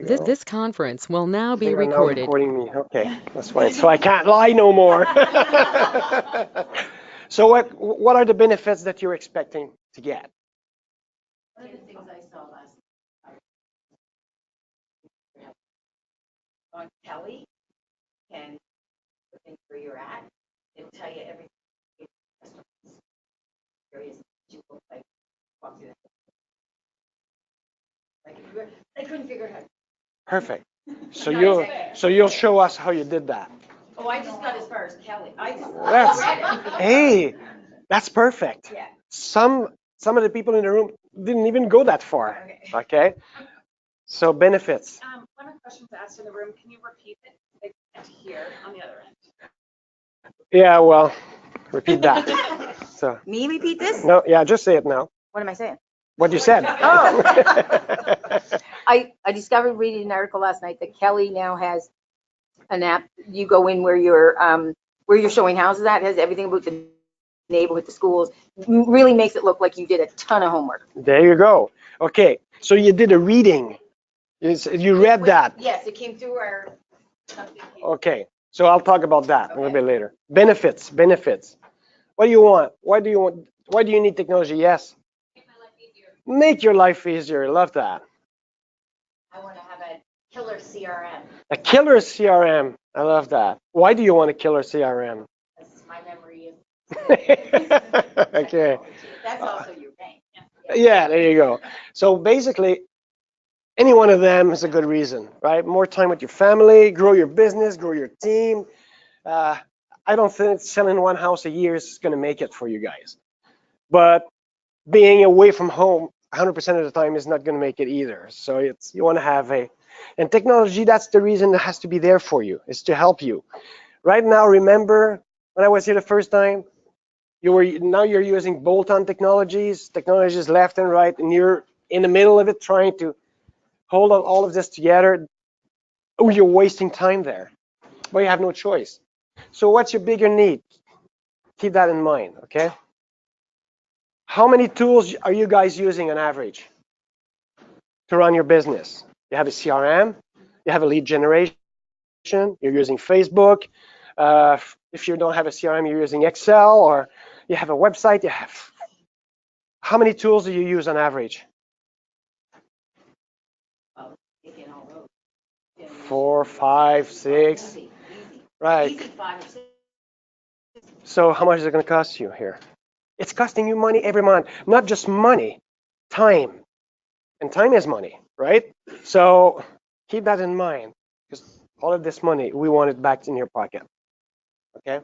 This conference will now be They are now recorded. recording me. Okay, that's fine. So I can't lie no more. So what are the benefits that you're expecting to get? One of the things I saw last night on Kelly and the thing where you're at, it'll tell you everything. Areas you look like walk through that. Like if you were, I couldn't figure it out. Perfect. So you'll show us how you did that. Oh, I just got as far as Kelly. I That's read it. hey, that's perfect. Yeah. Some of the people in the room didn't even go that far. Okay. So benefits. One of the questions asked in the room, can you repeat it? I can't hear on the other end. Yeah, well, repeat that. So Me repeat this? no, yeah, just say it now. What am I saying? What you said. Oh. I discovered reading an article last night that Kelly now has an app. You go in where you're showing houses at, has everything about the neighborhood, the schools, really makes it look like you did a ton of homework. There you go. Okay, so you did a reading. You read that. Yes, it came through our. Okay, so I'll talk about that a little bit later. Benefits. What do you want? Why do you need technology? Yes. Make your life easier. Love that. I want to have a killer CRM. A killer CRM. I love that. Why do you want a killer CRM? Because my memory is. Okay. That's also your bank. Yeah, there you go. So basically, any one of them is a good reason, right? More time with your family, grow your business, grow your team. I don't think selling one house a year is going to make it for you guys. But being away from home 100% of the time is not going to make it either. So you want to have and technology, that's the reason it has to be there for you, is to help you. Right now, remember when I was here the first time, you're using bolt-on technologies left and right, and you're in the middle of it trying to hold all of this together. Oh, you're wasting time there, but you have no choice. So what's your bigger need? Keep that in mind, okay? How many tools are you guys using on average to run your business? You have a CRM, you have a lead generation, you're using Facebook. If you don't have a CRM, you're using Excel, or you have a website. How many tools do you use on average? 4, 5, 6. Right. Easy 5 or 6. So how much is it going to cost you here? It's costing you money every month. Not just money, time. And time is money, right? So keep that in mind, because all of this money, we want it back in your pocket. Okay?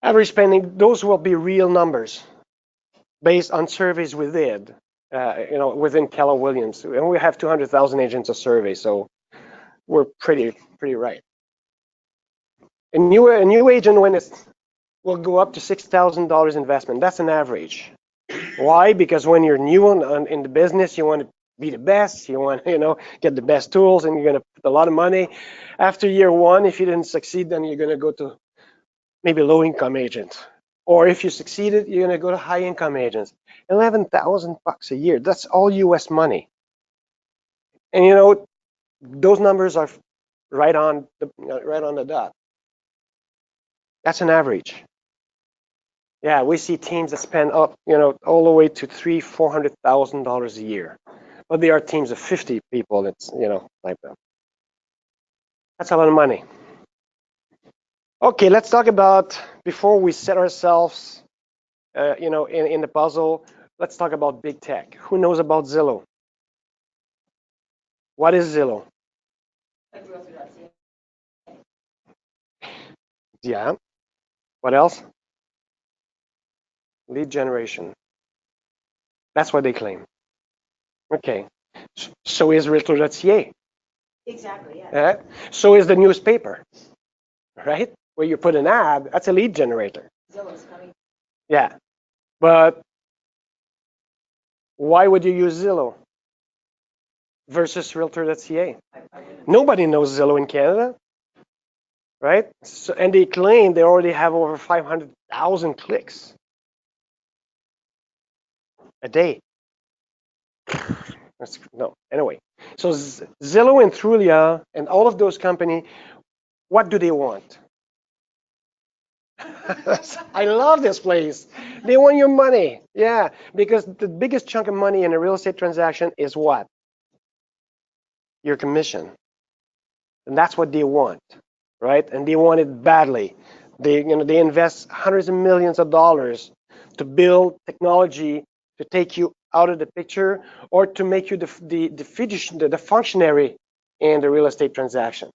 Average spending, those will be real numbers based on surveys we did, within Keller Williams. And we have 200,000 agents a survey, so we're pretty right. A new agent will go up to $6,000 investment. That's an average. Why? Because when you're new in the business, you want to be the best. You want to, get the best tools, and you're going to put a lot of money. After year one, if you didn't succeed, then you're going to go to maybe low-income agents. Or if you succeeded, you're going to go to high-income agents. $11,000 a year. That's all U.S. money. And those numbers are right on the dot. That's an average. Yeah, we see teams that spend up, all the way to $300,000-$400,000 a year, but they are teams of 50 people. It's like that. That's a lot of money. Okay, let's talk about, before we set ourselves, in the puzzle. Let's talk about big tech. Who knows about Zillow? What is Zillow? Yeah. What else? Lead generation. That's what they claim. Okay. So is Realtor.ca. Exactly, yeah. So is the newspaper, right? Where you put an ad, that's a lead generator. Zillow's coming. Yeah. But why would you use Zillow versus Realtor.ca? Nobody knows Zillow in Canada, right? So, and they claim they already have over 500,000 clicks a day. No, anyway. So Zillow and Trulia and all of those companies, what do they want? I love this place. They want your money. Yeah, because the biggest chunk of money in a real estate transaction is what? Your commission. And that's what they want, right? And they want it badly. They invest hundreds of millions of dollars to build technology to take you out of the picture or to make you the functionary in the real estate transaction.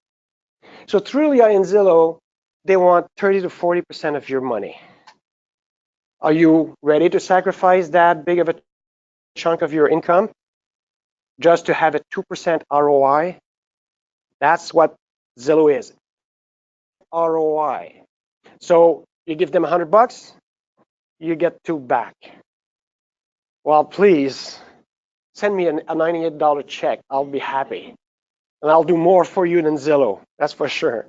So Trulia and Zillow, they want 30 to 40% of your money. Are you ready to sacrifice that big of a chunk of your income just to have a 2% ROI? That's what Zillow is. ROI. So you give them $100, you get 2 back. Well, please send me a $98 check. I'll be happy. And I'll do more for you than Zillow. That's for sure.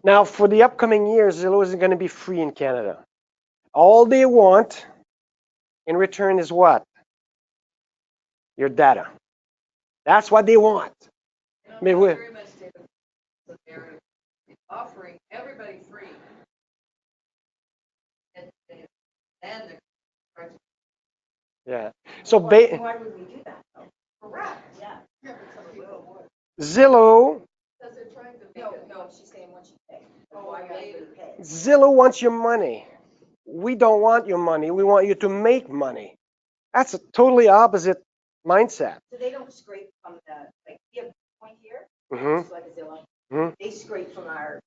Now, for the upcoming years, Zillow isn't going to be free in Canada. All they want in return is what? Your data. That's what they want. I mean, Very much that they're offering everybody free. And then yeah. So Why would we do that? correct. Yeah. Zillow, Because they're trying to make No, it. no, she's saying what you pay. Oh, Why I you later. pay. Zillow wants your money. We don't want your money. We want you to make money. That's a totally opposite mindset. So they don't scrape from the, like, you have a point here, hmm just like a Zillow. Mhm. They scrape from our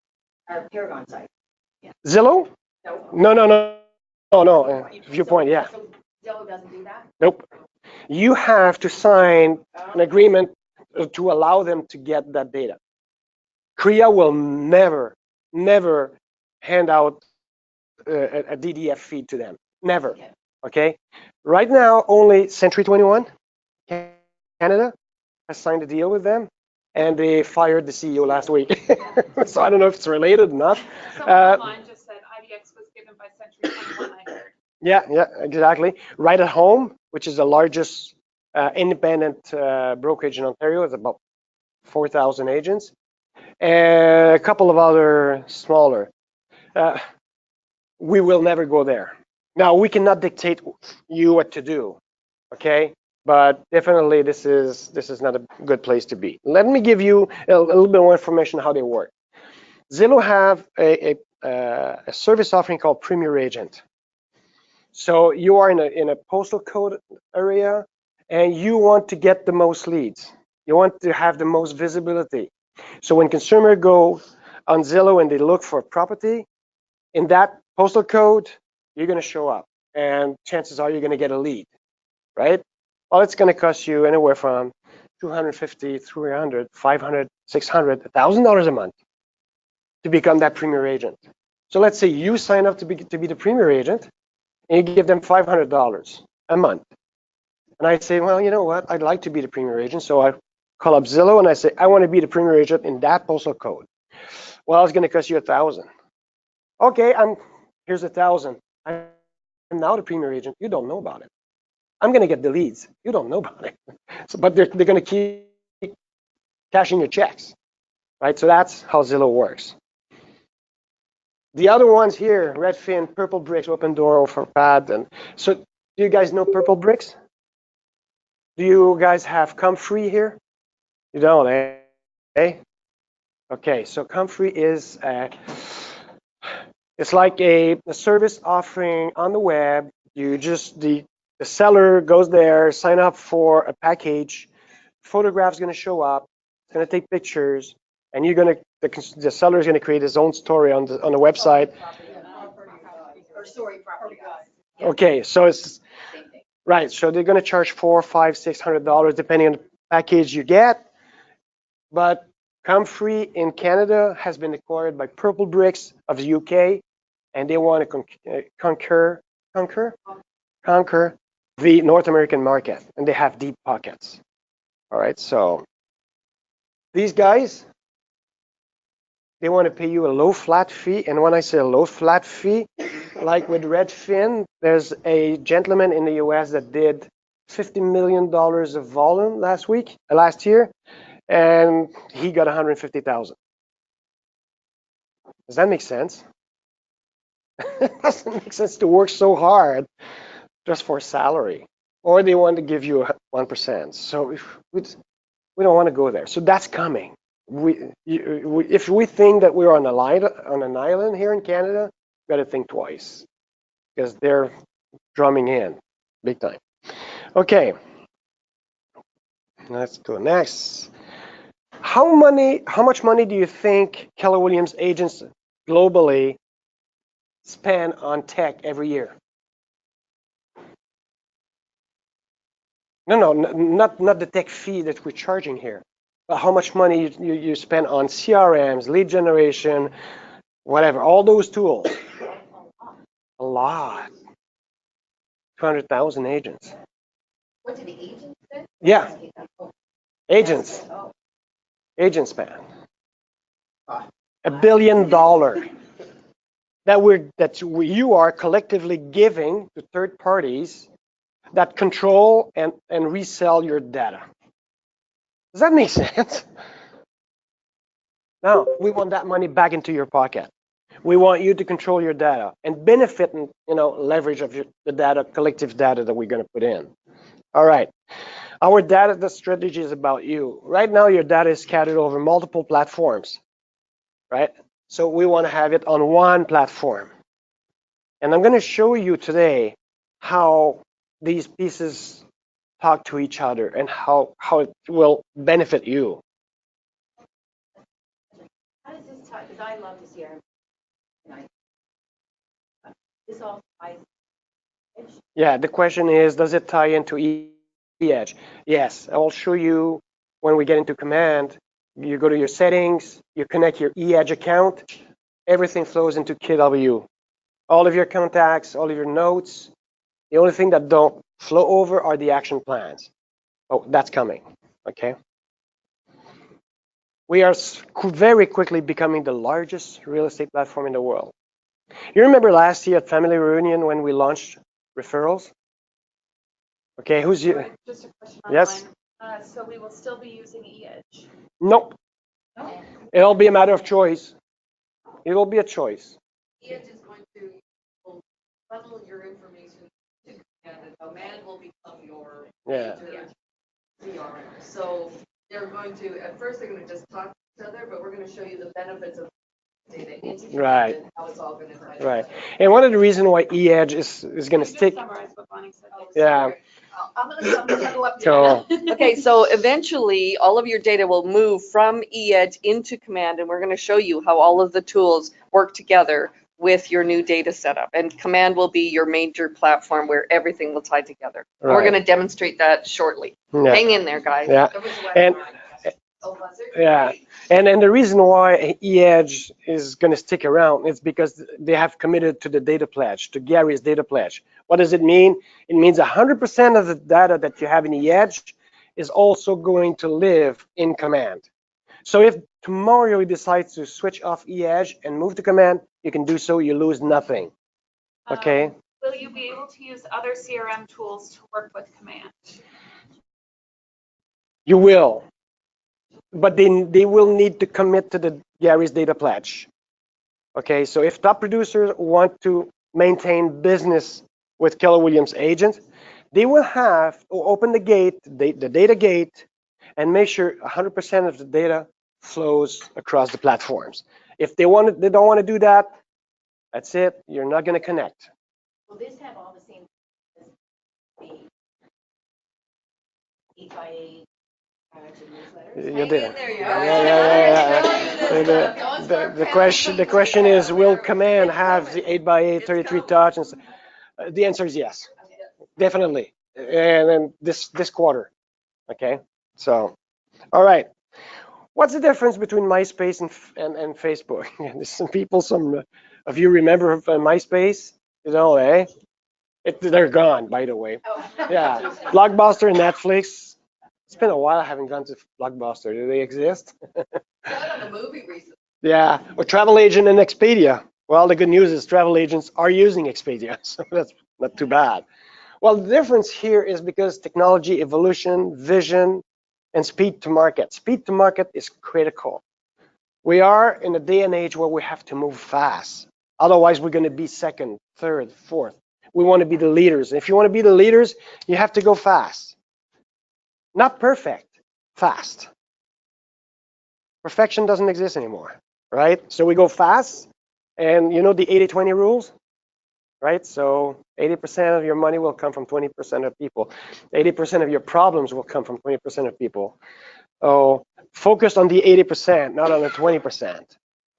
Paragon site. Zillow? No. No. Viewpoint, yeah. So Zillow doesn't do that? Nope. You have to sign an agreement to allow them to get that data. CREA will never hand out a DDF feed to them. Never. Okay? Right now, only Century 21, Canada, has signed a deal with them, and they fired the CEO last week. So I don't know if it's related or not. Someone online just said IDX was given by Century 21, I heard. Yeah, exactly. Right at Home, which is the largest independent brokerage in Ontario, is about 4,000 agents, and a couple of other smaller. Uh, we will never go there. Now, we cannot dictate you what to do, okay? But definitely, this is not a good place to be. Let me give you a little bit more information on how they work. Zillow have a service offering called Premier Agent. So you are in a postal code area, and you want to get the most leads. You want to have the most visibility. So when consumers go on Zillow and they look for property in that postal code, you're going to show up, and chances are you're going to get a lead, right? Well, it's going to cost you anywhere from $250, $300, $500, $600, $1,000 a month to become that Premier Agent. So let's say you sign up to be the Premier Agent, and you give them $500 a month. And I say, well, you know what? I'd like to be the Premier Agent. So I call up Zillow and I say, I want to be the Premier Agent in that postal code. Well, it's going to cost you $1,000. Okay, here's $1,000. I'm now the Premier Agent. You don't know about it. I'm going to get the leads. You don't know about it. So, but they're going to keep cashing your checks, right? So that's how Zillow works. The other ones here, Redfin, Purple Bricks, Open Door, Overpad, and so do you guys know Purple Bricks? Do you guys have Comfree here? You don't, eh? Okay, so Comfree is it's like a service offering on the web. You just the seller goes there, sign up for a package. Photograph's going to show up. It's going to take pictures, and you're going to the seller is going to create his own story on the website. Or story property. Okay, so it's Same thing. right. So they're going to charge $400, $500, $600 depending on the package you get. But Comfree in Canada has been acquired by Purple Bricks of the UK, and they want to conquer the North American market, and they have deep pockets. All right, so these guys, they want to pay you a low flat fee, and when I say a low flat fee, like with Redfin, there's a gentleman in the US that did $50 million of volume last year, and he got 150,000. Does that make sense? It doesn't make sense to work so hard just for salary, or they want to give you 1%. So we don't want to go there. So that's coming. If we think that we're on an island here in Canada, we got to think twice because they're drumming in big time. Okay, let's go next. How much money do you think Keller Williams agents globally spend on tech every year? No, not the tech fee that we're charging here. But how much money you spend on CRMs, lead generation, whatever, all those tools? A lot. 200,000 agents. What did the agent say? Yeah, agents. Oh, Agent spend. $1 billion that you are collectively giving to third parties that control and resell your data. Does that make sense? No, we want that money back into your pocket. We want you to control your data and benefit and leverage of the data, collective data that we're going to put in. All right. Our data, the strategy is about you. Right now, your data is scattered over multiple platforms, right? So we want to have it on one platform. And I'm going to show you today how these pieces talk to each other and how it will benefit you. how does this tie, because I love the CRM. This all ties. Yeah, the question is, does it tie into E-Edge? Yes, I will show you when we get into command. You go to your settings, you connect your E-Edge account, everything flows into KW. All of your contacts, all of your notes. The only thing that don't flow over are the action plans. Oh, that's coming, okay? We are very quickly becoming the largest real estate platform in the world. You remember last year at Family Reunion when we launched referrals? Okay, who's you? Just a question Yes? online. So we will still be using eEdge. Nope. No. It'll be a matter of choice. It'll be a choice. Ian is going to funnel your information to command, and command will become your Yeah. major CRM. So they're going to, at first they're going to just talk to each other, but we're going to show you the benefits of data into command Right. and how it's all going to tie Right. together. And one of the reasons why E-Edge is going to Can you just stick. summarize what Bonnie said? Yeah. I'm going to settle up So, Okay, so eventually, all of your data will move from eEdge into Command, and we're going to show you how all of the tools work together with your new data setup. And Command will be your major platform where everything will tie together. And we're Right. going to demonstrate that shortly. yeah. Hang in there, guys. Yeah. There was a And webinar. Oh, was it? yeah. And the reason why E-Edge is going to stick around is because they have committed to the data pledge, to Gary's data pledge. What does it mean? It means 100% of the data that you have in E-Edge is also going to live in Command. So if tomorrow you decide to switch off E-Edge and move to Command, you can do so. You lose nothing. Okay? Will you be able to use other CRM tools to work with Command? You will. But they will need to commit to the Gary's data pledge. Okay, so if top producers want to maintain business with Keller Williams agents, they will have to open the gate, the data gate, and make sure 100% of the data flows across the platforms. If they don't want to do that, that's it. You're not going to connect. Will this have all the same, as the 8x8 newsletters? You're there. there, you The question is, will Command have the 8x8 33 touch? And the answer is yes, definitely, and then this quarter. Okay, so all right. What's the difference between MySpace and Facebook? Some of you remember MySpace? Eh? They're gone, by the way. Yeah, Blockbuster and Netflix. It's been a while I haven't gone to Blockbuster. Do they exist? Saw it on the movie recently. Yeah, or Travel Agent and Expedia. Well, the good news is travel agents are using Expedia, so that's not too bad. Well, the difference here is because technology, evolution, vision, and speed to market. Speed to market is critical. We are in a day and age where we have to move fast. Otherwise, we're going to be second, third, fourth. We want to be the leaders. If you want to be the leaders, you have to go fast. Not perfect, fast. Perfection doesn't exist anymore, right? So we go fast, and you know the 80-20 rules, right? So 80% of your money will come from 20% of people. 80% of your problems will come from 20% of people. Oh, focus on the 80%, not on the 20%,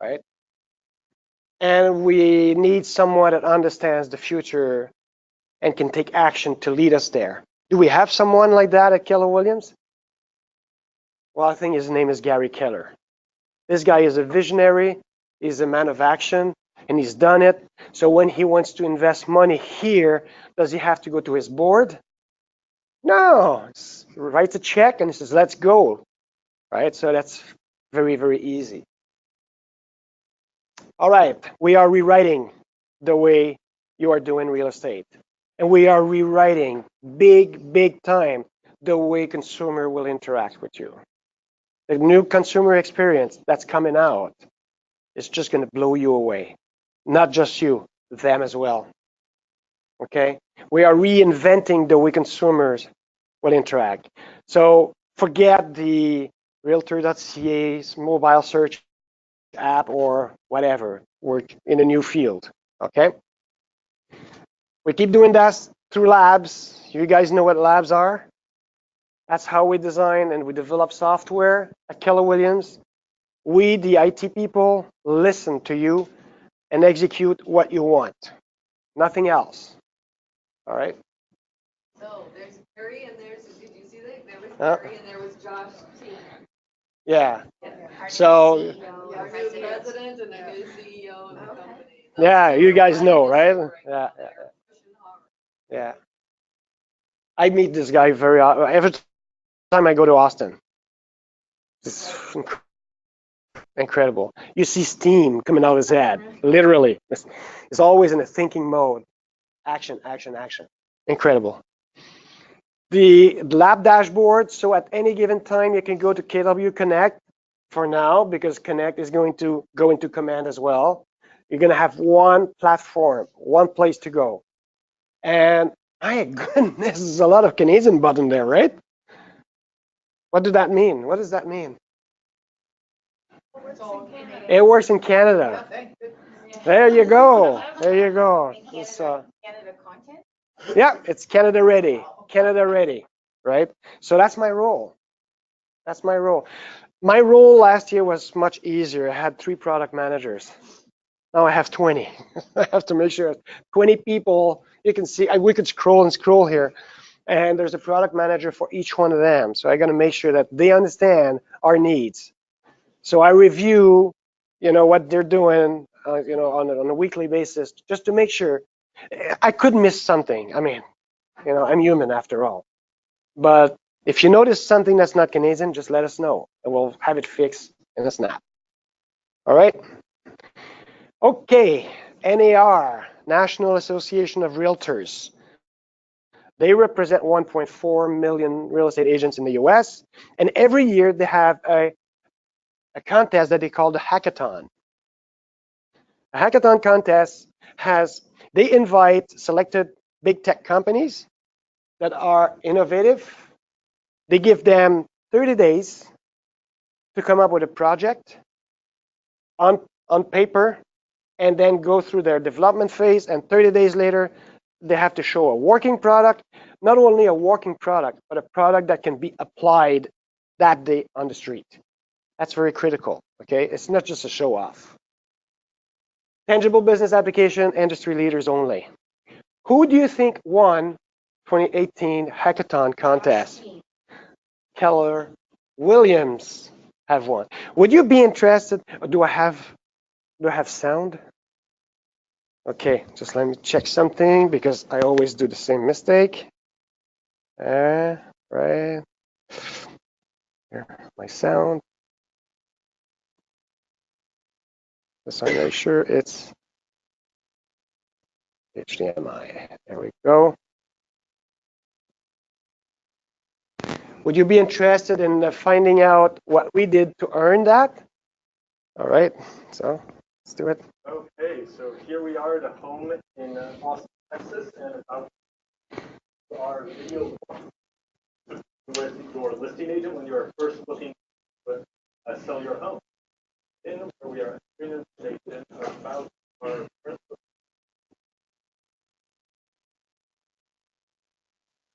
right? And we need someone that understands the future and can take action to lead us there. Do we have someone like that at Keller Williams? Well, I think his name is Gary Keller. This guy is a visionary, he's a man of action, and he's done it. So when he wants to invest money here, does he have to go to his board? No, he writes a check and he says, let's go, right? So that's very, very easy. All right, we are rewriting the way you are doing real estate. And we are rewriting big time the way consumer will interact with you. The new consumer experience that's coming out is just going to blow you away. Not just you, them as well. Okay? We are reinventing the way consumers will interact. So forget the Realtor.ca's mobile search app or whatever. We're in a new field. Okay? We keep doing that through labs. You guys know what labs are? That's how we design and we develop software at Keller Williams. We, the IT people, listen to you and execute what you want. Nothing else. All right? So there's Gary and there's, did you see that? There was Uh, Gary and there was Josh T. Yeah. Our So, new CEO, Our new president. president and our new CEO of the company. yeah, you guys know, right? Yeah, yeah, yeah. I meet this guy every time I go to Austin. It's incredible. You see steam coming out of his head, literally. It's always in a thinking mode. Action, action, action. Incredible. The lab dashboard, so at any given time, you can go to KW Connect for now, because Connect is going to go into Command as well. You're going to have one platform, one place to go. And my goodness, there's a lot of Canadian button there, right? What does that mean? What does that mean? It works in Canada. There you go. There you go. It's, Canada content? yeah, it's Canada ready. Canada ready, right? So that's my role. That's my role. My role last year was much easier. I had 3 product managers. Now I have 20. I have to make sure 20 people. You can see we could scroll and scroll here, and there's a product manager for each one of them. So I got to make sure that they understand our needs. So I review, what they're doing, on a weekly basis, just to make sure. I could miss something. I mean, I'm human after all. But if you notice something that's not Canadian, just let us know, and we'll have it fixed in a snap. All right? Okay, NAR, National Association of Realtors. They represent 1.4 million real estate agents in the US, and every year they have a contest that they call the hackathon. A hackathon contest they invite selected big tech companies that are innovative. They give them 30 days to come up with a project on paper, and then go through their development phase, and 30 days later, they have to show a working product, not only a working product, but a product that can be applied that day on the street. That's very critical, okay? It's not just a show off. Tangible business application, industry leaders only. Who do you think won 2018 hackathon contest? Keller Williams have won. Would you be interested? Do I have sound? Okay, just let me check something because I always do the same mistake. Right. Here, my sound. Just want to make sure it's HDMI. There we go. Would you be interested in finding out what we did to earn that? All right, so let's do it. Okay, so here we are at a home in Austin, Texas, and about our video with your listing agent when you're first looking to sell your home. In where we are in information about our principal.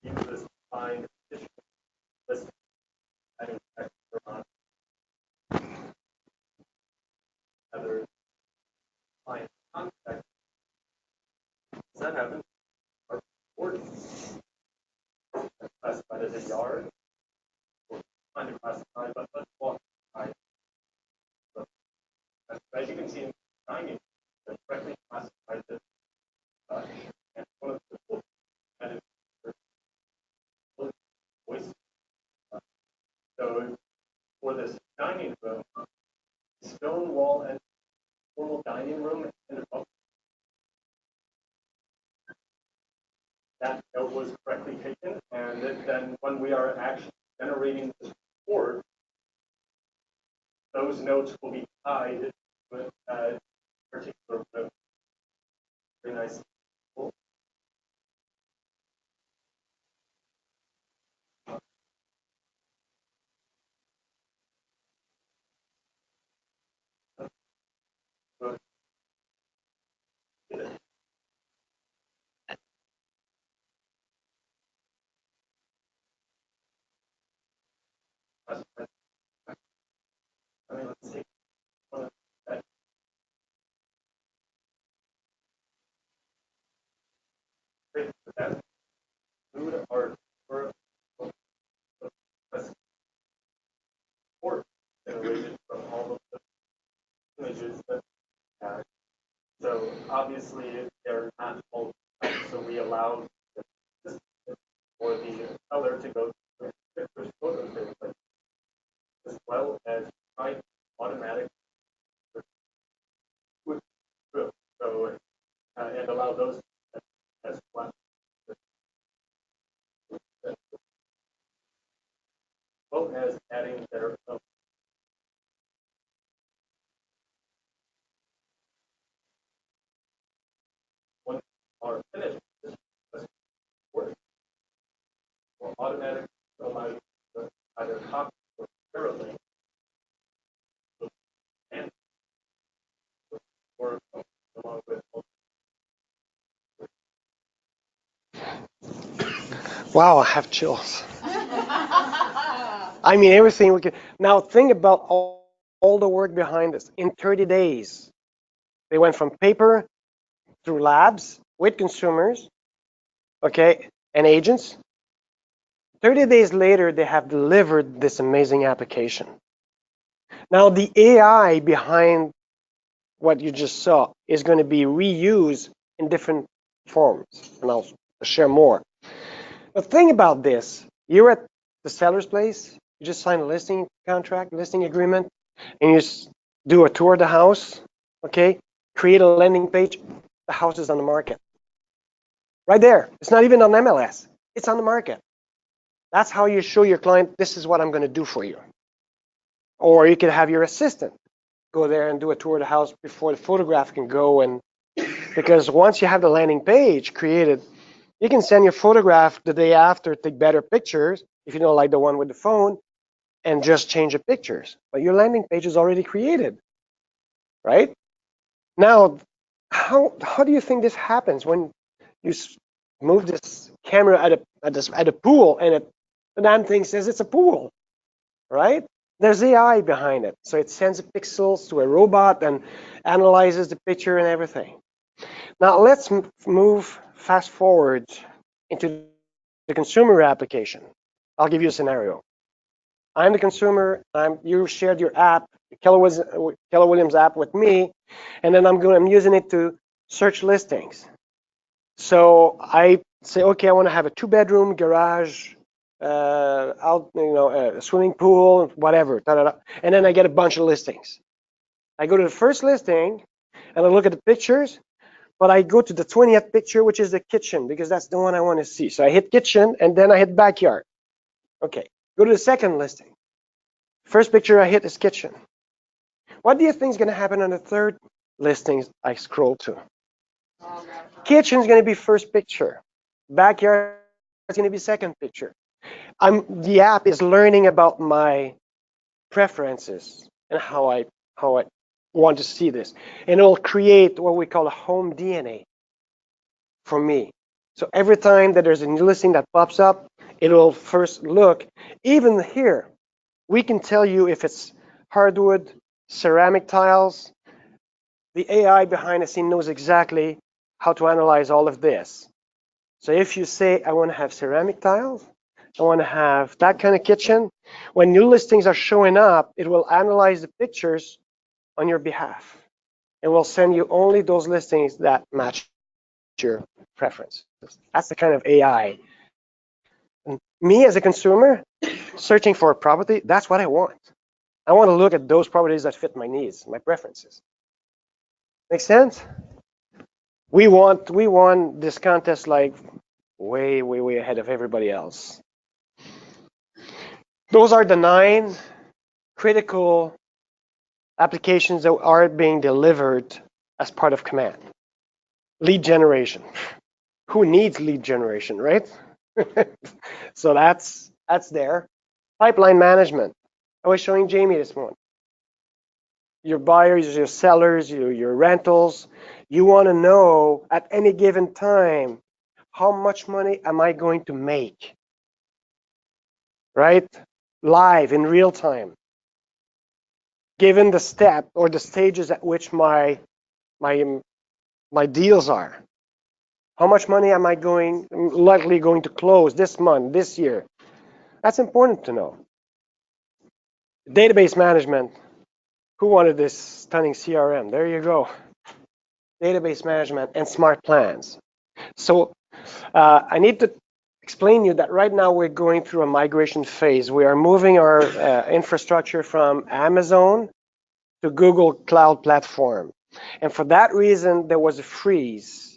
Use this to find additional listing items on other client contact. Does that happen? Our board classified as a yard. Kind of classified, but let's walk by. As you can see in the dining, they're correctly classified as and one of the books that is voice. So for this dining room, stone wall and formal dining room and above that note was correctly taken, and then when we are actually generating this report, those notes will be tied with a particular room. Very nice. Cool. I mean, let's see. That food art for support generated from all of the images that we had. So obviously they're not all, so we allow for the seller to go to pictures, photos, as well as try automatic so and allow those as well. As well as adding their own. Once are finished, this work will automatically allow you to either copy or share a link and or along with. Wow, I have chills. I mean, everything we can. Now, think about all the work behind this. In 30 days, they went from paper through labs with consumers, okay, and agents. 30 days later, they have delivered this amazing application. Now, the AI behind what you just saw is going to be reused in different forms, and I'll share more. The thing about this, you're at the seller's place, you just sign a listing contract, listing agreement, and you do a tour of the house, okay? Create a landing page, the house is on the market. Right there. It's not even on MLS. It's on the market. That's how you show your client, this is what I'm going to do for you. Or you could have your assistant go there and do a tour of the house before the photograph can go. And because once you have the landing page created, you can send your photograph the day after, take better pictures if you don't like the one with the phone, and just change the pictures. But your landing page is already created, right? Now, how do you think this happens when you move this camera at a pool and the damn thing says it's a pool, right? There's AI behind it, so it sends the pixels to a robot and analyzes the picture and everything. Now let's move fast forward into the consumer application. I'll give you a scenario. I'm the consumer. You shared your app, Keller Williams app with me, and then I'm using it to search listings. So I say, okay, I want to have a 2-bedroom garage, a swimming pool, whatever, and then I get a bunch of listings. I go to the first listing, and I look at the pictures, but I go to the 20th picture, which is the kitchen, because that's the one I want to see. So I hit kitchen, and then I hit backyard. Okay, Go to the second listing. First picture I hit is kitchen. What do you think is going to happen on the third listing I scroll to? Kitchen's going to be first picture. Backyard is going to be second picture. The app is learning about my preferences and how I want to see this, and it will create what we call a home DNA for me. So every time that there's a new listing that pops up, it will first look. Even here, we can tell you if it's hardwood, ceramic tiles. The AI behind the scene knows exactly how to analyze all of this. So if you say, I want to have ceramic tiles, I want to have that kind of kitchen, when new listings are showing up, it will analyze the pictures on your behalf. It will send you only those listings that match your preferences. That's the kind of AI. And me as a consumer, searching for a property, that's what I want. I want to look at those properties that fit my needs, my preferences. Make sense? We won this contest like way, way, way ahead of everybody else. Those are the 9 critical applications that are being delivered as part of Command. Lead generation. Who needs lead generation, right? So that's there. Pipeline management. I was showing Jamie this morning. Your buyers, your sellers, your rentals. You want to know at any given time, how much money am I going to make? Right? Live in real time. Given the step or the stages at which my deals are. How much money am I likely going to close this month, this year? That's important to know. Database management. Who wanted this stunning CRM? There you go. Database management and smart plans. So I need to explain to you that right now we're going through a migration phase. We are moving our infrastructure from Amazon to Google Cloud Platform. And for that reason, there was a freeze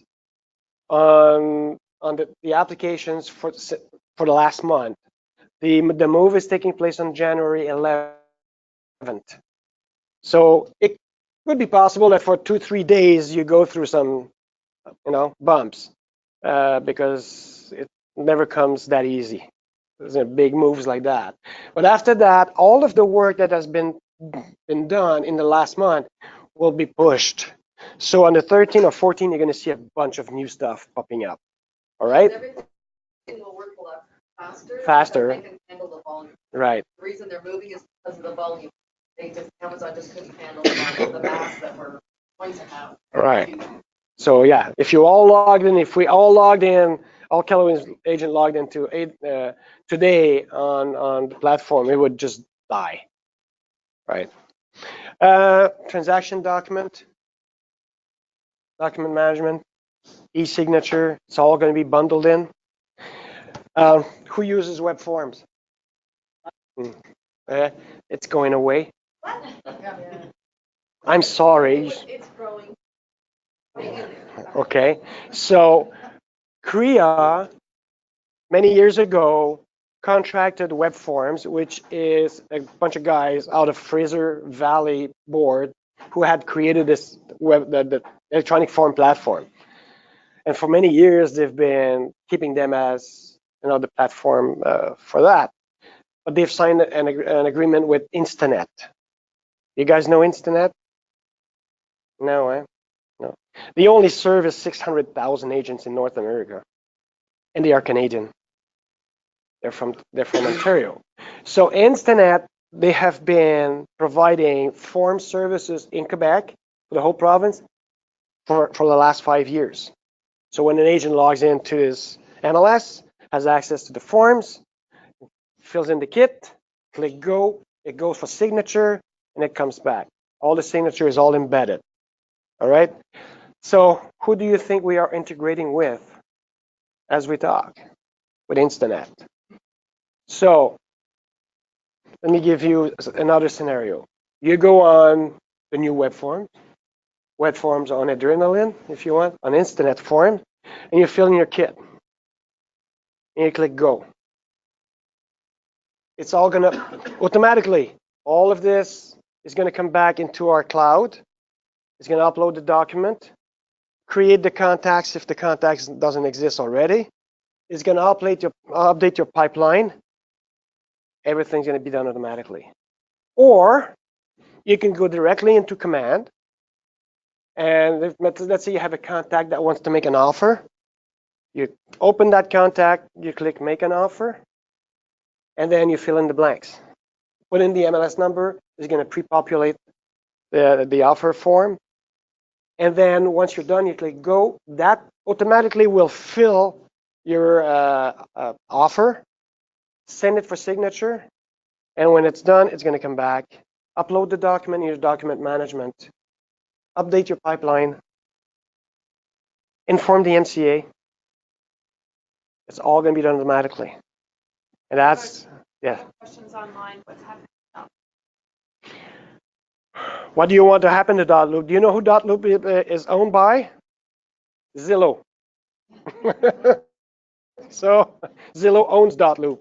on the applications for the last month. The move is taking place on January 11th. So it could be possible that for 2-3 days you go through some, bumps because it never comes that easy. There's big moves like that. But after that, all of the work that has been done in the last month will be pushed. So on the 13th or 14th, you're going to see a bunch of new stuff popping up. All right? Everything will work a lot faster. Faster. Because they can handle the volume. Right. The reason they're moving is because of the volume. Amazon just couldn't handle the volume, the mass that we're going to have. Right. So yeah, if we all logged in, all Keller's agent logged into today on the platform, it would just die. Right. Transaction document management, e-signature, it's all going to be bundled in. Who uses web forms? It's going away. I'm sorry. It's growing. Okay, so Korea, many years ago, contracted web forms, which is a bunch of guys out of Fraser Valley board who had created this the electronic form platform. And for many years, they've been keeping them as the platform for that. But they've signed an agreement with Instanet. You guys know Instanet? No, eh? No. They only service 600,000 agents in North America, and they are Canadian. They're from Ontario. So Instanet, they have been providing form services in Quebec for the whole province for the last 5 years. So when an agent logs into his MLS, has access to the forms, fills in the kit, click go, it goes for signature, and it comes back. All the signature is all embedded. All right. So who do you think we are integrating with as we talk? With Instanet. So let me give you another scenario. You go on the new web forms on Adrenaline, if you want, on Instanet form, and you fill in your kit. And you click go. it's all gonna automatically, all of this is gonna come back into our cloud. It's gonna upload the document, create the contacts if the contacts doesn't exist already. It's gonna update your pipeline. Everything's gonna be done automatically. Or you can go directly into command. And let's say you have a contact that wants to make an offer. You open that contact, you click make an offer, and then you fill in the blanks. Put in the MLS number, it's going to pre-populate the offer form. And then once you're done, you click go. That automatically will fill your offer, send it for signature, and when it's done, it's going to come back, upload the document in your document management, update your pipeline, inform the MCA. It's all going to be done automatically. And that's, yeah. Questions online, what's happening? What do you want to happen to Dotloop? Do you know who Dotloop is owned by? Zillow. So Zillow owns Dotloop,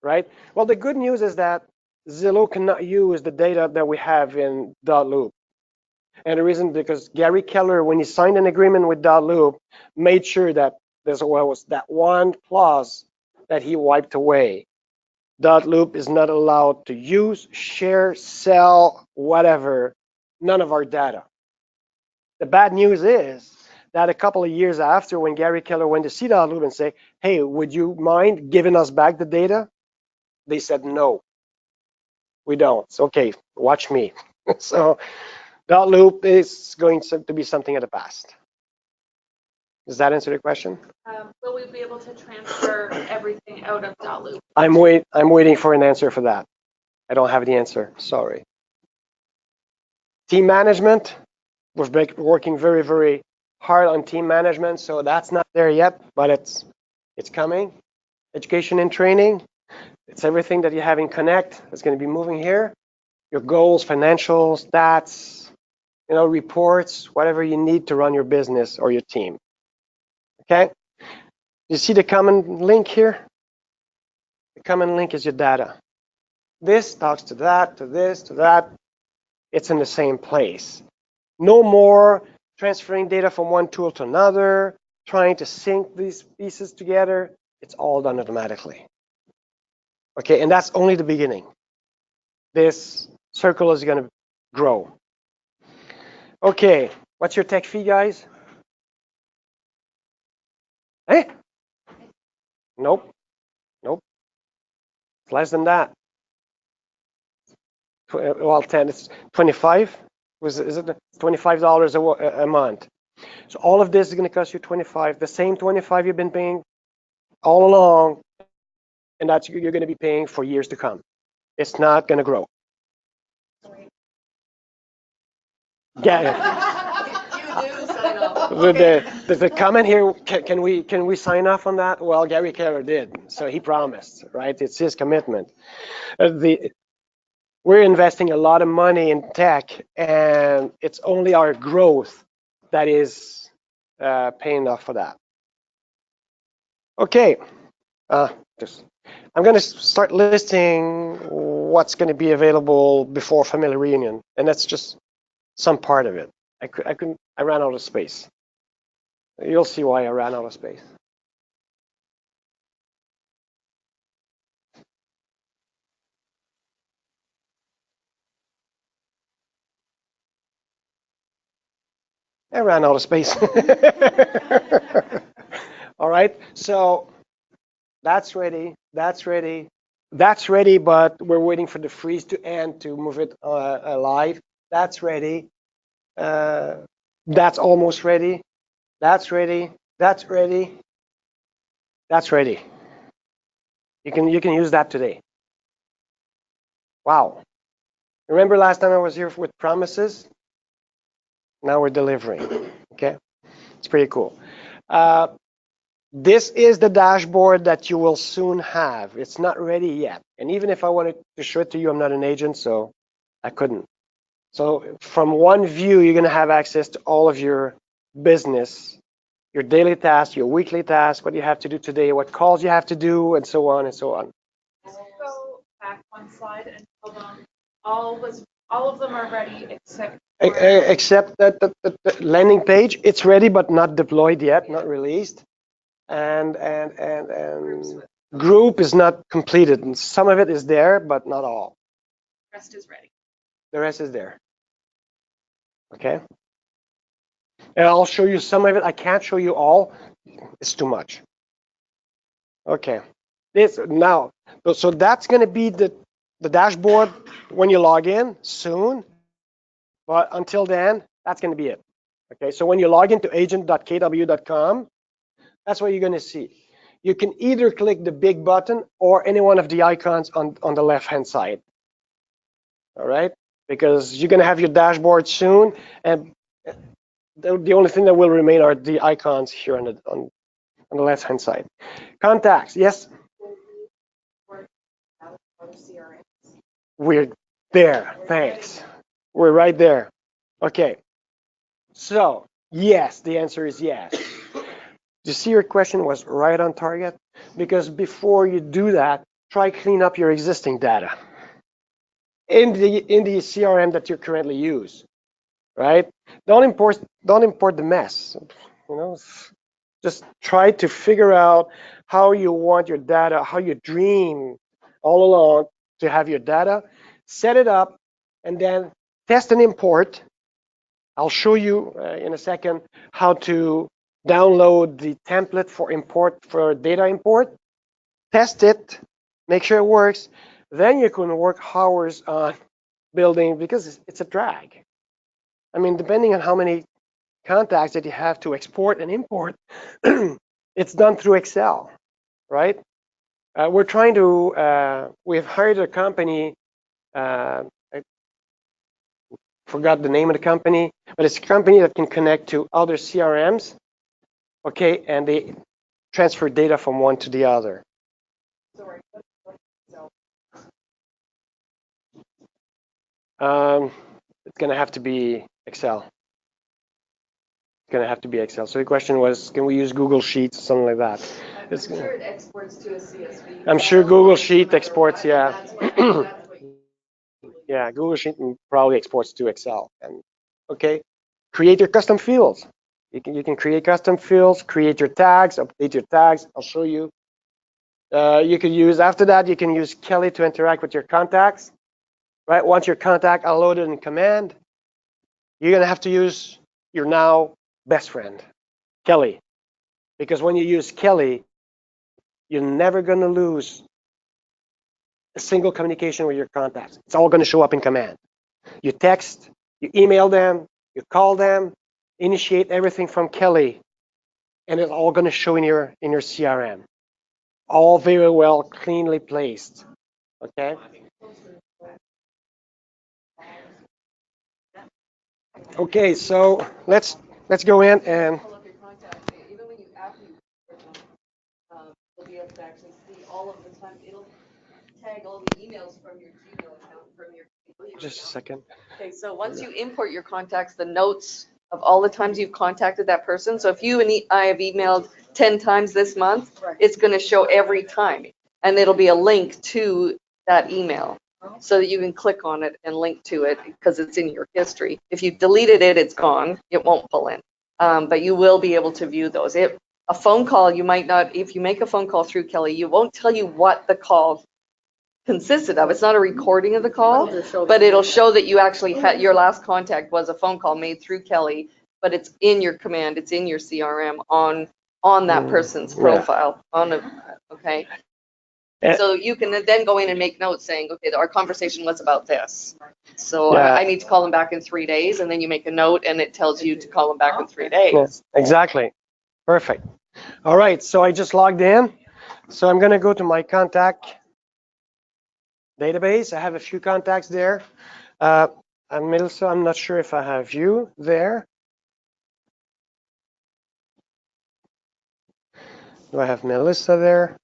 right? Well, the good news is that Zillow cannot use the data that we have in Dotloop. And the reason, because Gary Keller, when he signed an agreement with Dotloop, made sure that there was that one clause that he wiped away. Dotloop is not allowed to use, share, sell, whatever, none of our data. The bad news is that a couple of years after, when Gary Keller went to see Dotloop and say, hey, would you mind giving us back the data? They said, no, we don't. It's okay, watch me. So Dotloop is going to be something of the past. Does that answer the question? Will we be able to transfer everything out of Dotloop? I'm waiting for an answer for that. I don't have the answer, sorry. Team management, we're working very, very hard on team management, so that's not there yet, but it's coming. Education and training, it's everything that you have in Connect. It's going to be moving here. Your goals, financials, stats, reports, whatever you need to run your business or your team. Okay? You see the common link here? The common link is your data. This talks to that, to this, to that. It's in the same place. No more transferring data from one tool to another, trying to sync these pieces together. It's all done automatically. Okay, and that's only the beginning. This circle is going to grow. Okay, what's your tech fee, guys? Eh? Nope. It's less than that. Well, 10, it's 25. Is it $25 a month? So all of this is going to cost you 25, the same 25 you've been paying all along, and that's you're going to be paying for years to come. It's not going to grow. Yeah. You do sign off. The comment here, can we sign off on that? Well, Gary Keller did, so he promised, right? It's his commitment. We're investing a lot of money in tech, and it's only our growth that is paying off for that. Okay, I'm going to start listing what's going to be available before family reunion, and that's just some part of it. I ran out of space. You'll see why I ran out of space. I ran out of space. All right, so that's ready, but we're waiting for the freeze to end to move it live. That's ready. That's almost ready. That's ready. That's ready. That's ready. You can use that today. Wow. Remember last time I was here with promises? Now we're delivering. Okay, it's pretty cool. This is the dashboard that you will soon have. It's not ready yet. And even if I wanted to show it to you, I'm not an agent, so I couldn't. So from one view, you're going to have access to all of your business, your daily tasks, your weekly tasks, what you have to do today, what calls you have to do, and so on and so on. Let's go back one slide and tell them all of them are ready except Except that the landing page, it's ready but not deployed yet, not released. And group is not completed. And some of it is there, but not all. rest is ready. The rest is there. Okay. And I'll show you some of it. I can't show you all. It's too much. Okay. This now. So that's going to be the dashboard when you log in soon. But until then, that's going to be it. Okay. So when you log into agent.kw.com, that's what you're going to see. You can either click the big button or any one of the icons on the left-hand side. All right, because you're going to have your dashboard soon, and the only thing that will remain are the icons here on the left-hand side. Contacts, yes. We're there. Thanks. We're right there. Okay. So yes, the answer is yes. You see, your question was right on target, because before you do that, try clean up your existing data in the CRM that you currently use, right? Don't import the mess. You know, just try to figure out how you want your data, how you dream all along to have your data, set it up, and then test and import. I'll show you in a second how to download the template for data import. Test it, make sure it works. Then you can work hours on building, because it's a drag. I mean, depending on how many contacts that you have to export and import, it's done through Excel, right? We're trying to, we've hired a company, I forgot the name of the company, but it's a company that can connect to other CRMs, okay, and they transfer data from one to the other. It's going to have to be Excel. It's going to have to be Excel. So the question was, can we use Google Sheets or something like that? I'm sure it exports to a CSV. I'm sure Google Sheet exports, yeah. Yeah, Google Sheet probably exports to Excel. And okay, create your custom fields. You can create custom fields, create your tags, update your tags. I'll show you. You could use, after that, you can use Kelly to interact with your contacts. Right? Once your contact are loaded in command, you're gonna have to use your now best friend, Kelly. Because when you use Kelly, you're never gonna lose a single communication with your contacts. It's all gonna show up in command. You text, you email them, you call them, initiate everything from Kelly, and it's all gonna show in your CRM. All very well, cleanly placed. Okay. Okay, so let's go in and Even when you after you you'll be able to actually see all of the time. It'll tag all the emails from your Gmail account from your. just a second. Okay, so once you import your contacts, the notes of all the times you've contacted that person. So if you and I have emailed 10 times this month, it's going to show every time. And it'll be a link to that email so that you can click on it and link to it because it's in your history. If you deleted it, it's gone. It won't pull in. But you will be able to view those. A phone call, you might not, if you make a phone call through Kelly, you won't tell you what the call consisted of. It's not a recording of the call, but it'll show that you actually had your last contact was a phone call made through Kelly, but it's in your command, it's in your CRM on that person's profile. Okay. So you can then go in and make notes saying, okay, our conversation was about this. So I need to call them back in 3 days, and then you make a note and it tells you to call them back in 3 days. Yes, exactly. Perfect. All right, so I just logged in. So I'm going to go to my contact database. I have a few contacts there. I'm Melissa. I'm not sure if I have you there. Do I have Melissa there?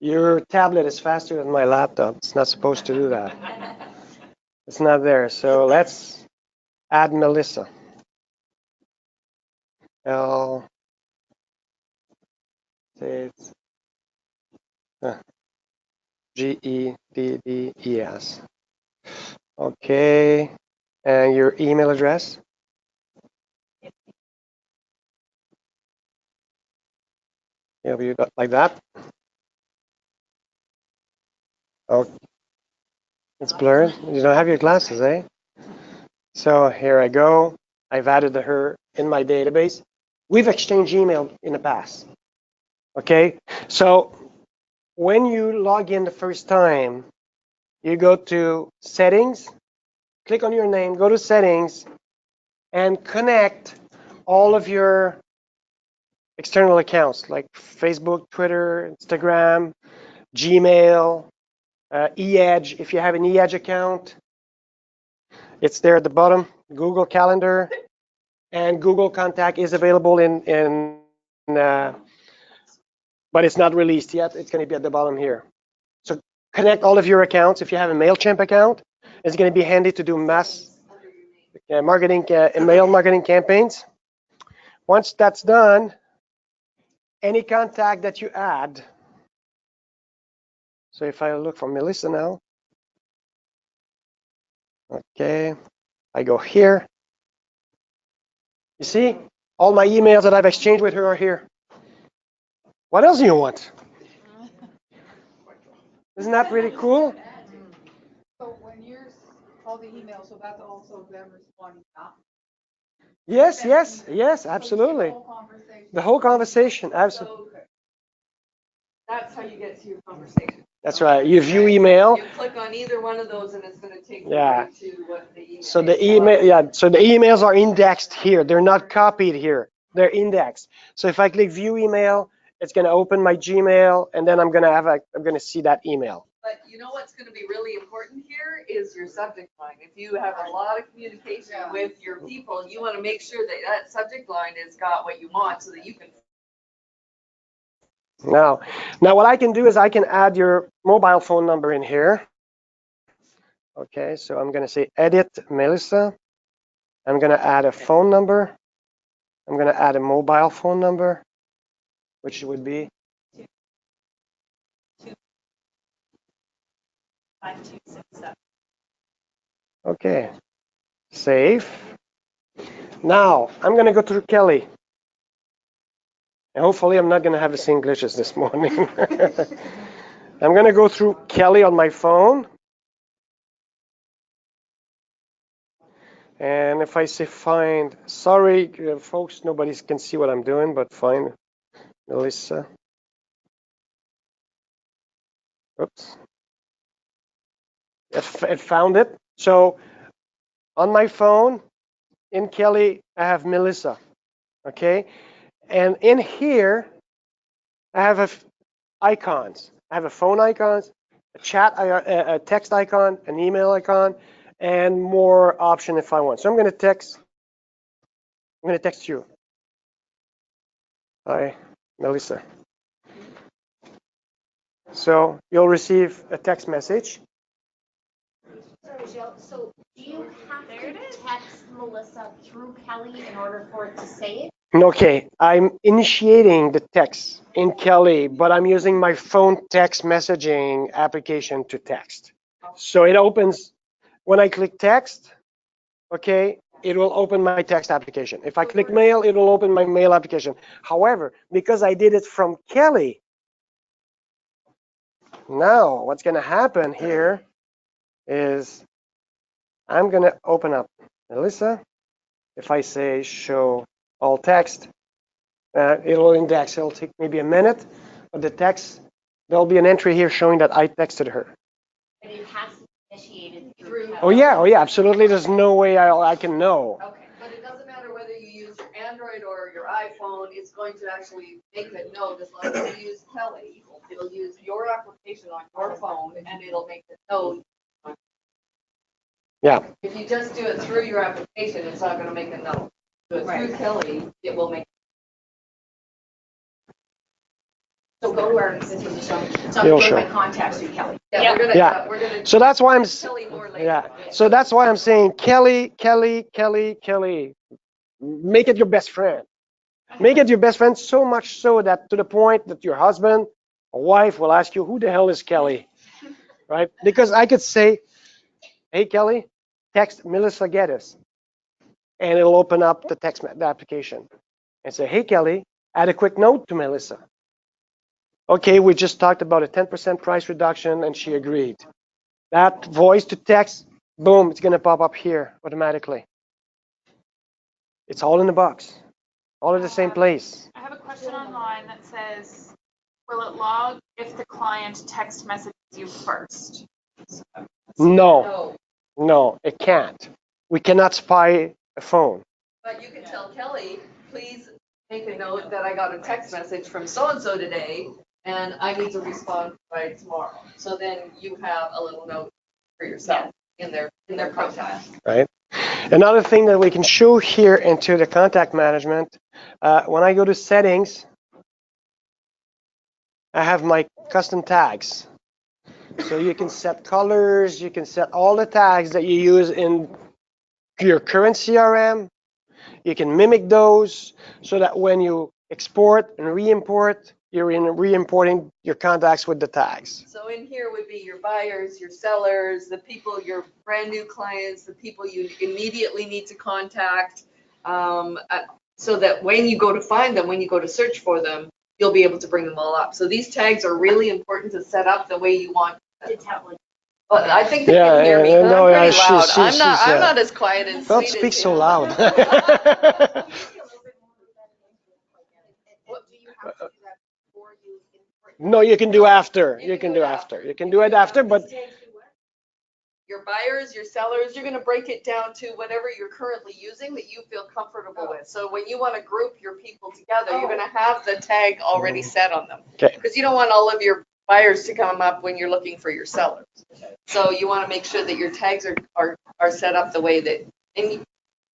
Your tablet is faster than my laptop. It's not supposed to do that. It's not there. So let's add Melissa. Geddes. Okay. And your email address? Yeah, you got like that. Oh, it's blurred. You don't have your glasses, eh? So here I go. I've added her in my database. We've exchanged email in the past. Okay. So when you log in the first time, you go to settings, click on your name, go to settings, and connect all of your external accounts like Facebook, Twitter, Instagram, Gmail, e-Edge. If you have an e-Edge account, it's there at the bottom. Google Calendar and Google Contact is available but it's not released yet. It's going to be at the bottom here. So connect all of your accounts. If you have a MailChimp account, it's going to be handy to do mass marketing, email marketing campaigns. Once that's done, any contact that you add. So if I look for Melissa now, okay, I go here. You see, all my emails that I've exchanged with her are here. What else do you want? Isn't that pretty cool? So when you're, all the emails, so that's also them responding back? Yes, yes, yes, absolutely. The whole conversation, absolutely. So that's how you get to your conversation. That's right. You view email. You click on either one of those and it's going to take you Yeah. right to what the email. So the email, yeah. So the emails are indexed here. They're not copied here. They're indexed. So if I click view email, it's going to open my Gmail, and then I'm going to see that email. But you know what's going to be really important here is your subject line. If you have a lot of communication with your people, you want to make sure that that subject line has got what you want so that you can. Now what I can do is I can add your mobile phone number in here. Okay, so I'm going to say edit Melissa. I'm going to add a phone number. I'm going to add a mobile phone number, which would be 5267. okay. Save. Now I'm going to go through Kelly. And hopefully I'm not going to have the same glitches this morning. I'm going to go through Kelly on my phone. And if I say find, sorry, folks, nobody can see what I'm doing, but find Melissa. Oops. It found it. So on my phone, in Kelly, I have Melissa. Okay. And in here, I have icons. I have a phone icon, a chat, a text icon, an email icon, and more option if I want. So I'm going to text you. Hi, Melissa. So you'll receive a text message. Sorry, Gilles, so do you have to text Melissa through Kelly in order for it to say it? Okay, I'm initiating the text in Kelly, but I'm using my phone text messaging application to text. So it opens, when I click text, okay, it will open my text application. If I click mail, it will open my mail application. However, because I did it from Kelly, now what's going to happen here is I'm going to open up Melissa. If I say show all text, it'll index. It'll take maybe a minute, but the text, there'll be an entry here showing that I texted her. But it has to be initiated through Kelly. Oh yeah, absolutely. There's no way I can know. Okay, but it doesn't matter whether you use your Android or your iPhone, it's going to actually make it note as long as you use Kelly. It'll use your application on your phone and it'll make it note. Yeah. If you just do it through your application, it's not gonna make a note. Do it through Kelly, it will make. So go to our system, so It'll I'm show. getting my contacts through Kelly. Yeah, we're gonna. So that's why I'm. Kelly more later. Yeah. So that's why I'm saying Kelly. Make it your best friend. Make it your best friend so much so that to the point that your husband or wife will ask you, who the hell is Kelly? right? Because I could say, hey, Kelly, text Melissa Geddes, and it'll open up the application and say, hey, Kelly, add a quick note to Melissa. Okay, we just talked about a 10% price reduction, and she agreed. That voice to text, boom, it's going to pop up here automatically. It's all in the box, all at the same place. I have a question online that says, will it log if the client text messages you first? No, no, it can't. We cannot spy a phone. But you can tell Kelly, please make a note that I got a text message from so-and-so today, and I need to respond by tomorrow. So then you have a little note for yourself in their profile. Right. Another thing that we can show here into the contact management, when I go to settings, I have my custom tags. So you can set colors, you can set all the tags that you use in your current CRM. You can mimic those so that when you export and re-import, you're re-importing your contacts with the tags. So in here would be your buyers, your sellers, the people, your brand new clients, the people you immediately need to contact, so that when you go to find them, when you go to search for them, you'll be able to bring them all up. So these tags are really important to set up the way you want. Well, I think they can hear me, but I'm pretty loud. I'm not as quiet and Don't sweet speak as so you. loud. No, you can do after. You can do after. You can do it after, but Your buyers, your sellers, you're gonna break it down to whatever you're currently using that you feel comfortable with. So when you wanna group your people together, you're gonna have the tag already set on them. okay. Because you don't want all of your buyers to come up when you're looking for your sellers. So you wanna make sure that your tags are set up the way that, and you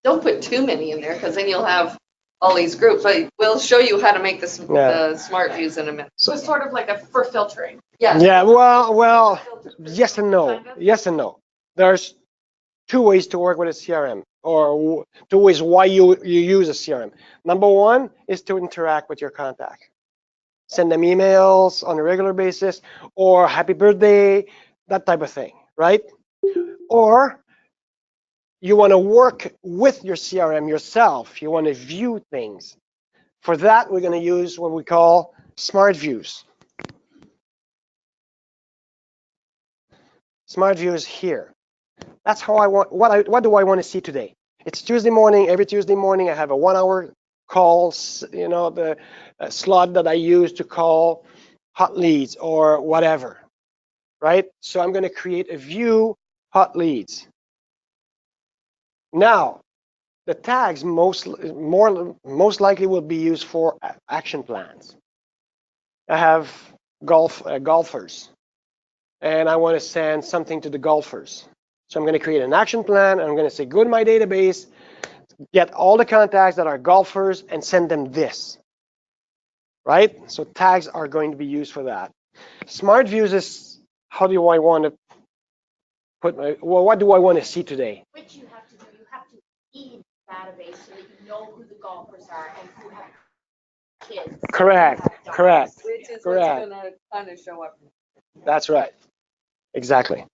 don't put too many in there, because then you'll have all these groups. But we'll show you how to make the smart views in a minute. So it's sort of like for filtering. Yeah. Yeah, well, yes and no. Yes and no. There's two ways to work with a CRM, or two ways why you use a CRM. Number one is to interact with your contact. Send them emails on a regular basis, or happy birthday, that type of thing, right? Or you want to work with your CRM yourself. You want to view things. For that, we're going to use what we call smart views. Smart views here. That's how I want. What do I want to see today? It's Tuesday morning. Every Tuesday morning, I have a 1 hour call. You know, the slot that I use to call hot leads or whatever, right? So I'm going to create a view hot leads. Now, the tags most likely will be used for action plans. I have golfers, and I want to send something to the golfers. So I'm going to create an action plan, and I'm going to say, go to my database, get all the contacts that are golfers, and send them this. Right? So tags are going to be used for that. Smart views is, how do I want to put my, well, what do I want to see today? Which you have to do, you have to feed the database so that you know who the golfers are and who have kids. Correct. Which is what's gonna kind of show up. That's right. Exactly.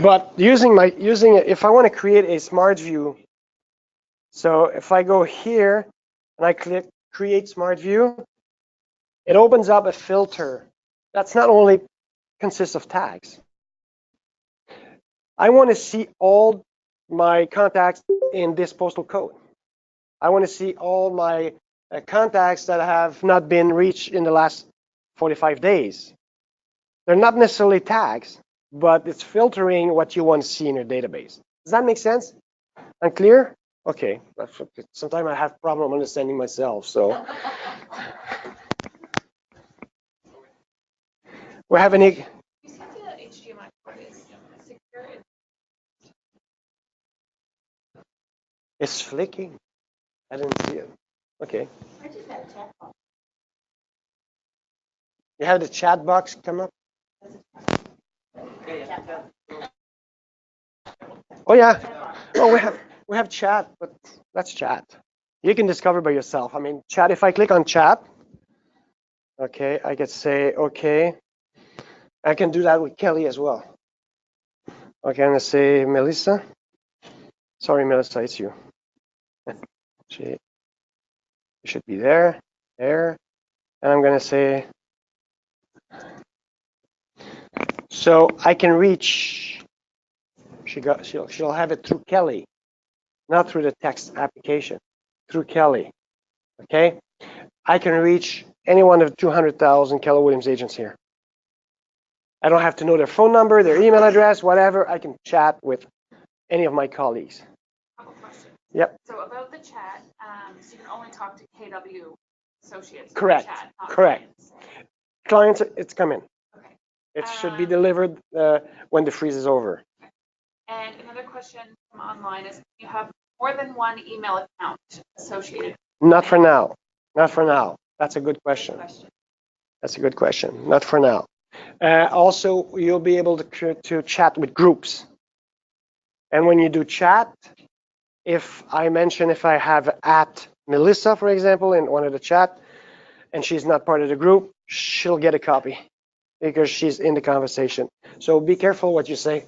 But using it, if I want to create a smart view, so if I go here and I click create smart view, it opens up a filter that's not only consists of tags. I want to see all my contacts in this postal code. I want to see all my contacts that have not been reached in the last 45 days. They're not necessarily tags, but it's filtering what you want to see in your database. Does that make sense? Unclear? Okay. Sometimes I have problem understanding myself, so. We have any? You see the HDMI port is secure. It's flicking. I didn't see it. Okay. I just had a chat box. You have the chat box come up? Oh yeah. Oh, we have chat, but that's chat. You can discover by yourself. I mean, chat. If I click on chat, okay, I could say okay. I can do that with Kelly as well. Okay, I'm gonna say Melissa. Sorry, Melissa, it's you. She should be there, there. And I'm gonna say, so I can reach, she'll have it through Kelly, not through the text application, through Kelly, okay? I can reach any one of 200,000 Keller Williams agents here. I don't have to know their phone number, their email address, whatever. I can chat with any of my colleagues. Couple questions. Yep. So about the chat, so you can only talk to KW associates. in the Correct. Chat, not Correct. clients. Clients, it's coming. Okay. It should be delivered when the freeze is over. And another question from online is, you have more than one email account associated? Not for now. Not for now. That's a good question. That's a good question. Not for now. Also, you'll be able to chat with groups. And when you do chat, if I have at Melissa, for example, in one of the chat, and she's not part of the group, she'll get a copy because she's in the conversation. So be careful what you say.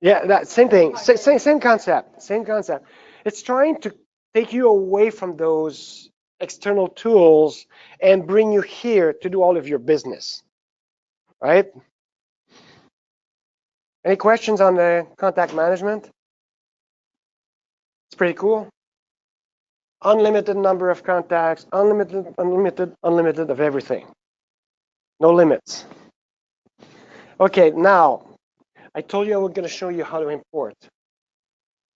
Yeah, that same thing, same concept, same concept. It's trying to take you away from those external tools and bring you here to do all of your business, right? Any questions on the contact management? It's pretty cool. Unlimited number of contacts, unlimited of everything. No limits. Okay, now, I told you I was going to show you how to import.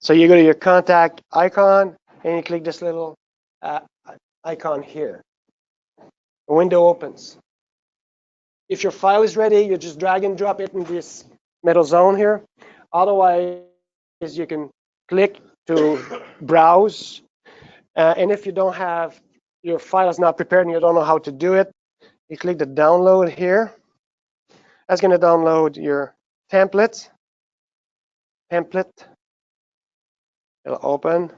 So you go to your contact icon and you click this little icon here. A window opens. If your file is ready, you just drag and drop it in this middle zone here. Otherwise, you can click to browse. And if you don't have, your file is not prepared and you don't know how to do it, you click the download here. That's going to download your template. It'll open.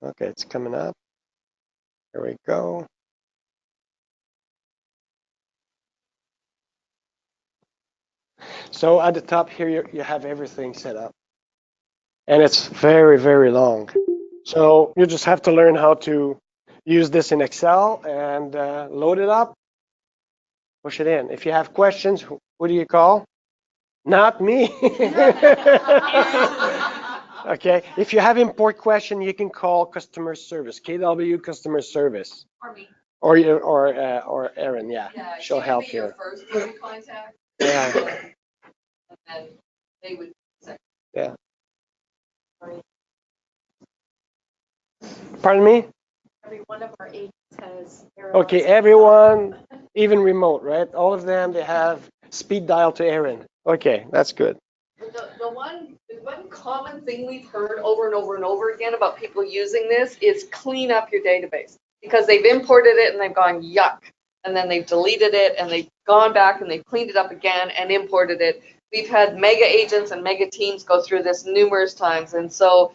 Okay, it's coming up. Here we go. So at the top here, you have everything set up. And it's very, very long. So you just have to learn how to use this in Excel and load it up, push it in. If you have questions, who do you call? Not me. Okay. If you have import question, you can call customer service, KW customer service. Or me. Or Erin, yeah. She'll help She would you. be your first point of contact. Yeah. And then they would second. Yeah. Pardon me? Every one of our agents has. Okay, everyone, even remote, right? All of them, they have speed dial to Erin. Okay, that's good. The one common thing we've heard over and over and over again about people using this is clean up your database, because they've imported it and they've gone yuck, and then they've deleted it and they've gone back and they've cleaned it up again and imported it. We've had mega agents and mega teams go through this numerous times, and so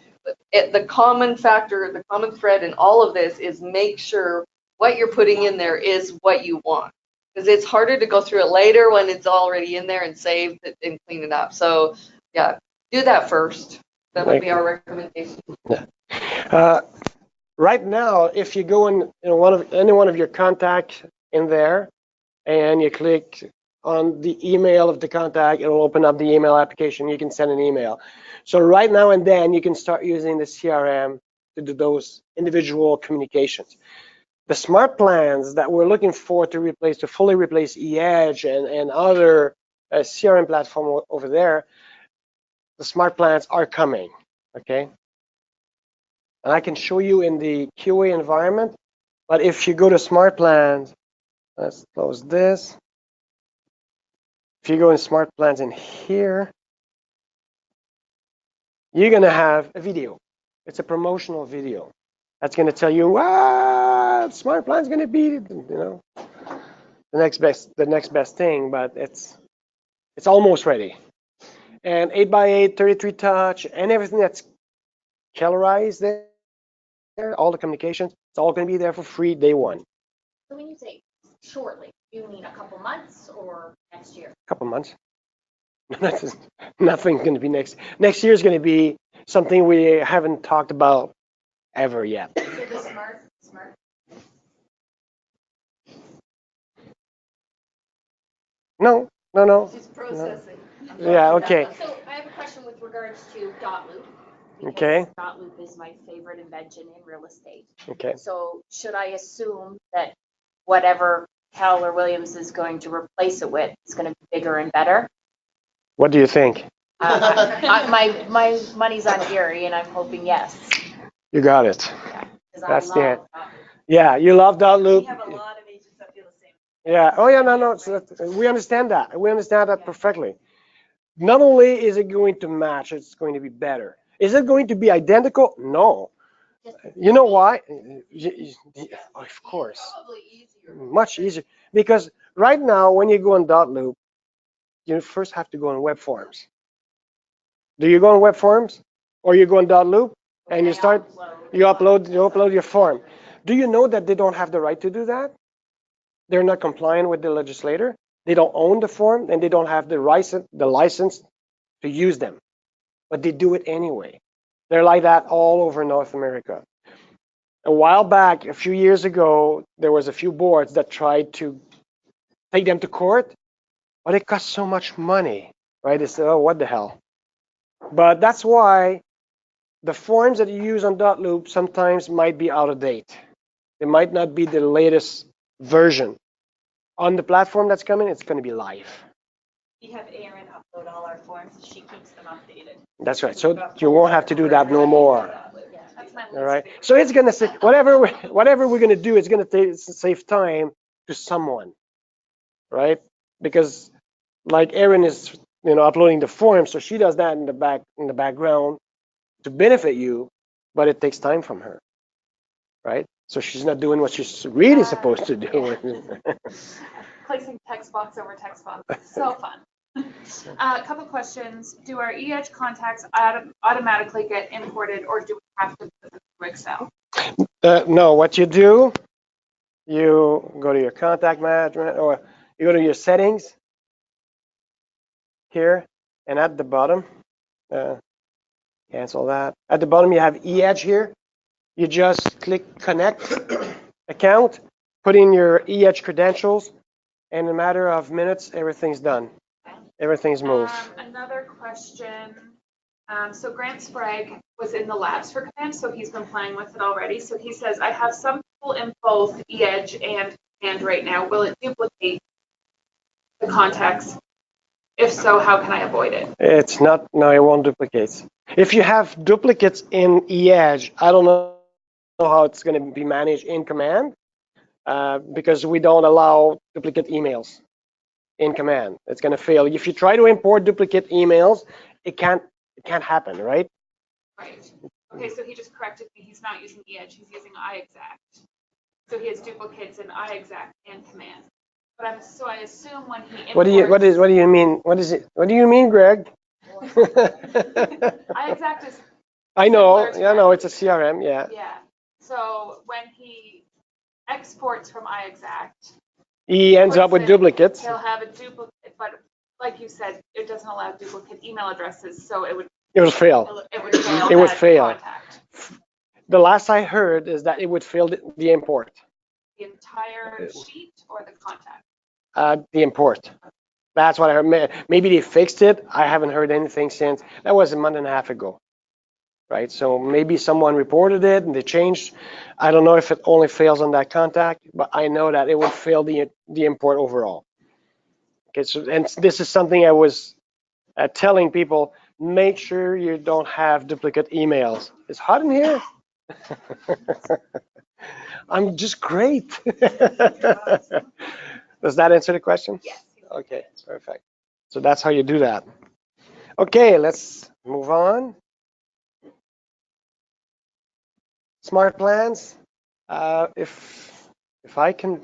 the common factor, the common thread in all of this is make sure what you're putting in there is what you want, because it's harder to go through it later when it's already in there and saved and clean it up. So yeah, do that first. That would be our recommendation. Right now, if you go in any one of your contacts in there, and you click on the email of the contact, it'll open up the email application. You can send an email. So right now and then, you can start using the CRM to do those individual communications. The smart plans that we're looking for to fully replace eEdge and other CRM platform over there, the smart plans are coming, okay? And I can show you in the QA environment, but if you go to smart plans, let's close this. If you go in smart plans in here, you're going to have a video. It's a promotional video. That's going to tell you, smart plan's going to be, the next best thing, but it's almost ready. And 8x8, 33 touch, and everything that's Kellerize there, all the communications, it's all going to be there for free day one. So when you say shortly, do you mean a couple months or next year? Couple months. Nothing going to be next year is going to be something we haven't talked about ever yet. So the smart. No. She's processing. Yeah, okay. So I have a question with regards to dot loop. Okay. Because dot loop is my favorite invention in real estate. Okay. So should I assume that whatever Keller Williams is going to replace it with is going to be bigger and better? What do you think? My money's on Gary, and I'm hoping yes. You got it. Yeah, 'cause That's I the love Yeah, you love dot loop. We have a lot of agents that feel the same. Yeah. Oh, yeah. No. We understand that. We understand that perfectly. Not only is it going to match, it's going to be better. Is it going to be identical? No. You know why? Of course. Probably easier. Much easier. Because right now, when you go on dot loop, you first have to go on web forms. Do you go on web forms? Or you go on dot loop and you upload your form. Do you know that they don't have the right to do that? They're not compliant with the legislator. They don't own the form and they don't have the license to use them. But they do it anyway. They're like that all over North America. A while back, a few years ago, there was a few boards that tried to take them to court, but it cost so much money, right? They said, oh, what the hell? But that's why the forms that you use on dot loop sometimes might be out of date. It might not be the latest version. On the platform that's coming, it's going to be live. We have Erin upload all our forms. She keeps them updated. That's right. So you won't have to do that no more. That's my All right. So it's going to say whatever we're going to do, it's going to save time to someone, right? Because like Erin is, uploading the form, so she does that in the background to benefit you, but it takes time from her, right? So she's not doing what she's really supposed to do. Placing text box over text box. So fun. A couple questions. Do our EH contacts automatically get imported, or do we have to put them through Excel? No, what you do, you go to your contact management, or you go to your settings here, and at the bottom, cancel that. At the bottom, you have EH here. You just click connect account, put in your EH credentials, and in a matter of minutes, everything's done. Everything's moved. Another question. So Grant Sprague was in the labs for command, so he's been playing with it already. So he says, I have some people in both EDGE and command right now. Will it duplicate the contacts? If so, how can I avoid it? It's not, no, it won't duplicate. If you have duplicates in EDGE, I don't know how it's going to be managed in command because we don't allow duplicate emails in command. It's going to fail. If you try to import duplicate emails, it can't happen, right? Right. Okay, so he just corrected me. He's not using EDGE, he's using iExact. So he has duplicates in iExact and command. But I assume when he imports, what do you mean? What is it? What do you mean, Greg? iExact is I know. similar to Yeah, no, it's a CRM. Yeah. Yeah. So when he exports from iExact, He ends up with duplicates. he'll have a duplicate, but like you said, it doesn't allow duplicate email addresses, so it would fail. It would fail. It would that fail. Contact. The last I heard is that it would fail the import. The entire sheet or the contact? The import. That's what I heard. Maybe they fixed it. I haven't heard anything since. That was a month and a half ago, right? So maybe someone reported it and they changed. I don't know if it only fails on that contact, but I know that it would fail the import overall. Okay, so and this is something I was telling people: make sure you don't have duplicate emails. It's hot in here. I'm just great. Does that answer the question? Yes. Okay, perfect. So that's how you do that. Okay, let's move on. Smart plans. If I can,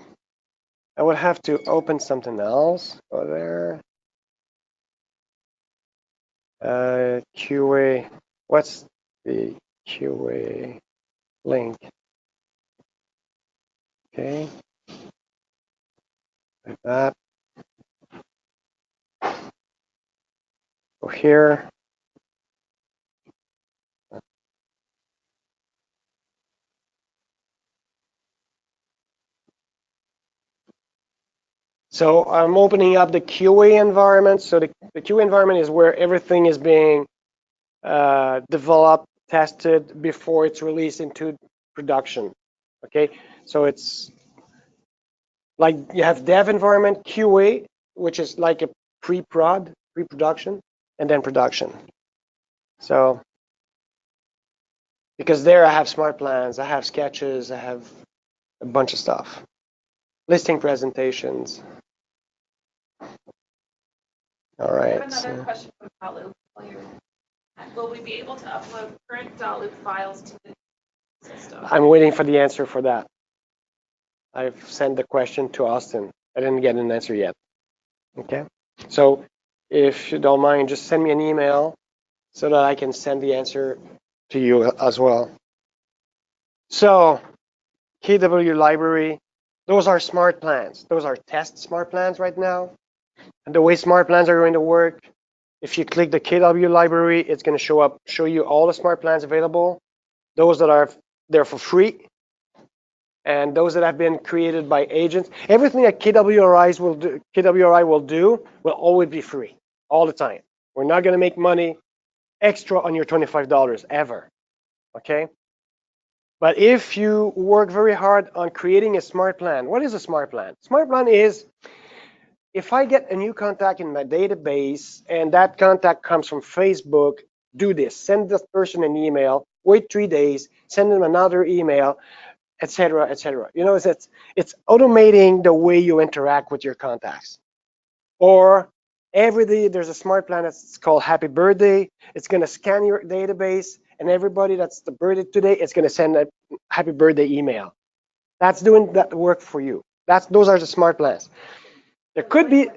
I would have to open something else. Go there. QA. What's the QA link. Okay. Like that. Go here. So I'm opening up the QA environment. So the QA environment is where everything is being developed, tested before it's released into production. Okay, so it's like you have dev environment, QA, which is like a pre-production, and then production. So because there I have smart plans, I have sketches, I have a bunch of stuff, listing presentations. All I have right. another So. question from Plourde. Will we be able to upload current .loop files to the system? I'm waiting for the answer for that. I've sent the question to Austin. I didn't get an answer yet. Okay. So if you don't mind, just send me an email so that I can send the answer to you as well. So KW library, those are smart plans. Those are test smart plans right now. And the way smart plans are going to work, if you click the KW library, it's going to show you all the smart plans available. Those that are there for free, and those that have been created by agents. Everything that KWRI will do will always be free, all the time. We're not going to make money extra on your $25 ever, okay? But if you work very hard on creating a smart plan, what is a smart plan? Smart plan is if I get a new contact in my database and that contact comes from Facebook, do this. Send this person an email, wait 3 days, send them another email, etc., etc. You know, it's automating the way you interact with your contacts. Or every day there's a smart plan that's called Happy Birthday. It's going to scan your database, and everybody that's the birthday today, it's going to send a Happy Birthday email. That's doing that work for you. Those are the smart plans. There could be.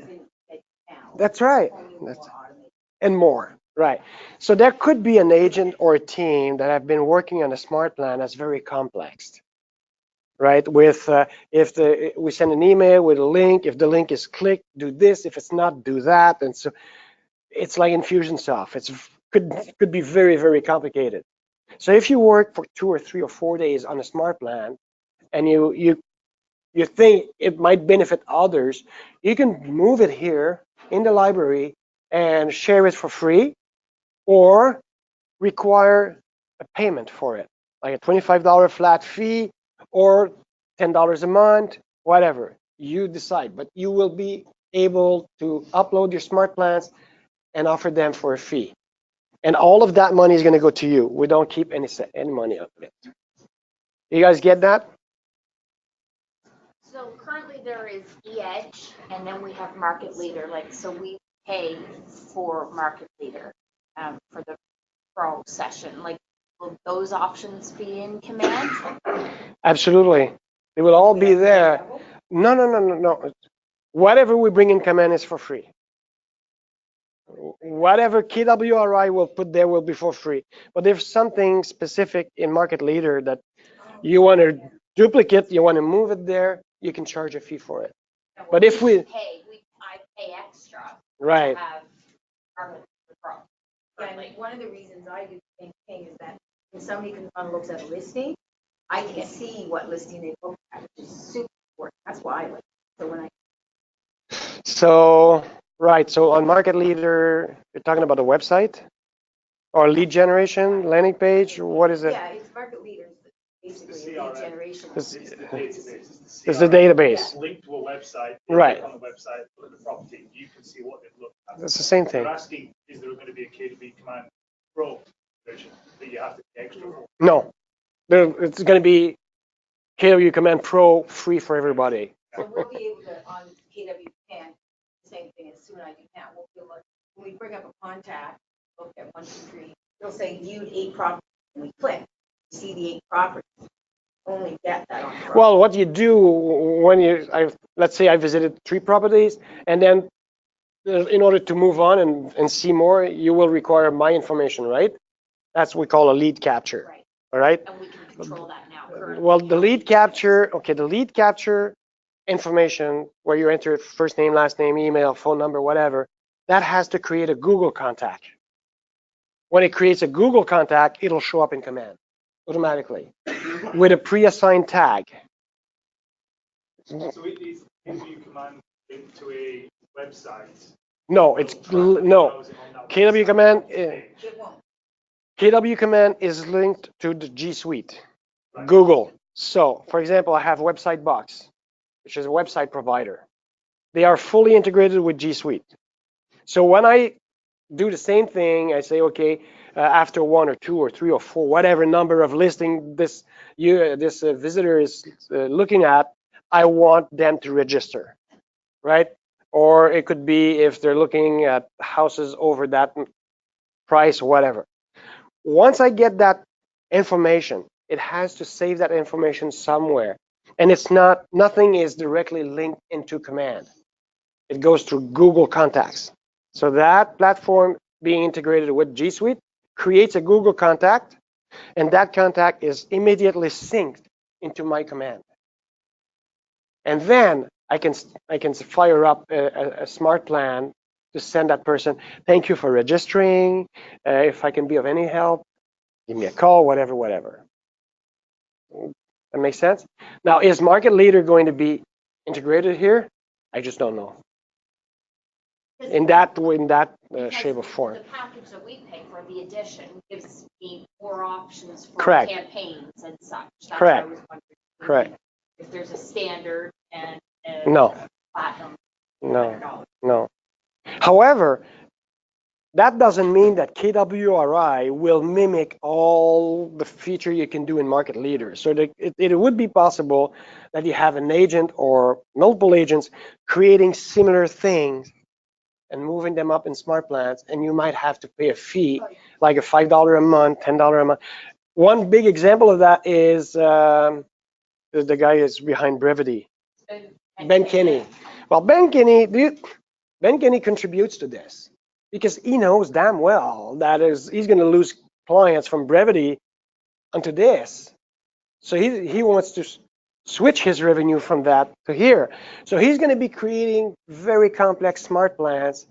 That's right. And more. Right. So there could be an agent or a team that have been working on a smart plan that's very complex. Right? With if we send an email with a link, if the link is clicked, do this. If it's not, do that. And so it's like Infusionsoft. It's could be very, very complicated. So if you work for 2 or 3 or 4 days on a smart plan, and you think it might benefit others, you can move it here in the library and share it for free, or require a payment for it, like a $25 flat fee or $10 a month, whatever. You decide, but you will be able to upload your smart plans and offer them for a fee. And all of that money is going to go to you. We don't keep any money of it. You guys get that? So currently there is e-edge, and then we have market leader, like, so we pay for market leader for the pro session. Like, will those options be in command? Absolutely. They will all be there. No. Whatever we bring in command is for free. Whatever KWRI will put there will be for free. But if something specific in market leader that you want to duplicate, you want to move it there, you can charge a fee for it. But if I pay extra right, to have market pro. And like one of the reasons I do the same thing is that when somebody comes on and looks at a listing, I can see what listing they looked at, which is super important. That's why I like it. So when so right, so on market leader, you're talking about a website or lead generation landing page. What is it? yeah, it's market leaders, basically a lead generation. It's It's the database. It's the database. Linked to a website. Right. On the website, look at the property, you can see what they've looked at. It's the same thing. They're asking, is there going to be a KDB Command Pro version that you have to pay extra for? No, it's going to be KW Command Pro free for everybody. So we'll be able to, on KW Can, the same thing as Sue and I do now, we'll be able to, when we bring up a contact, look at 1, 2, 3, it'll say viewed 8 properties, and we click, see the 8 properties. Only get that on Pro. Well, what you do when let's say I visited 3 properties, and then in order to move on and see more, you will require my information, right? That's what we call a lead capture. Right. all right? And we can control that now currently. Well, the lead capture, okay, the lead capture information where you enter first name, last name, email, phone number, whatever, that has to create a Google contact. When it creates a Google contact, it'll show up in command automatically with a pre-assigned tag. So it is, if you command link to a website. No, it's no. KW command. KW command is linked to the G Suite, Google. So, for example, I have Website Box, which is a website provider. They are fully integrated with G Suite. So when I do the same thing, I say, okay, after 1 or 2 or 3 or 4, whatever number of listing this visitor is looking at, I want them to register, right? Or it could be if they're looking at houses over that price or whatever. Once I get that information, it has to save that information somewhere. And it's not, nothing is directly linked into command. It goes through Google Contacts. So that platform being integrated with G Suite creates a Google contact, and that contact is immediately synced into my command. And then I can fire up a smart plan to send that person, thank you for registering. If I can be of any help, give me a call, whatever. That makes sense? Now, is Market Leader going to be integrated here? I just don't know. In that shape or form. The package that we pay for, the edition, gives me more options for Correct. campaigns and such. That's Correct. what I was wondering. Correct. If there's a standard and No. platinum. No. However, that doesn't mean that KWRI will mimic all the feature you can do in Market Leader. So it would be possible that you have an agent or multiple agents creating similar things and moving them up in smart plans, and you might have to pay a fee, like a $5 a month, $10 a month. One big example of that is the guy is behind Brevity, Ben Kinney. Well, Ben Kinney contributes to this because he knows damn well that he's going to lose clients from Brevity onto this. So he wants to switch his revenue from that to here. So he's going to be creating very complex smart plans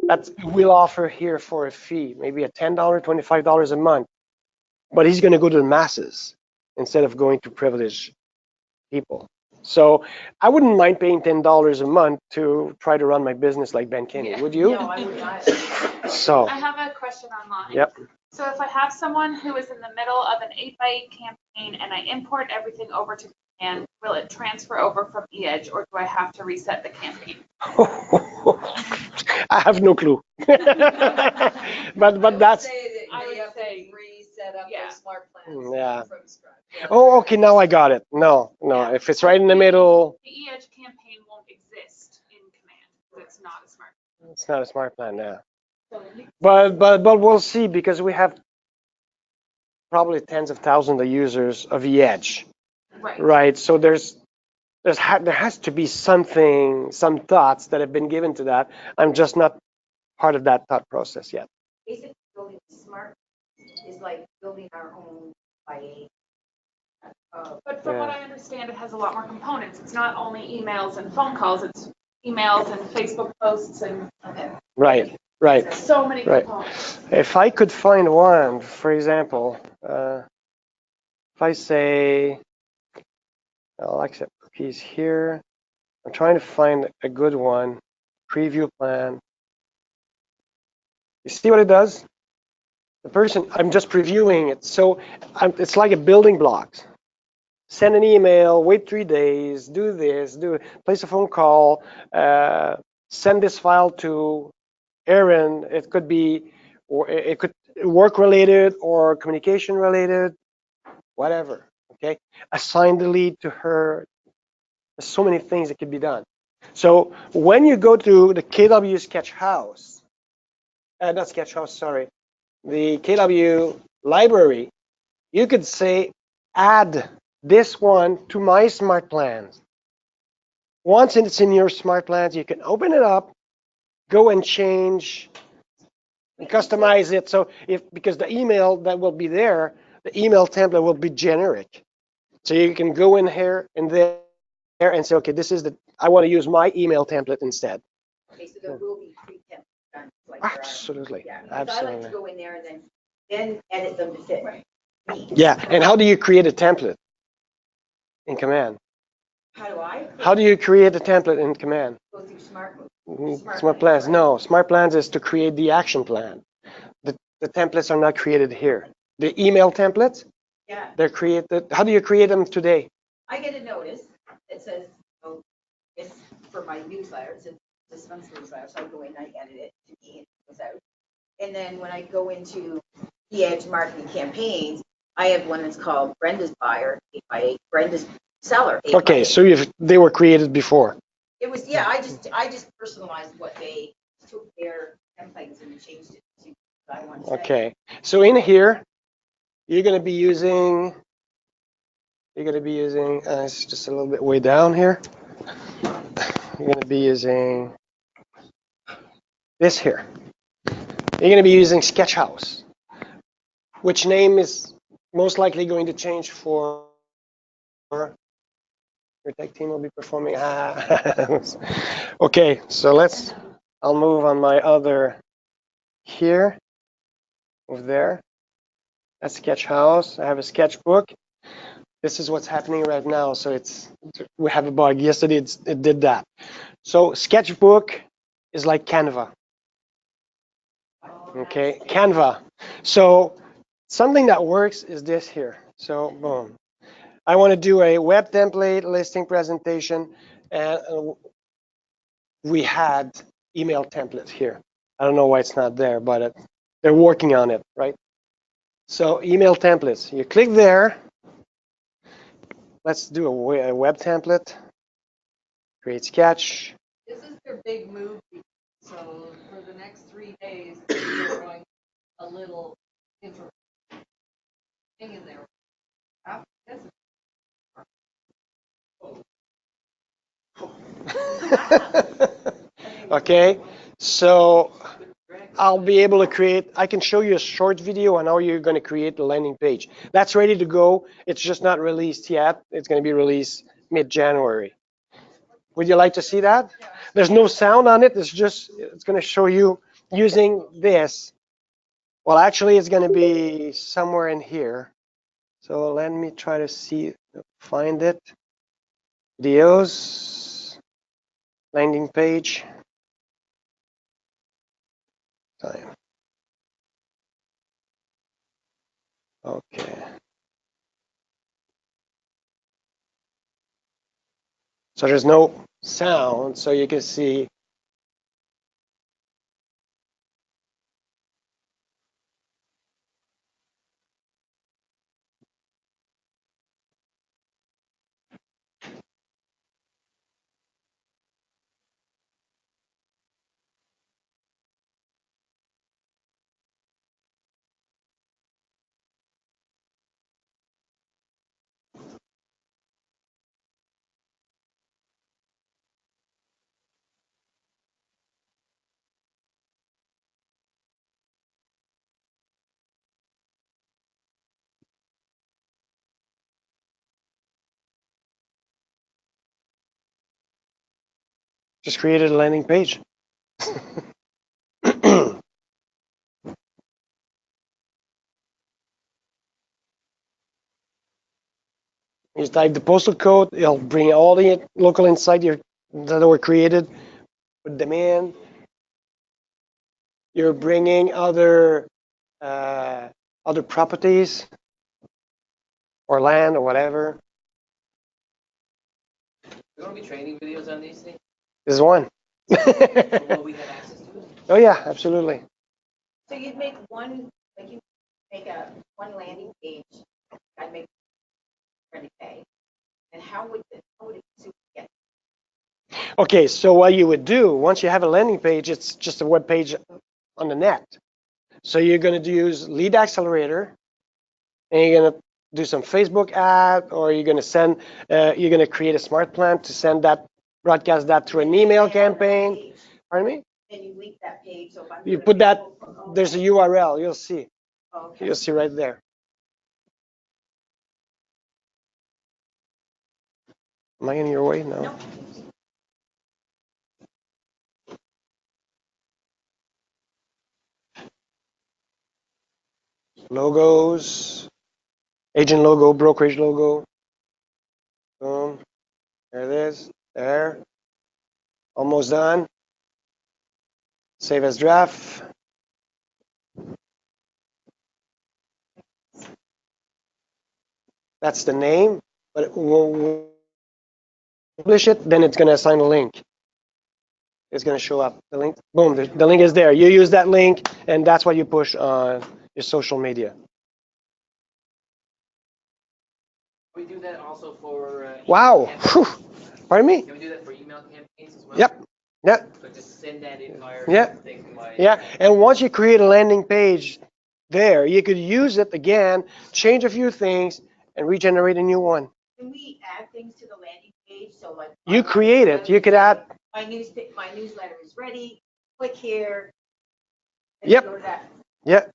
that we'll offer here for a fee, maybe a $10, $25 a month. But he's going to go to the masses instead of going to privileged people. So I wouldn't mind paying $10 a month to try to run my business like Ben Kinney. Would you? No, I would not. So, I have a question online. yep. So if I have someone who is in the middle of an 8x8 campaign and I import everything over to Command, will it transfer over from eEdge or do I have to reset the campaign? I have no clue. but that's. I would say reset up Yeah. their smart plans Yeah. from scratch. Oh, okay, now I got it. No. If it's right in the middle, The eEdge campaign won't exist in Command. It's not a smart. it's not a smart plan now. So But we'll see because we have probably tens of thousands of users of eEdge, right. right? So there has to be some thoughts that have been given to that. I'm just not part of that thought process yet. Basically, building smart is like building our own by But from what I understand, it has a lot more components. It's not only emails and phone calls. It's emails and Facebook posts and Right. so many Right. components. If I could find one, for example, if I say, I'll accept cookies here. I'm trying to find a good one. Preview plan. You see what it does? The person, I'm just previewing it. So it's like a building blocks. Send an email, wait 3 days, do this, place a phone call, send this file to Erin. It could be, or it could work related or communication related, whatever. Okay, assign the lead to her. There's so many things that could be done. So when you go to the KW Sketch House, not Sketch House, sorry, the KW library, you could say, add this one to my smart plans. Once it's in your smart plans, you can open it up, go and change and customize it. So because the email that will be there, the email template will be generic. So you can go in here and there and say, okay, this is I want to use my email template instead. Okay, so there will be pre-templates done, like Absolutely, yeah, because I like to absolutely. go in there and then edit them to fit me. Yeah, and how do you create a template in Command? How do I? How do you create a template in Command? Go through Smart Smart plans. No, smart plans is to create the action plan. The templates are not created here. The email templates, Yeah, they're created. How do you create them today? I get a notice that says, oh, it's for my newsletter, it says this month's newsletter, so I go in, I edit it to me, and it goes out. And then when I go into the Edge marketing campaigns, I have one that's called Brenda's Buyer, 8x8, Brenda's Seller, 8x8. Okay, so they were created before. It was, yeah, I just personalized what they took their templates and changed it to what I want to say. Okay, so in here, you're going to be using, it's just a little bit way down here. You're going to be using this here. You're going to be using Sketch House, which name is most likely going to change for your tech team will be performing. Okay, so I'll move on my other here, over there. That's Sketch House. I have a sketchbook. This is what's happening right now. So we have a bug. Yesterday it did that. So sketchbook is like Canva. Okay, Canva. So something that works is this here. So boom. I want to do a web template listing presentation, and we had email templates here. I don't know why it's not there, but they're working on it, right? So email templates. You click there. Let's do a web template. Create sketch. This is their big move, so for the next 3 days, they're going a little intro. Hang in there. After this Okay, so I'll be able to I can show you a short video on how you're going to create the landing page. That's ready to go. It's just not released yet. It's going to be released mid-January. Would you like to see that? There's no sound on it. It's going to show you using this. Well, actually, it's going to be somewhere in here. So let me try to find it. Videos, landing page. Time. Okay. So there's no sound, so you can see. Just created a landing page. You type the postal code, it'll bring all the local insight that were created, put them in. You're bringing other properties or land or whatever. There going to be training videos on these things? This is one. Will we have access to it? Oh yeah, absolutely. So you'd make one, like you make one landing page, I'd make ready pay. And how would it get? Okay, so what you would do, once you have a landing page, it's just a web page on the net. So you're going to use Lead Accelerator, and you're going to do some Facebook ad, or you're going to create a smart plan to broadcast that through an email campaign. Pardon me? Then you link that page. So if I'm You put that, there's a URL, you'll see. okay. You'll see right there. Am I in your way? No. No. Logos, agent logo, brokerage logo. Boom. There it is. There. Almost done. Save as draft. That's the name, but when we publish it, then it's going to assign a link. It's going to show up. The link, boom, the link is there. You use that link, and that's what you push on your social media. Can we do that also for? Wow. Campaigns? Pardon me? Can we do that for email campaigns as well? Yep. Yeah. So just send that entire Yeah. thing to my. Yeah. And once you create a landing page there, you could use it again, change a few things, and regenerate a new one. Can we add things to the landing page? So like. You create it. You could add. My newsletter is ready. Click here. And Yep. Go to that. Yeah.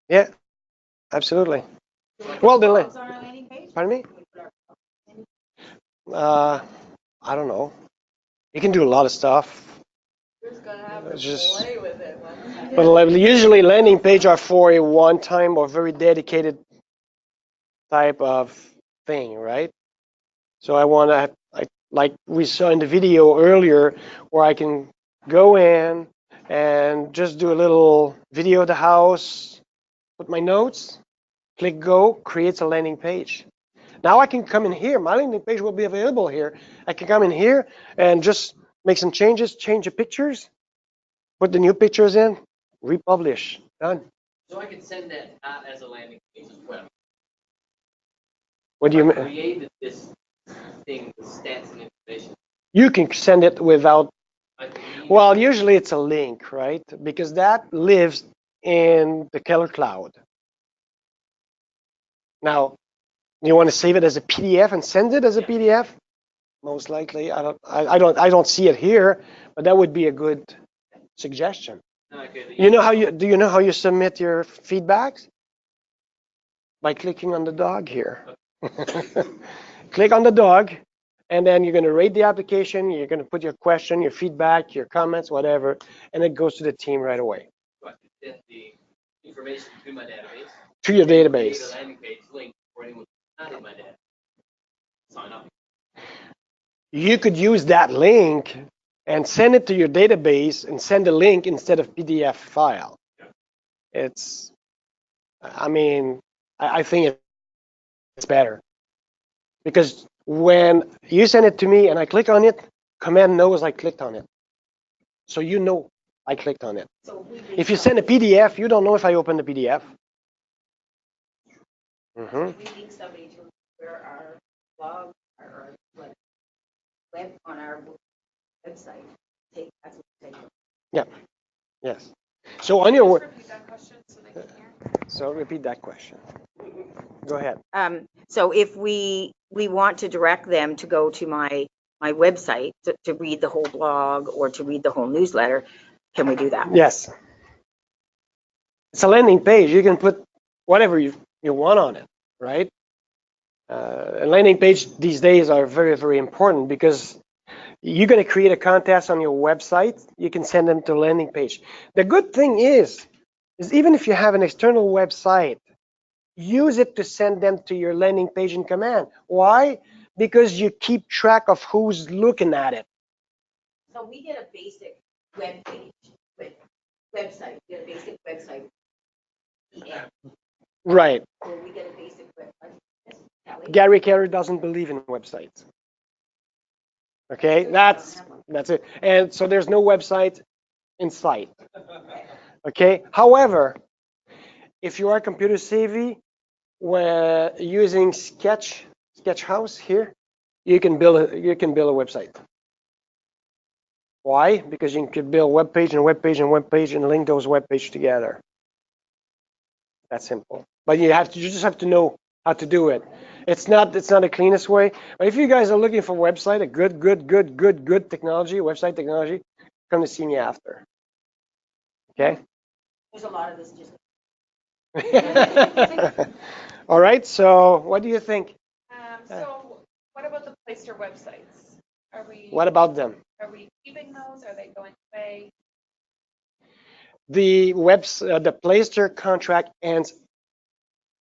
Yeah. Absolutely. Can we put Well, blogs on our landing page? Pardon me? Can we put our- I don't know. You can do a lot of stuff. You're just gonna have to It's just- play with it. But usually landing page are for a one-time or very dedicated type of thing, right? So I want to, like we saw in the video earlier, where I can go in and just do a little video of the house, put my notes, click go, creates a landing page. Now I can come in here. My landing page will be available here. I can come in here and just make some changes, change the pictures, put the new pictures in, republish, done. So I can send that out as a landing page as well. What do you I mean? created this thing with stats and information. You can send it without, I can email well, it. usually it's a link, right? Because that lives in the Keller cloud. Now, you want to save it as a PDF and send it as a PDF? Most likely, I don't see it here, but that would be a good suggestion. No, I could You know how do you know how you submit your feedbacks? By clicking on the dog here. Click on the dog, and then you're going to rate the application. You're going to put your question, your feedback, your comments, whatever, and it goes to the team right away. So I can send the information to my database. To your Create database. a landing page link for anyone who's not in my database. Sign up. You could use that link and send it to your database and send a link instead of PDF file. It's, I mean, I think it's better. Because when you send it to me and I click on it, command knows I clicked on it. So you know I clicked on it. So If you send a PDF, you don't know if I opened the PDF. we link somebody to where our blog or like web on our website. That's what we take. Yeah. Yes. So on your Just repeat that question so they can hear. so repeat that question. Go ahead. So if we want to direct them to go to my website to read the whole blog or to read the whole newsletter, can we do that? Yes. It's a landing page. You can put whatever you want on it, right? A landing page these days are very, very important because you're going to create a contest on your website. You can send them to a landing page. The good thing is even if you have an external website, use it to send them to your landing page in command. Why? Because you keep track of who's looking at it. So we get a basic web page, website, we get a basic website. Right. Or we get a basic website. Gary Keller doesn't believe in websites. Okay, that's it. And so there's no website in sight. Okay. However, if you are computer savvy, when using Sketch House here, you can build a website. Why? Because you can build web page and web page and web page and link those web pages together. That's simple. But you just have to know how to do it. It's not the cleanest way. But if you guys are looking for a website, a good technology, website technology, come to see me after. Okay? There's a lot of this just. All right, so what do you think? So what about the Playster websites. What about them? Are we keeping those? Are they going away? The the Playster contract ends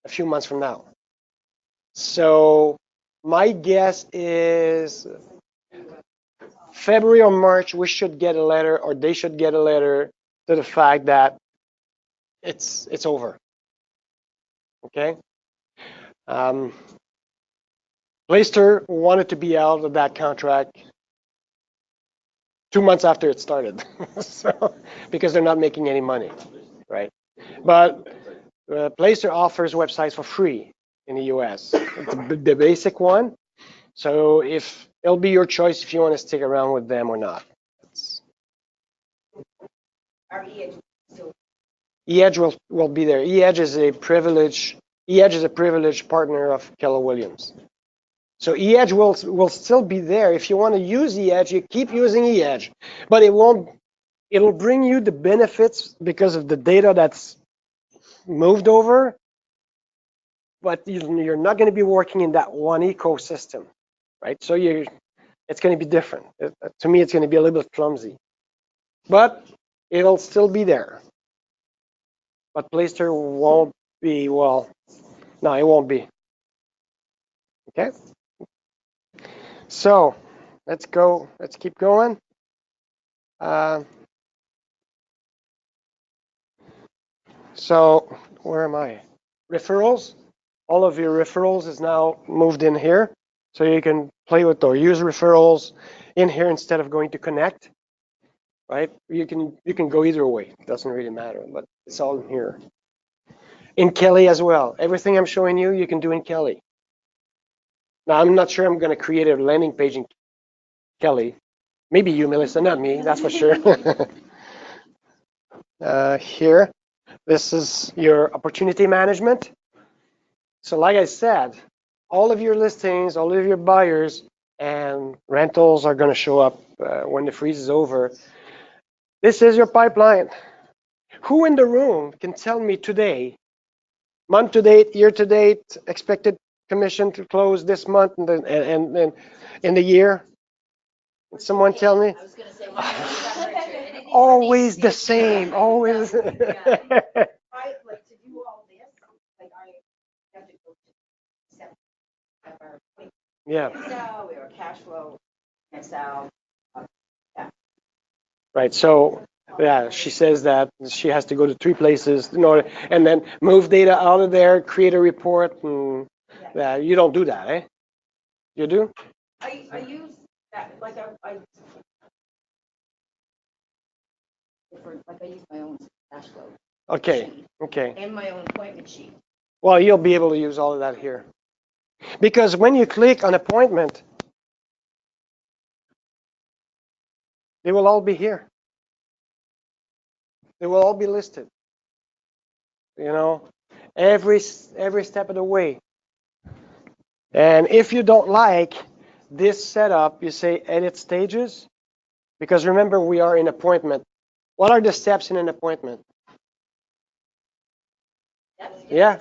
a few months from now. So my guess is February or March, we should get a letter, or they should get a letter to the fact that it's over. Okay. Playster wanted to be out of that contract 2 months after it started, so because they're not making any money, right? But Playster offers websites for free in the U.S. It's the basic one. So if it'll be your choice if you want to stick around with them or not. E-Edge will be there. E-Edge is a privileged partner of Keller Williams. So E-Edge will still be there. If you want to use E-Edge, you keep using E-Edge, but it'll bring you the benefits because of the data that's moved over, but you're not going to be working in that one ecosystem, right? So it's going to be different. To me, it's going to be a little bit clumsy, but it'll still be there. But Playster won't be, well, no, it won't be. Okay. So let's keep going. So where am I? Referrals. All of your referrals is now moved in here. So you can play with or use referrals in here instead of going to Connect, right? You can go either way. It doesn't really matter, but it's all in here. In Kelly as well. Everything I'm showing you, you can do in Kelly. Now, I'm not sure I'm going to create a landing page in Kelly. Maybe you, Melissa, not me, that's for sure. Here, this is your opportunity management. So like I said, all of your listings, all of your buyers and rentals are going to show up when the freeze is over. This is your pipeline. Who in the room can tell me today, month to date, year to date, expected commission to close this month and in the year? Can someone tell me? I was gonna say. Always the same, always. I like to do all this, like I have to go to step our Yeah. Excel, we have cash flow, Excel. Right. So yeah, she says that she has to go to 3 places in order, and then move data out of there, create a report, and you don't do that, eh? You do? I use that, like I use my own cash flow. Okay. sheet Okay. And my own appointment sheet. Well, you'll be able to use all of that here. Because when you click on appointment, they will all be here. They will all be listed. You know, every step of the way. And if you don't like this setup, you say edit stages. Because remember, we are in appointment. What are the steps in an appointment? Yeah.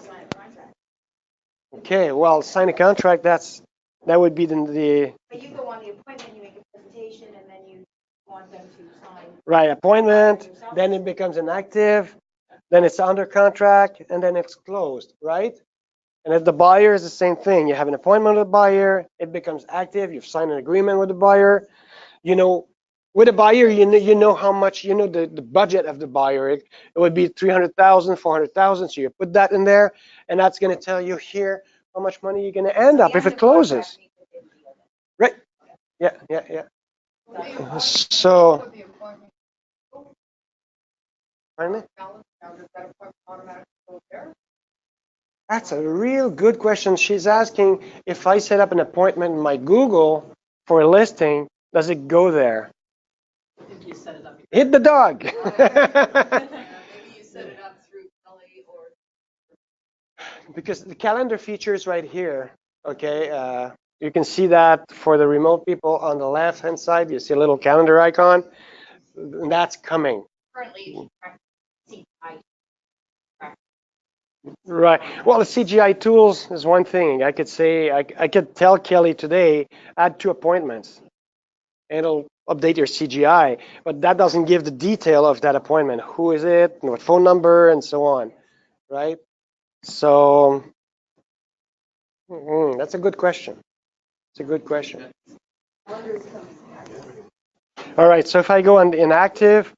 Okay, well, sign a contract, that would be the But you go on the appointment, you make a presentation, and then you want them to sign. right appointment, then it becomes inactive, then it's under contract, and then it's closed, right? And if the buyer is the same thing, you have an appointment with the buyer, it becomes active, you've signed an agreement with the buyer. You know, with a buyer, you know how much, the budget of the buyer. It would be 300,000, 400,000. So you put that in there, and that's going to tell you here how much money you're going to end up if it closes. Right? Yeah. So, pardon me? That's a real good question. She's asking if I set up an appointment in my Google for a listing, does it go there? If you set it up. Hit the dog. Maybe you set it up through Kelly or. Because the calendar feature is right here. Okay, you can see that for the remote people on the left-hand side. You see a little calendar icon. And that's coming. Currently, see, Right. Well, the CGI tools is one thing. I could say, I could tell Kelly today, add 2 appointments. And it'll update your CGI, but that doesn't give the detail of that appointment. Who is it, and what phone number, and so on, right? So that's a good question. It's a good question. All right, so if I go on the inactive,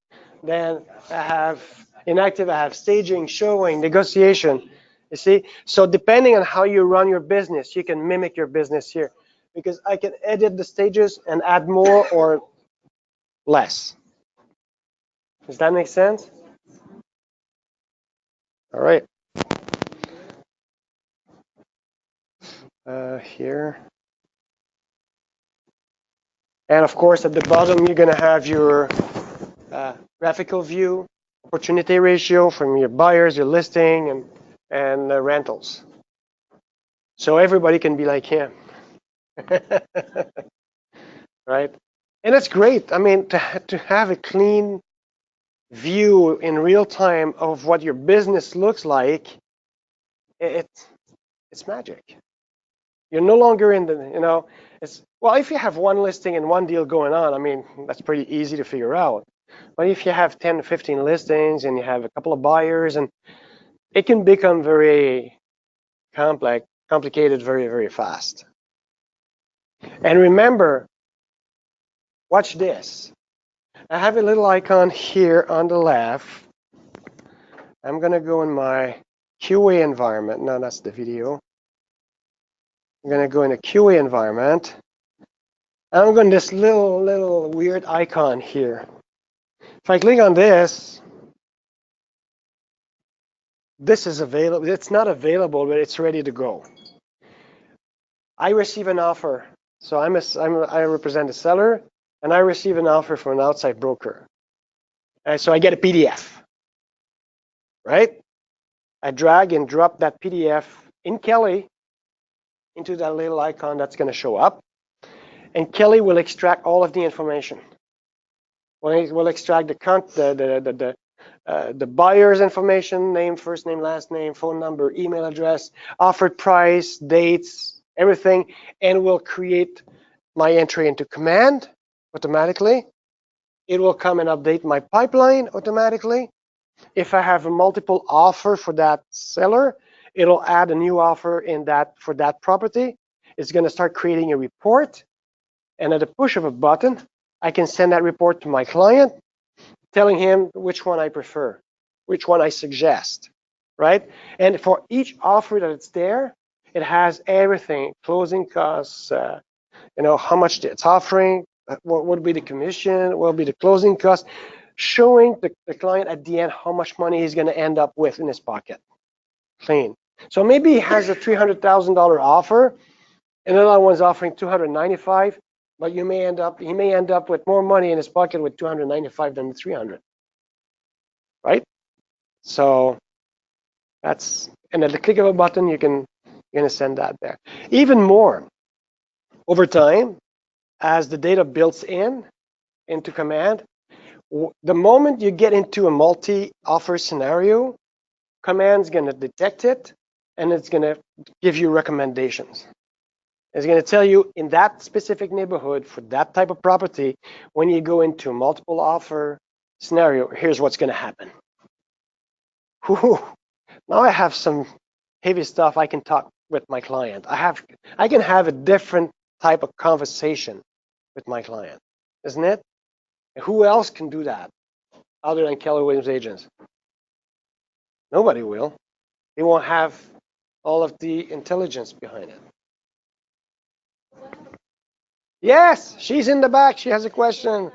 then I have inactive, I have staging, showing, negotiation. You see? So depending on how you run your business, you can mimic your business here. Because I can edit the stages and add more or less. Does that make sense? All right. Here. And of course, at the bottom, you're going to have your graphical view, opportunity ratio from your buyers, your listing, and rentals. So everybody can be like him. Right? And it's great. I mean, to have a clean view in real time of what your business looks like, it's magic. You're no longer in the, it's, well, if you have one listing and one deal going on, I mean, that's pretty easy to figure out. But if you have 10 to 15 listings and you have a couple of buyers, and it can become very complicated very, very fast. And remember, watch this. I have a little icon here on the left. I'm going to go in my QA environment. No, that's the video. I'm going to go in a QA environment. I'm going to this little weird icon here. If I click on this, this is available. It's not available, but it's ready to go. I receive an offer. So I represent a seller, and I receive an offer from an outside broker. And so I get a PDF, right? I drag and drop that PDF in Kelly into that little icon that's going to show up. And Kelly will extract all of the information. We'll extract the buyer's information, name, first name, last name, phone number, email address, offered price, dates, everything, and we'll create my entry into command automatically. It will come and update my pipeline automatically. If I have a multiple offer for that seller, it'll add a new offer in that for that property. It's going to start creating a report, and at the push of a button, I can send that report to my client, telling him which one I prefer, which one I suggest, right? And for each offer that it's there, it has everything: closing costs, how much it's offering, what would be the commission, what will be the closing cost, showing the client at the end how much money he's going to end up with in his pocket. Clean. So maybe he has a $300,000 offer, and another one's offering $295,000, but he may end up with more money in his pocket with $295,000 than the $300,000, right? So that's, and at the click of a button, you're going to send that there. Even more, over time, as the data builds into command, the moment you get into a multi-offer scenario, command's going to detect it, and it's going to give you recommendations. It's going to tell you in that specific neighborhood for that type of property, when you go into a multiple offer scenario, here's what's going to happen. Whew. Now I have some heavy stuff I can talk with my client. I can have a different type of conversation with my client, isn't it? Who else can do that other than Keller Williams agents? Nobody will. They won't have all of the intelligence behind it. Yes, she's in the back. She has a question.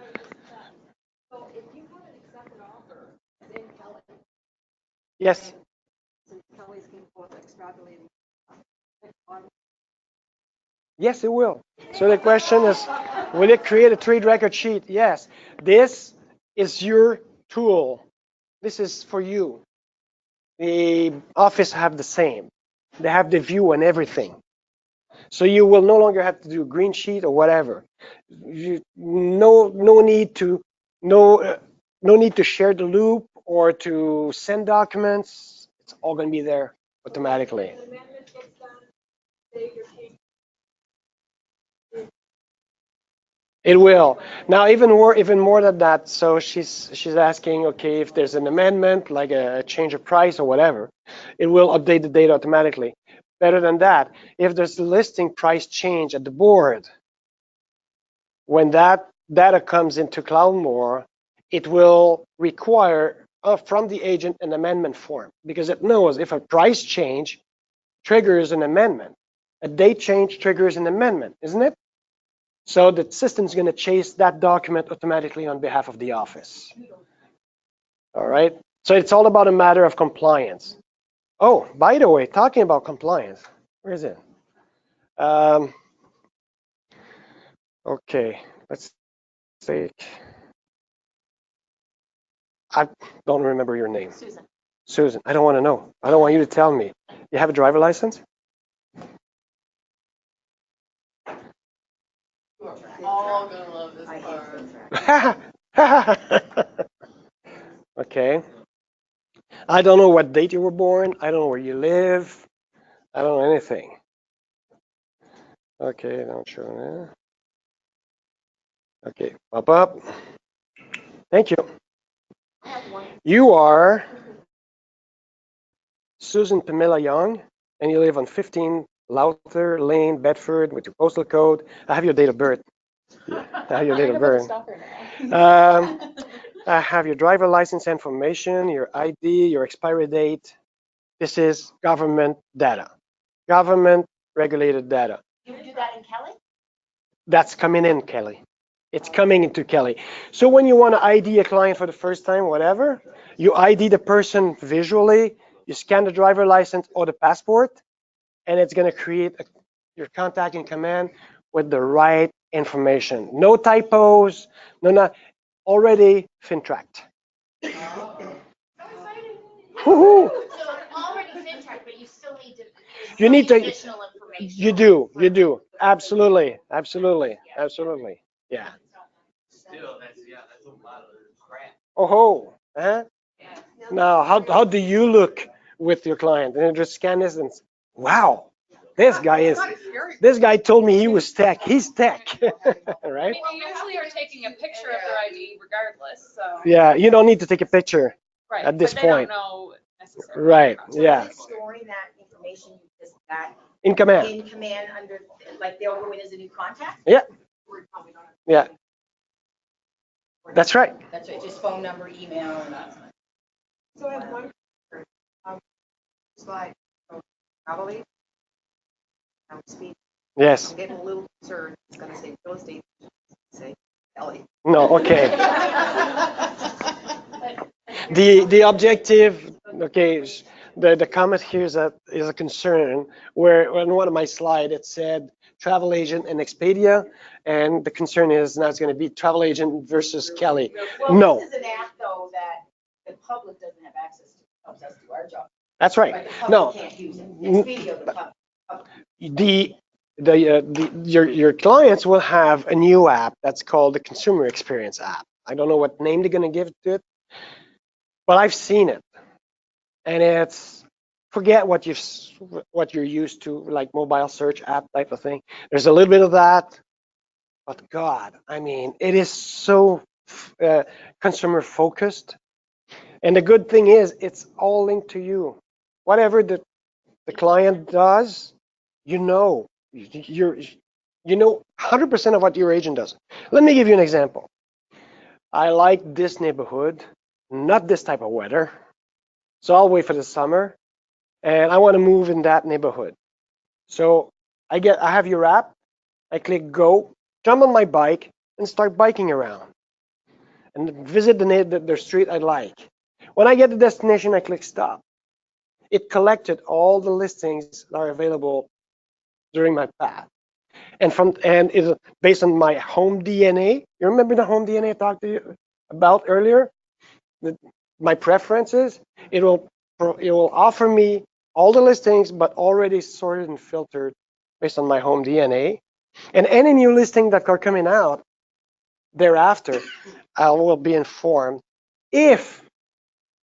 So if you have an accepted offer, then Kelly. Yes. So Kelly's going to extrapolating. Yes, it will. So the question is, will it create a trade record sheet? Yes. This is your tool. This is for you. The office have the same. They have the view and everything. So you will no longer have to do a green sheet or whatever. No need to share the loop or to send documents. It's all going to be there automatically. It will. Now, even more than that. So she's asking, okay, if there's an amendment, like a change of price or whatever, it will update the data automatically. Better than that, if there's a listing price change at the board, when that data comes into CloudMore, it will require from the agent an amendment form, because it knows if a price change triggers an amendment, a date change triggers an amendment, isn't it? So the system's going to chase that document automatically on behalf of the office. All right. So it's all about a matter of compliance. Oh, by the way, talking about compliance, where is it? Okay, let's see. I don't remember your name. Susan. Susan, I don't want to know. I don't want you to tell me. You have a driver license? We're all gonna love this part. Okay. I don't know what date you were born. I don't know where you live. I don't know anything. Okay, don't show that. Okay, up. Thank you. You are Susan Pamela Young, and you live on 15 Lowther Lane, Bedford, with your postal code. I have your date of birth. I have your date of birth. I have your driver license information, your ID, your expiry date. This is government data, government regulated data. You would do that in Kelly? That's coming in, Kelly. It's coming into Kelly. So when you want to ID a client for the first time, whatever, you ID the person visually, you scan the driver license or the passport, and it's going to create your contact in command with the right information. No typos, not already fin-tracked. Woohoo! So already FinTech, but you still need to. You need to. Additional information. You do. Absolutely. Yeah. Still, that's a lot of crap. Oh, huh? Now, how do you look with your client? And you just scan this and wow, this guy told me he was tech. He's tech, right? We usually are taking a picture of their ID regardless, so. Yeah, you don't need to take a picture Right, at this but they don't point. know necessarily. Right, yeah. Storing that information you just got In command. in command under, like they'll go in as a new contact? Yeah. Yeah. That's right. That's right, just phone number, email, and that. So I have one slide, probably. Speed. Yes. I'm getting a little concerned. It's gonna say real estate, say Ellie. No, okay. The objective, okay, the comment here is a concern where on one of my slides it said travel agent and Expedia, and the concern is now it's going to be travel agent versus Kelly. Well, No, this is an app though that the public doesn't have access to, helps us do our job. that's Right, right. the No, public can't use it. It's video, the public. your clients will have a new app that's called the Consumer Experience app. I don't know what name they're going to give to it, but I've seen it, and it's forget what you're used to, like mobile search app type of thing. There's a little bit of that, but God, I mean, it is so consumer focused, and the good thing is it's all linked to you. Whatever the client does, you know 100% of what your agent does. Let me give you an example. I like this neighborhood, not this type of weather. So I'll wait for the summer, and I want to move in that neighborhood. So I have your app, I click go, jump on my bike, and start biking around, and visit the street I like. When I get to the destination, I click stop. It collected all the listings that are available during my path. And it's based on my home DNA. You remember the home DNA I talked to you about earlier? My preferences. It will offer me all the listings, but already sorted and filtered based on my home DNA. And any new listing that are coming out thereafter, I will be informed if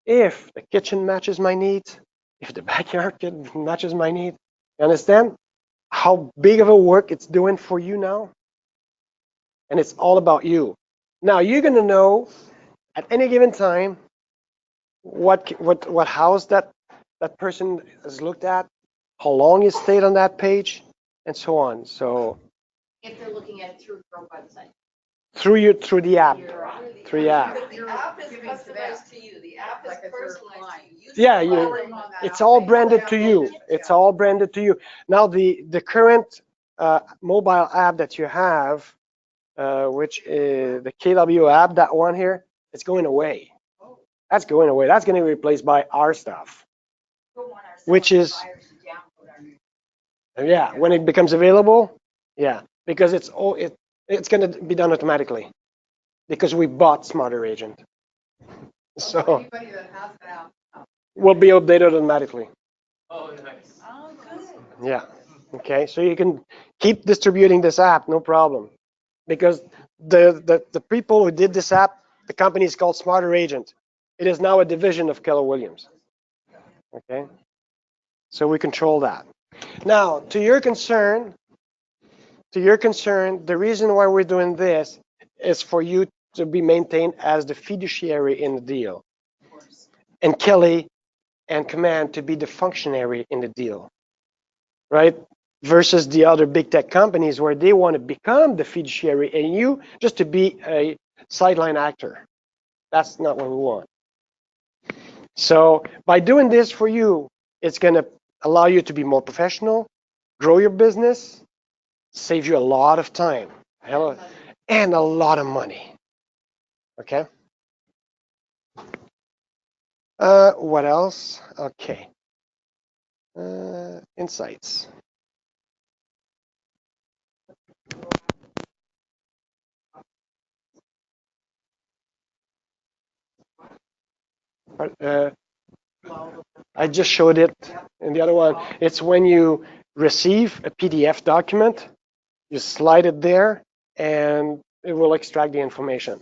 the kitchen matches my needs, if the backyard kid matches my need. You understand how big of a work it's doing for you now? And it's all about you. Now you're gonna know at any given time what house that person has looked at, how long he stayed on that page, and so on. So If they're looking at it through your website. through the app, through the app. But the app is customized to you. The app is personalized to you. Yeah, it's all branded to you. It's all branded to you. Now the current mobile app that you have, which is the KW app, that one here, it's going away. That's going away. That's going to be replaced by our stuff, which is, yeah, when it becomes available, yeah, because it's going to be done automatically because we bought Smarter Agent. So Anybody that has an app. will be updated automatically. Oh, nice. Oh, good. Yeah. Okay. So you can keep distributing this app, no problem, because the people who did this app, the company is called Smarter Agent. It is now a division of Keller Williams. Okay. So we control that. Now, to your concern, the reason why we're doing this is for you to be maintained as the fiduciary in the deal, and Kelly and Command to be the functionary in the deal, right? Versus the other big tech companies where they want to become the fiduciary and you just to be a sideline actor. That's not what we want. So by doing this for you, it's going to allow you to be more professional, grow your business, save you a lot of time, and a lot of money. Okay? What else? Okay. Insights. I just showed it in the other one. It's when you receive a PDF document, you slide it there, and it will extract the information.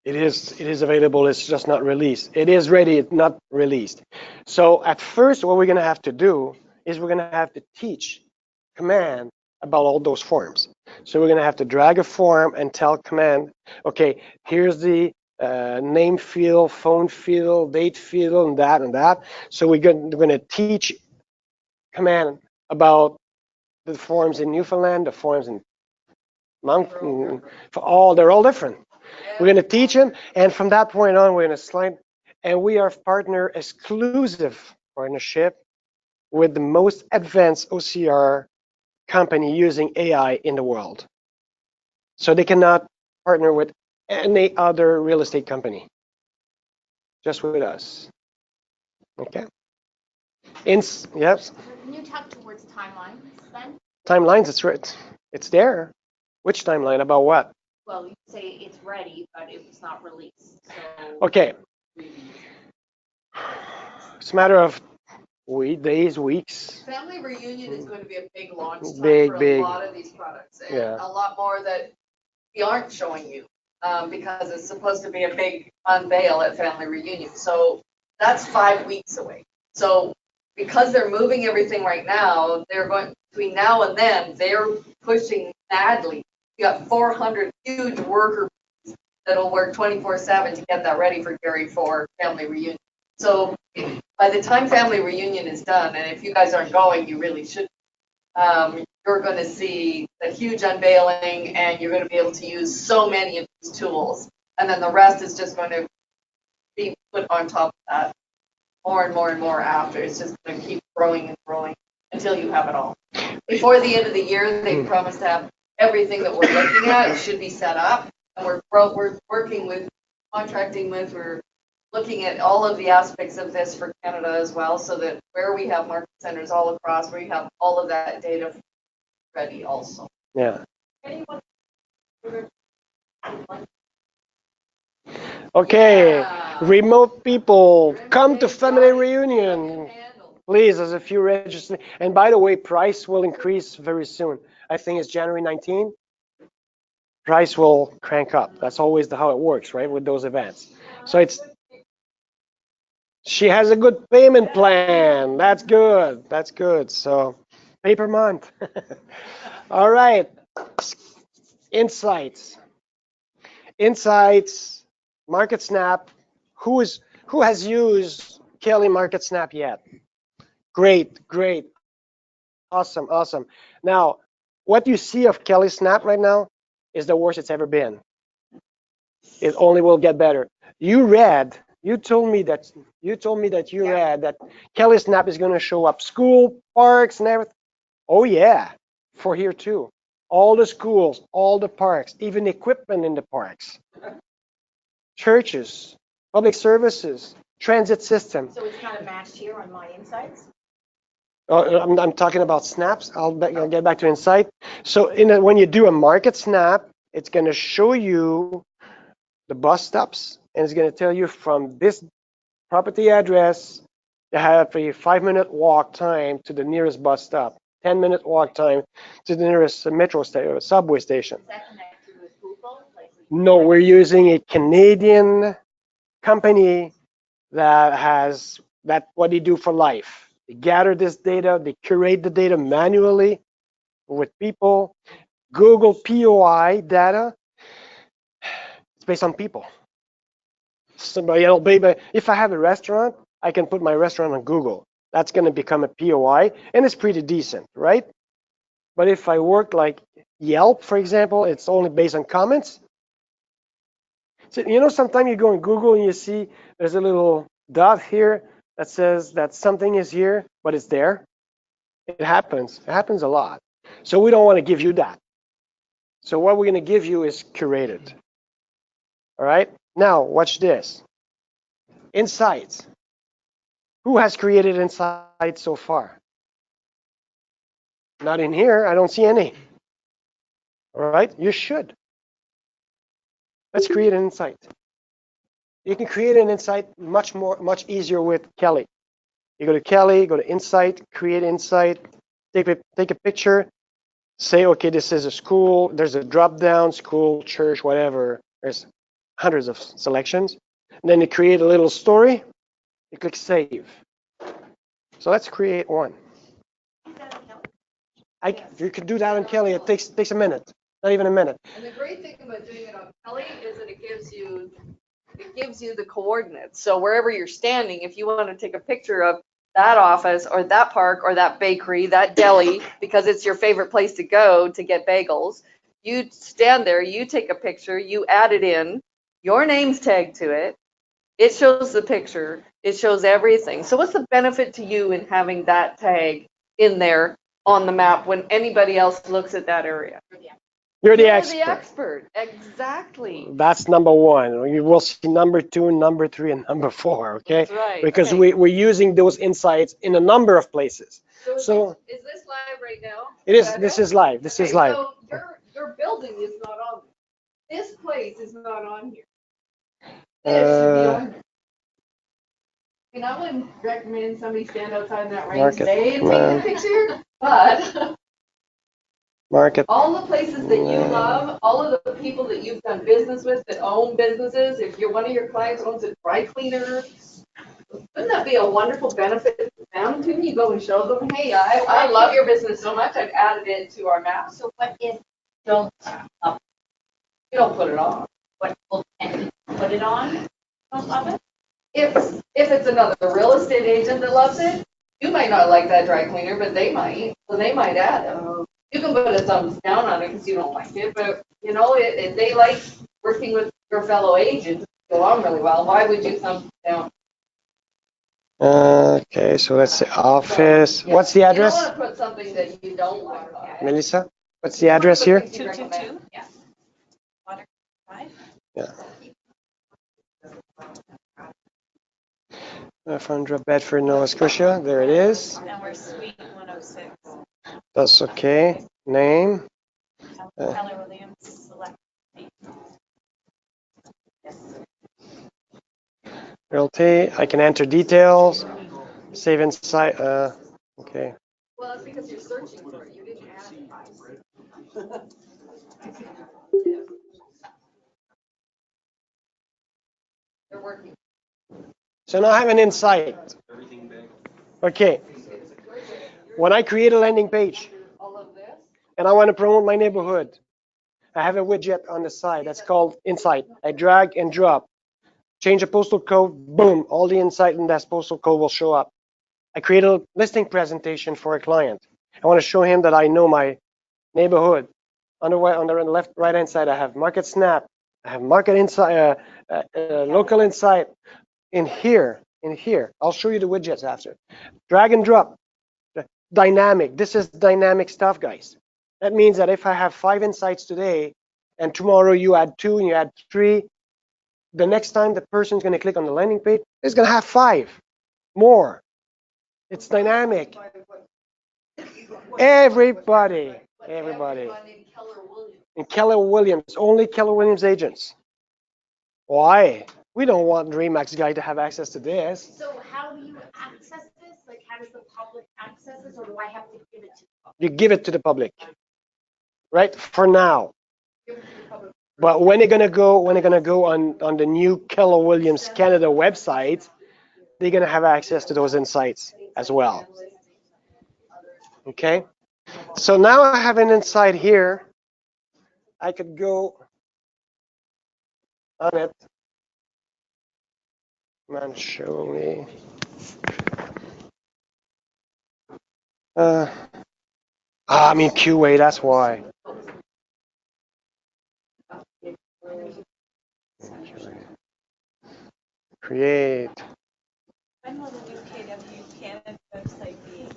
It is available. It's just not released. It is ready. It's not released. So at first, what we're going to have to do is we're going to have to teach Command about all those forms. So we're going to have to drag a form and tell Command, okay, here's the name field, phone field, date field, and that and that. So we're going to teach Command about the forms in Newfoundland, the forms in Mountain, they're all different. We're going to teach them, and from that point on, we're going to slide, and we are partner exclusive partnership with the most advanced OCR company using AI in the world. So they cannot partner with any other real estate company, just with us. Okay. Yes. Can you talk towards timelines then? Timelines. It's right. It's there. Which timeline? About what? Well, you say it's ready, but it was not released. So Okay. It's a matter of days, weeks. Family reunion is going to be a big launch time Big, for big. a lot of these products, and Yeah. a lot more that we aren't showing you because it's supposed to be a big unveil at family reunion. So that's 5 weeks away. So because they're moving everything right now, they're going between now and then. They're pushing madly. You got 400 huge worker bees that'll work 24/7 to get that ready for Gary for family reunion. So by the time family reunion is done, and if you guys aren't going, you really should. You're going to see a huge unveiling, and you're going to be able to use so many of these tools. And then the rest is just going to be put on top of that more and more and more after. It's just going to keep growing and growing until you have it all. Before the end of the year, they promise to have everything that we're looking at should be set up. And we're working with, contracting with, we're looking at all of the aspects of this for Canada as well, so that where we have market centers all across, we have all of that data ready also. Yeah. Okay. Remote people, come to family reunion. Please, there's a few registered. And by the way, price will increase very soon. I think it's January 19. Price will crank up. That's always how it works, right, with those events. So she has a good payment plan. That's good. That's good. So pay per month. All right. Insights. Insights. Market Snap. Who has used Kelly Market Snap yet? Great, great. Awesome, awesome. Now, what you see of Kelly Snap right now is the worst it's ever been. It only will get better. You told me that you read that Kelly Snap is going to show up school, parks, and everything. Oh yeah, for here too. All the schools, all the parks, even equipment in the parks, churches, public services, transit system. So it's not a match here on my insights? I'm talking about snaps. I'll get back to Insight. So when you do a market snap, it's going to show you the bus stops, and it's going to tell you from this property address, you have a 5-minute walk time to the nearest bus stop, 10-minute walk time to the nearest metro station, subway station. Is that connected with Google? No, we're using a Canadian company that has what they do for life. They gather this data, they curate the data manually with people. Google POI data, it's based on people. Somebody else, baby, if I have a restaurant, I can put my restaurant on Google. That's going to become a POI, and it's pretty decent, right? But if I work like Yelp, for example, it's only based on comments. So, sometimes you go on Google and you see there's a little dot here that says that something is here, but it's there. It happens. It happens a lot. So we don't want to give you that. So what we're going to give you is curated. All right? Now, watch this. Insights. Who has created insights so far? Not in here. I don't see any. All right? You should. Let's create an insight. You can create an insight much easier with Kelly. You go to Kelly, go to Insight, create insight, take a picture, say, okay, this is a school. There's a drop down, school, church, whatever. There's hundreds of selections. And then you create a little story. You click save. So let's create one. You could do that on Kelly. It takes a minute, not even a minute. And the great thing about doing it on Kelly is that it gives you the coordinates. So wherever you're standing, if you want to take a picture of that office or that park or that bakery, that deli, because it's your favorite place to go to get bagels, you stand there, you take a picture, you add it in, your name's tagged to it. It shows the picture. It shows everything. So what's the benefit to you in having that tag in there on the map when anybody else looks at that area? You're the You're expert. the expert. Exactly. That's number one. You will see number two, number three, and number four, okay? That's right. Because Okay. we're using those insights in a number of places. So is this live right now? it is. This is live. This is live. So your building is not on there. This place is not on here. This should be on there. And I wouldn't recommend somebody stand outside in that rain Market, today and take a picture, but Market. all the places that you love, all of the people that you've done business with that own businesses, if you're one of your clients owns a dry cleaner, wouldn't that be a wonderful benefit to them too? You go and show them, hey, I love your business so much, I've added it to our map. So what if don't You don't put it on. what people can put it on? Don't love it? If it's another real estate agent that loves it, you might not like that dry cleaner, but they might, so they might add it. You can put a thumbs down on it because you don't like it, but if they like working with your fellow agents, go on really well. Why would you thumb down? Okay, so let's say office. Yeah. What's the address? You don't want to put something that you don't like on it. Melissa, what's the address here? 222? Yeah. Water Drive? Yeah. 500 Bedford, Nova Scotia. There it is. And we're Suite 106. That's okay. Name. Keller Williams Select. Realty. I can enter details. Save inside. Okay. Well, it's because you're searching for it. You didn't add it. They're working So now I have an insight. Okay. When I create a landing page and I want to promote my neighborhood, I have a widget on the side that's called Insight. I drag and drop, change a postal code, boom, all the insight in that postal code will show up. I create a listing presentation for a client. I want to show him that I know my neighborhood. On the left, right hand side, I have Market Snap. I have Market Insight, Local Insight. In here, I'll show you the widgets after. Drag and drop. Dynamic. This is dynamic stuff, guys. That means that if I have 5 insights today, and tomorrow you add 2 and you add 3, the next time the person's going to click on the landing page, it's going to have 5 more. It's dynamic. Everybody. And Keller Williams, only Keller Williams agents. Why? We don't want Remax guy to have access to this. So how do you access this? Like, how does the public access this, or do I have to give it to them? You give it to the public, right? For now. But when they're gonna go on the new Keller Williams Canada website, they're gonna have access to those insights as well. Okay. So now I have an insight here. I could go on it. Man, show me. I'm in QA, that's why. Create. When will the new KW Canada website be?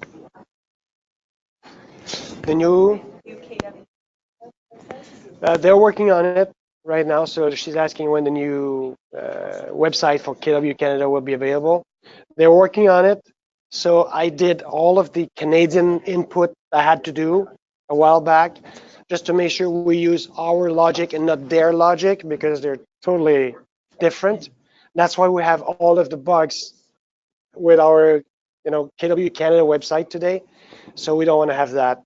The new, New KW they're working on it right now. So she's asking when the new website for KW Canada will be available. They're working on it. So I did all of the Canadian input I had to do a while back, just to make sure we use our logic and not their logic, because they're totally different. That's why we have all of the bugs with our, KW Canada website today. So we don't want to have that,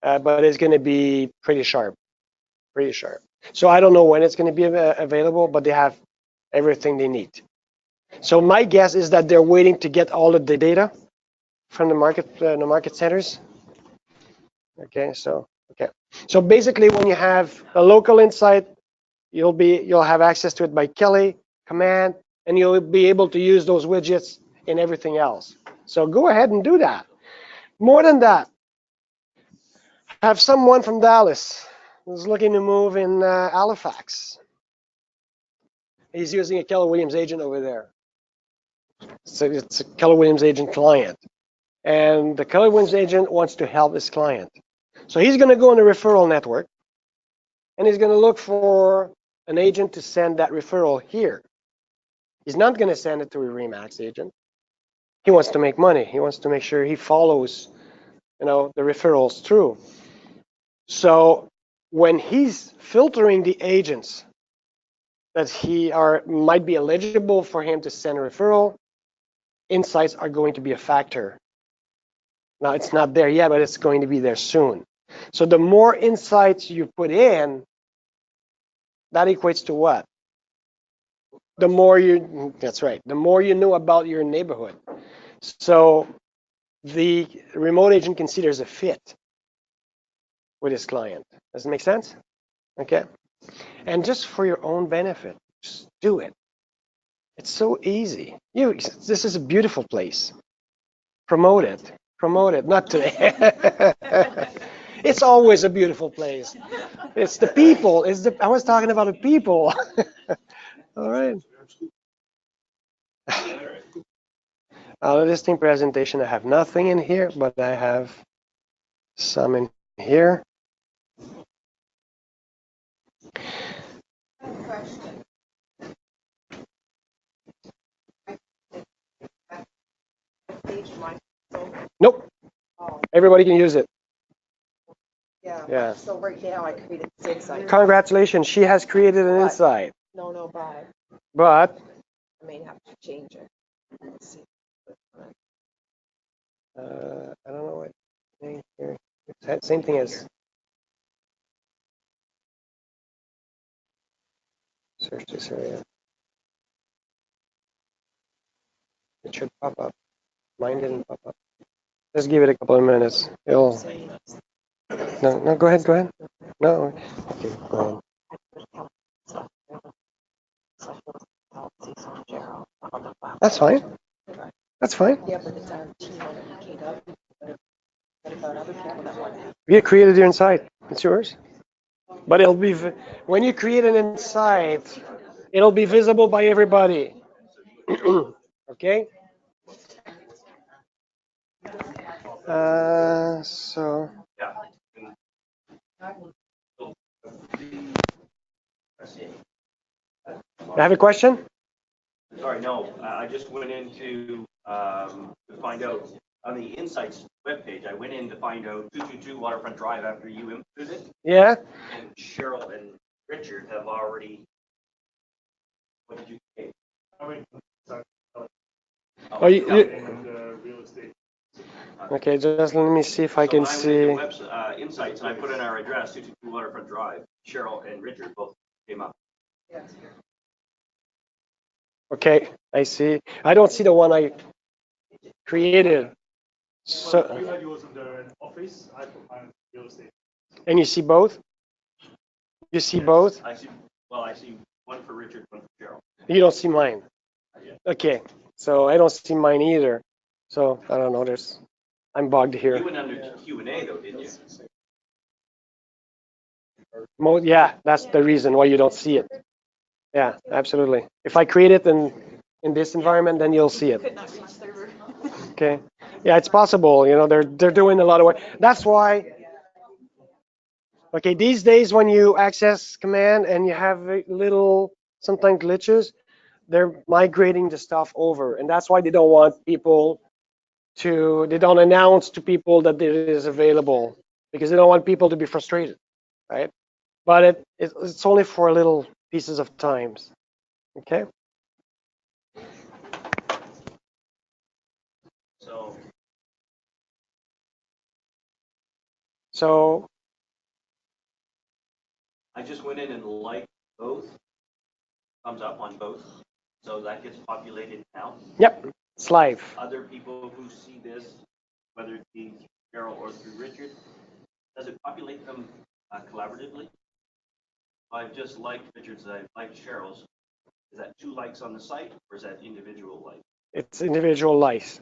but it's going to be pretty sharp. So I don't know when it's going to be available, but they have everything they need. So my guess is that they're waiting to get all of the data from the market centers. Okay, so basically, when you have a local insight, you'll have access to it by Kelly command, and you'll be able to use those widgets in everything else. So go ahead and do that. More than that, have someone from Dallas who's looking to move in Halifax. He's using a Keller Williams agent over there. So it's a Keller Williams agent client. And the Keller Williams agent wants to help his client. So he's going to go on the referral network, and he's going to look for an agent to send that referral here. He's not going to send it to a Remax agent. He wants to make money. He wants to make sure he follows, the referrals through. So when he's filtering the agents that might be eligible for him to send a referral, insights are going to be a factor. Now, it's not there yet, but it's going to be there soon. So the more insights you put in, that equates to what? That's right, the more you know about your neighborhood. So the remote agent can see there's a fit with his client. Does it make sense? Okay. And just for your own benefit, just do it. It's so easy. This is a beautiful place. Promote it. Not today. It's always a beautiful place. It's the people. I was talking about the people. All right. The listing presentation, I have nothing in here, but I have some in here. Nope. Everybody can use it. Yeah. So right now I created this insight. Congratulations, she has created an insight. No, But I may have to change it. Let's see. I don't know what thing here. Same thing as search this area. It should pop up. Mine didn't pop up. Just give it a couple of minutes. It'll. No, go ahead. No. Okay, go on. That's fine. That's fine. You created your insight. It's yours. But it'll be when you create an insight, it'll be visible by everybody. Okay. So. I have a question. Sorry, no, I just went into, to find out, on the Insights webpage, I went in to find out 222 Waterfront Drive after you inputted it, Yeah. and Cheryl and Richard have already, what did you say? Oh, you, Real estate. okay, just let me see if I can see. When I went into Insights and I put in our address, 222 Waterfront Drive, Cheryl and Richard both came up. Okay, I see. I don't see the one I created. So, Well, you had yours under an office, I put mine in real estate. and you see both? You see both? I see one for Richard, one for Cheryl. You don't see mine. Okay, so I don't see mine either. So I don't know. I'm bugged You here. went under Q&A though, didn't you? Yeah, that's the reason why you don't see it. Yeah, absolutely. If I create it in this environment, then you'll see it. Okay. Yeah, it's possible. You know, they're doing a lot of work. That's why. Okay, these days when you access command and you have little sometimes glitches, they're migrating the stuff over, and that's why they don't want people to. They don't announce to people that it is available because they don't want people to be frustrated, right? But it's only for little pieces of times. Okay. So I just went in and liked both, thumbs up on both, so that gets populated now. yep, it's live. Other people who see this, whether it be Cheryl or through Richard, does it populate them collaboratively? I've just liked Richard's, I liked Cheryl's. Is that 2 likes on the site, or is that individual like? It's individual likes.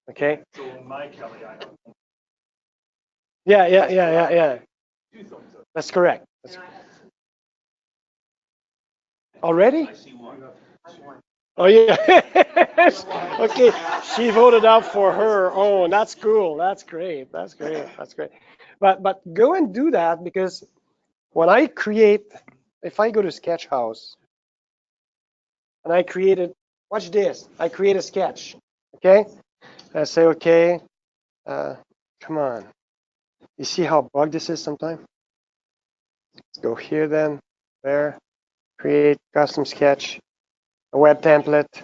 Okay. So on my Kelly, I have Yeah. 2 thumbs up. That's correct. Already? I see 1. Oh yeah. Okay. She voted out for her own. That's cool. That's great. But go and do that because when I create, if I go to Sketch House and I created, watch this. I create a sketch. Okay. I say okay. Come on. You see how bugged this is sometimes? Let's go here then. There. Create custom sketch. A web template.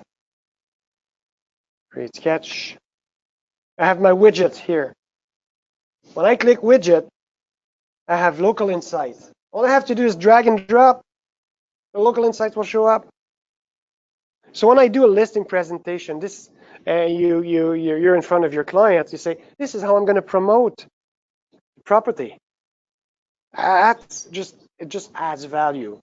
Create sketch. I have my widgets here. When I click widget, I have local insights. All I have to do is drag and drop. The local insights will show up. So when I do a listing presentation, this you're in front of your clients. You say, this is how I'm going to promote the property. It just adds value.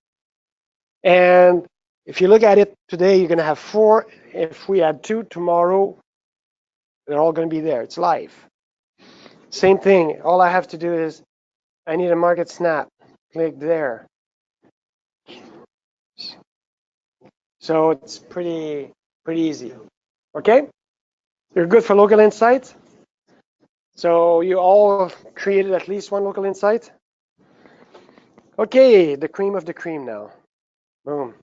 And if you look at it today, you're going to have 4. If we add 2 tomorrow, they're all going to be there. It's live. Same thing. All I have to do is I need a market snap. Click there. So it's pretty easy. Okay? You're good for local insights. So you all created at least one local insight. Okay, the cream of the cream now. Boom.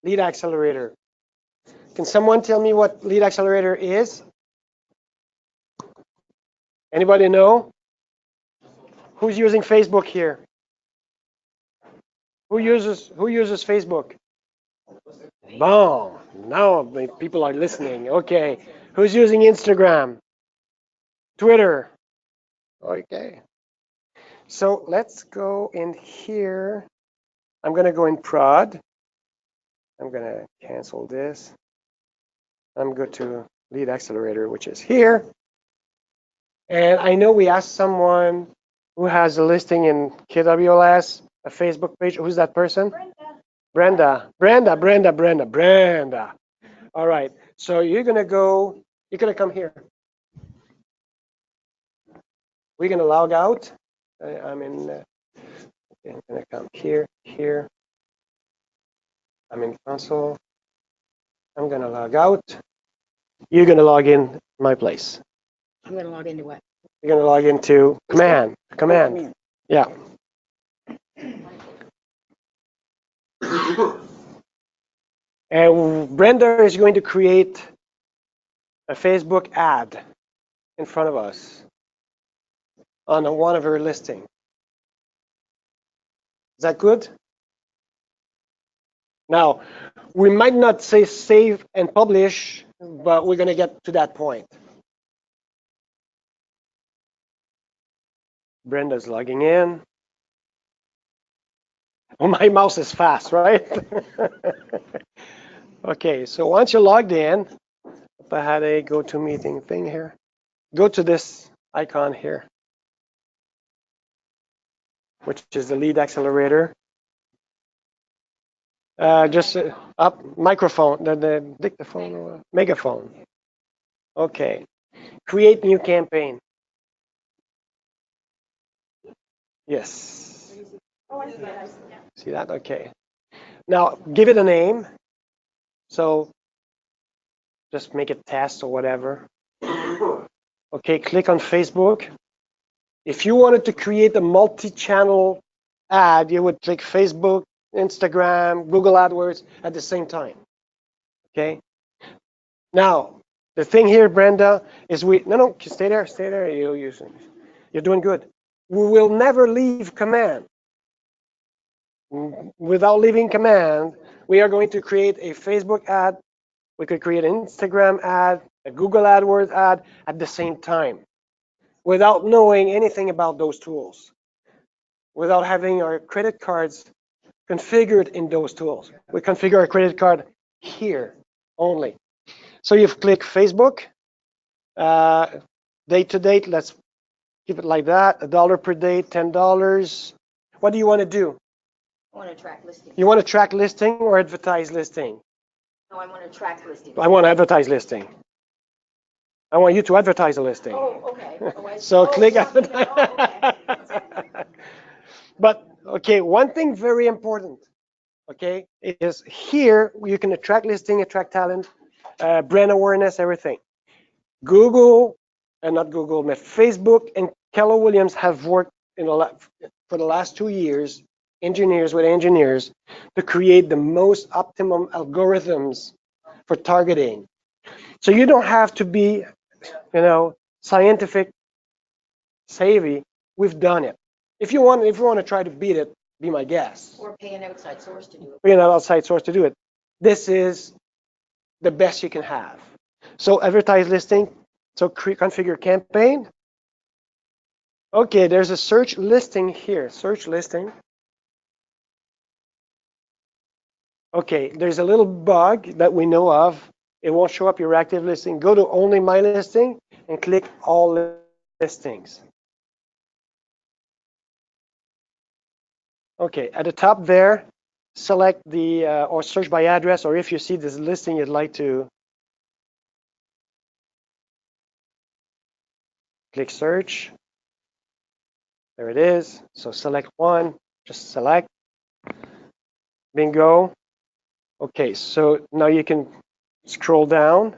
Lead accelerator. Can someone tell me what lead accelerator is? Anybody know? Who's using Facebook here? Who uses Facebook? Boom. Now people are listening. Okay. Who's using Instagram? Twitter? Okay. So let's go in here. I'm going to go in prod. I'm going to cancel this. I'm going to lead accelerator, which is here. And I know we asked someone who has a listing in KWLS, a Facebook page. Who's that person? Brenda. Brenda. All right. So you're going to come here. We're going to log out. I'm going to come here. I'm in console. I'm going to log out. You're going to log in my place. I'm going to log into what? You're going to log into command. Yeah. And Brenda is going to create a Facebook ad in front of us on one of her listings. Is that good? Now, we might not say save and publish, but we're going to get to that point. Brenda's logging in. Oh, my mouse is fast, right? Okay, so once you're logged in, if I had a GoToMeeting thing here, go to this icon here, which is the lead accelerator. Just up microphone, the dictaphone or megaphone. Okay, create new campaign. Yes. See that? Okay. Now give it a name. So just make it test or whatever. Okay, click on Facebook. If you wanted to create a multi-channel ad, you would click Facebook, Instagram, Google AdWords at the same time. Okay. Now the thing here, Brenda, is no, stay there. You're doing good. We will never leave command. Without leaving command, we are going to create a Facebook ad. We could create an Instagram ad, a Google AdWords ad at the same time, without knowing anything about those tools, without having our credit cards configured in those tools. We configure our credit card here only. So you've clicked Facebook, date to date. Let's keep it like that. $1 per day, $10. What do you want to do? I want to track listing. You want to track listing or advertise listing? No, I want to track listing. I want to advertise listing. I want you to advertise a listing. Oh, okay. Oh, So click advertise. advertise. But okay, one thing very important, okay, is here you can attract listing, attract talent, brand awareness, everything. Google, and not Google, but Facebook and Keller Williams have worked for the last 2 years, engineers with engineers, to create the most optimum algorithms for targeting. So you don't have to be, scientific savvy. We've done it. If you want to try to beat it, be my guest. Or pay an outside source to do it. Pay an outside source to do it. This is the best you can have. So advertise listing. So configure campaign. Okay, there's a search listing here. Search listing. Okay, there's a little bug that we know of. It won't show up your active listing. Go to only my listing and click all listings. Okay, at the top there, select the or search by address, or if you see this listing you'd like to click search. There it is. So select one, just select. Bingo. Okay, so now you can scroll down.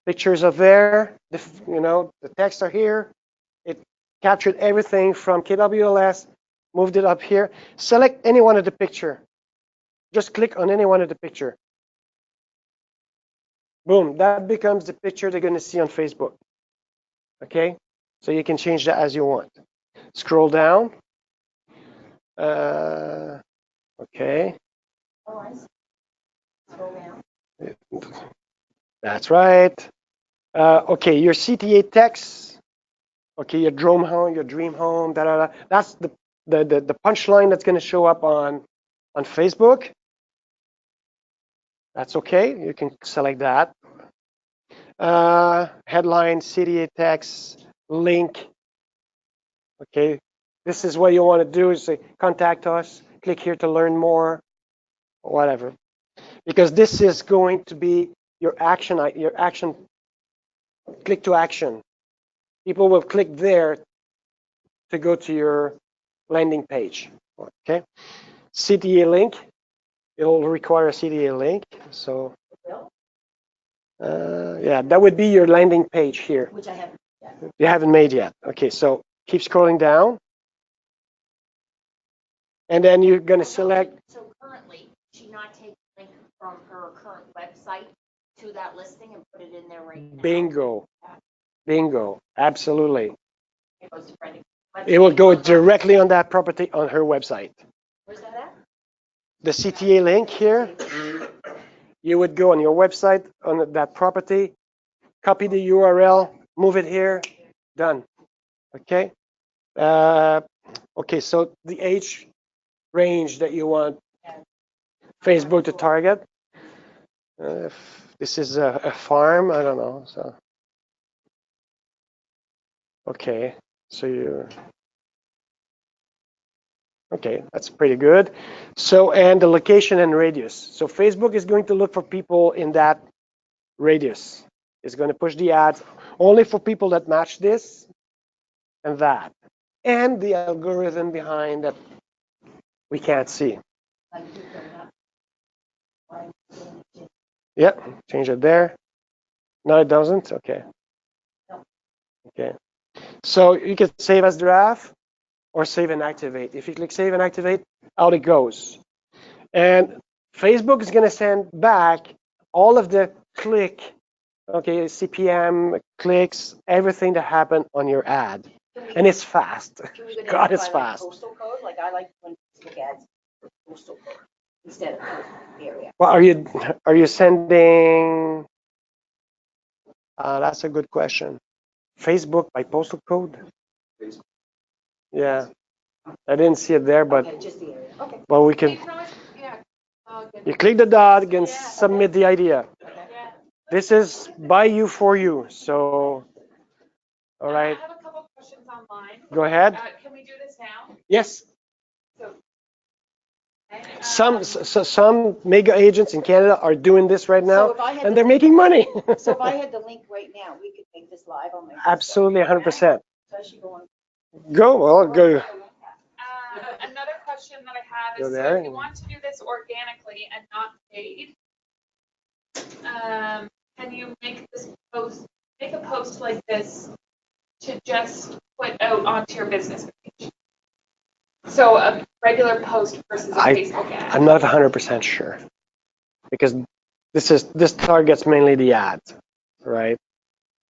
Pictures are there. The text are here. It captured everything from KWLS, moved it up here. Select any one of the picture. Just click on any one of the picture. Boom, that becomes the picture they're going to see on Facebook. Okay, so you can change that as you want. Scroll down. Okay. Oh, I see. Scroll down. That's right. Okay, your CTA text. Okay, your dream home, da da da. That's the punchline that's going to show up on Facebook. That's okay. You can select that. headline, CTA text, link. Okay, this is what you want to do is say, contact us, click here to learn more, whatever. Because this is going to be your action, click to action. People will click there to go to your landing page. Okay, CTA link, it'll require a CTA link. So, yeah, that would be your landing page here. Which I haven't yet. You haven't made yet. Okay, so keep scrolling down. And then you're going to select. So currently, she not take the link from her current website to that listing and put it in there right now. Bingo. Bingo. Absolutely. It goes to Brenda's It will website. go directly on that property on her website. Where's that at? The CTA link here, you would go on your website on that property, copy the URL, move it here, done. Okay. Okay, so the age range that you want Facebook to target. If this is a farm, I don't know. So, okay, so you. Okay, that's pretty good. So, and the location and radius. So Facebook is going to look for people in that radius. It's going to push the ads only for people that match this and that. And the algorithm behind that we can't see. Yeah, change it there. No, it doesn't. Okay. Okay. So you can save as draft or save and activate. If you click save and activate, out it goes. And Facebook is going to send back all of the click, okay, CPM, clicks, everything that happened on your ad. And it's fast. God, it's fast. Postal code, like I like when Facebook ads for postal code instead of area. Well, are you sending? That's a good question. Facebook by postal code? Yeah, I didn't see it there, but Okay, just the area. Okay. well, we You can. can always, yeah. Oh, good. You click the dot, you can submit the idea. Yeah. This is by you for you. So, all right, I have a couple questions online. go ahead. Can we do this now? Yes, So, some mega agents in Canada are doing this right So now, if I had and the they're link- making money. So if I had the link right now, we could make this live on my. Absolutely, 100%. So I should go on. Go, well, go. Another question that I have Go is, so there if you and- want to do this organically and not paid, can you make a post like this to just put out onto your business page? So a regular post versus a Facebook ad. I'm not 100% sure because this targets mainly the ads, right?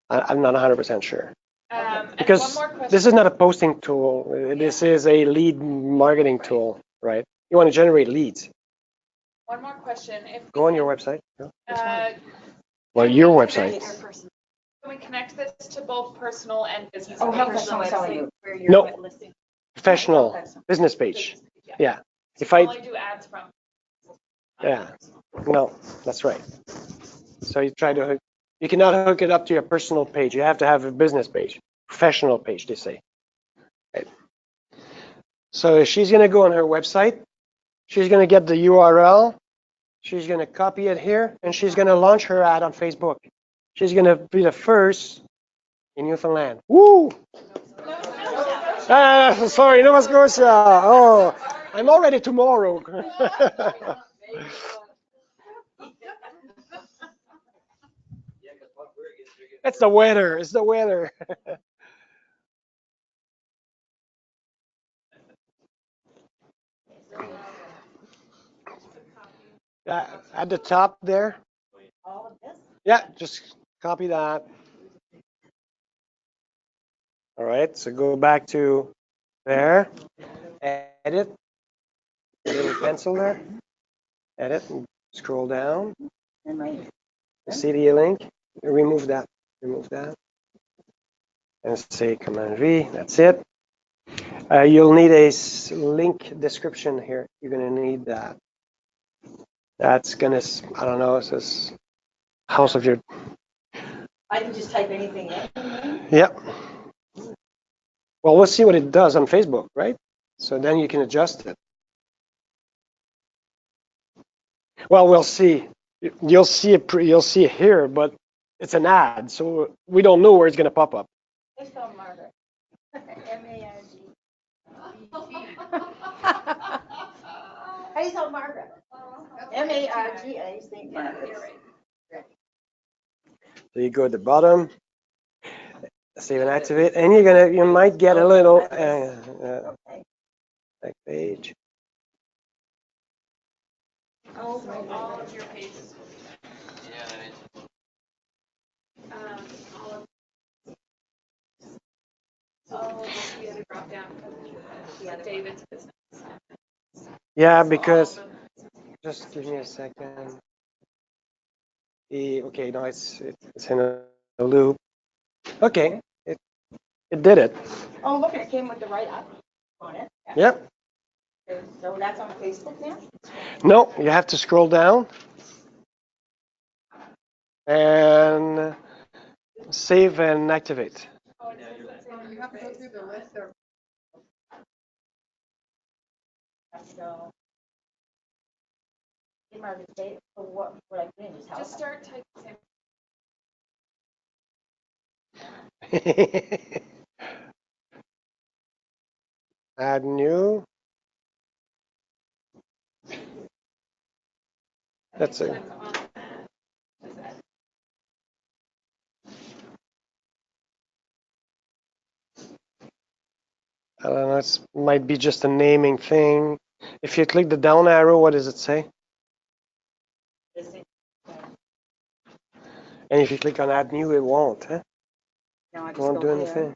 I'm not 100% sure And one because more question. this is not a posting tool. This is a lead marketing tool, right? You want to generate leads. One more question. If Go on your website. Go. Uh, Well, can your we website. connect- Can we connect this to both personal and business? Oh, how pages? personal, I'm telling you. Where you're No. listing. Professional business page. Yeah. If I, Only do ads from. yeah, no, that's right. So you try to hook, you cannot hook it up to your personal page. You have to have a business page, professional page, they say. Right. So she's going to go on her website. She's going to get the URL. She's going to copy it here, and she's going to launch her ad on Facebook. She's going to be the first in Newfoundland. Woo! Sorry, Nova Scotia. Oh, I'm already tomorrow. It's the weather. It's the weather. At the top there. All of this? Yeah, just copy that. All right, so go back to there. Edit. Little pencil there. Edit and scroll down. And right. CDA link. Remove that. Remove that. And say Command V. That's it. You'll need a link description here. You're going to need that. That's going to, I don't know, it says house of your, I can just type anything in. Yep. Well, we'll see what it does on Facebook, right? So then you can adjust it. Well, we'll see. You'll see it. You'll see it here, but it's an ad, so we don't know where it's gonna pop up. I spell Margaret. M-A-R-G. How do you spell Margaret? M-A-R-G. I just think Margaret. So you go to the bottom, save and activate, and you might get a little back page. All of your pages. All of. Oh, we had a drop down because David's business. Yeah, because just give me a second. Okay, no, it's in a loop. Okay, it did it. Oh, look, it came with the write-up on it. Yep. So that's on Facebook now? No, you have to scroll down and save and activate. You have to go through the list or. So. Margaret, say, so what I put in, Just start typing. Add new. That's it. I don't know, it might be just a naming thing. If you click the down arrow, what does it say? And if you click on add new, it won't, huh? No, I It just won't go do here. anything.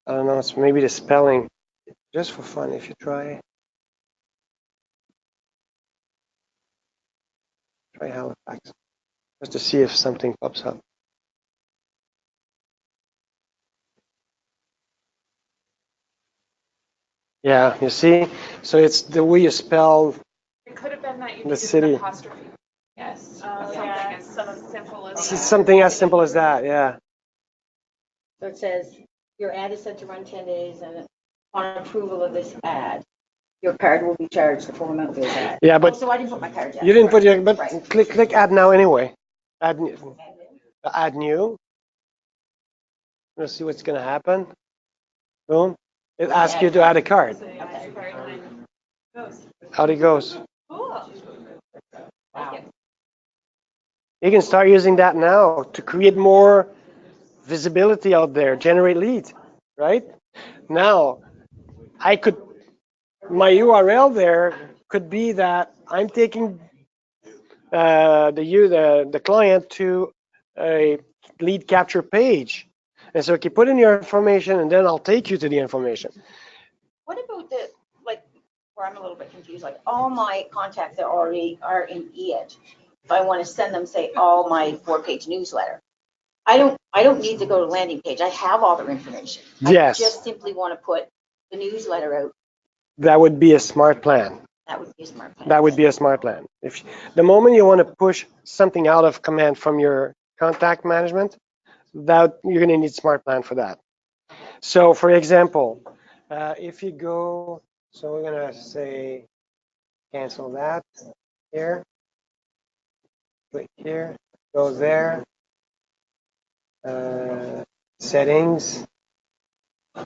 I don't know, it's maybe the spelling. Just for fun, if you try Halifax, just to see if something pops up. Yeah, you see? So it's the way you spell It could have been that you the needed city. an apostrophe. Yes. Something as simple as that. Something as simple as that, yeah. So it says, your ad is set to run 10 days and on approval of this ad, your card will be charged the full amount of this ad. Yeah, but So I didn't put my card yet. you didn't put your, but Right. click add now anyway. Add new. Let's see what's gonna happen. Boom. It asks you to add a card. Out it goes. Cool. Wow. You can start using that now to create more visibility out there, generate leads, right? Now, my URL there could be that I'm taking the client to a lead capture page. And so, okay, put in your information and then I'll take you to the information. What about the, like, where I'm a little bit confused, like all my contacts that already are in eEdge, if I want to send them, say, all my 4-page newsletter, I don't need to go to landing page. I have all their information. Yes. I just simply want to put the newsletter out. That would be a smart plan. That would be a smart plan. That would be a smart plan. If the moment you want to push something out of command from your contact management, that you're going to need smart plan for that. So, for example, if you go, so we're going to say cancel that here, click here, go there, settings.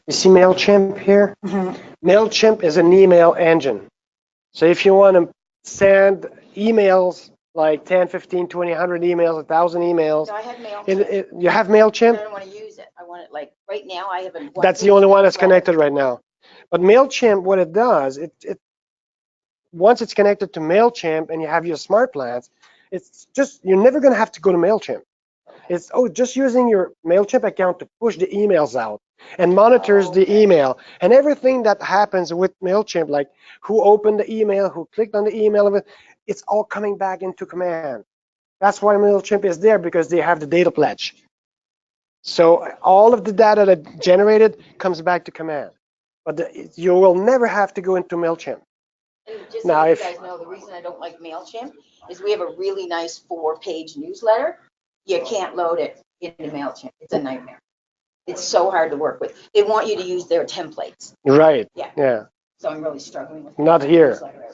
You see MailChimp here? Mm-hmm. MailChimp is an email engine. So if you want to send emails like 10, 15, 20, 100 emails, 1,000 emails. So I have MailChimp. You have MailChimp? I don't want to use it. I want it like right now I have a. That's the only one that's connected right now. But MailChimp, what it does, it once it's connected to MailChimp and you have your smart plans, it's just, you're never going to have to go to MailChimp. It's just using your MailChimp account to push the emails out and monitors the email and everything that happens with MailChimp, like who opened the email, who clicked on the email, it's all coming back into command. That's why MailChimp is there, because they have the data pledge. So all of the data that generated comes back to command. But you will never have to go into MailChimp. Just so you guys know, the reason I don't like MailChimp is we have a really nice 4-page newsletter. you can't load it into MailChimp. It's a nightmare. It's so hard to work with. They want you to use their templates. Right. Yeah. Yeah. So I'm really struggling with. Not here. newsletter.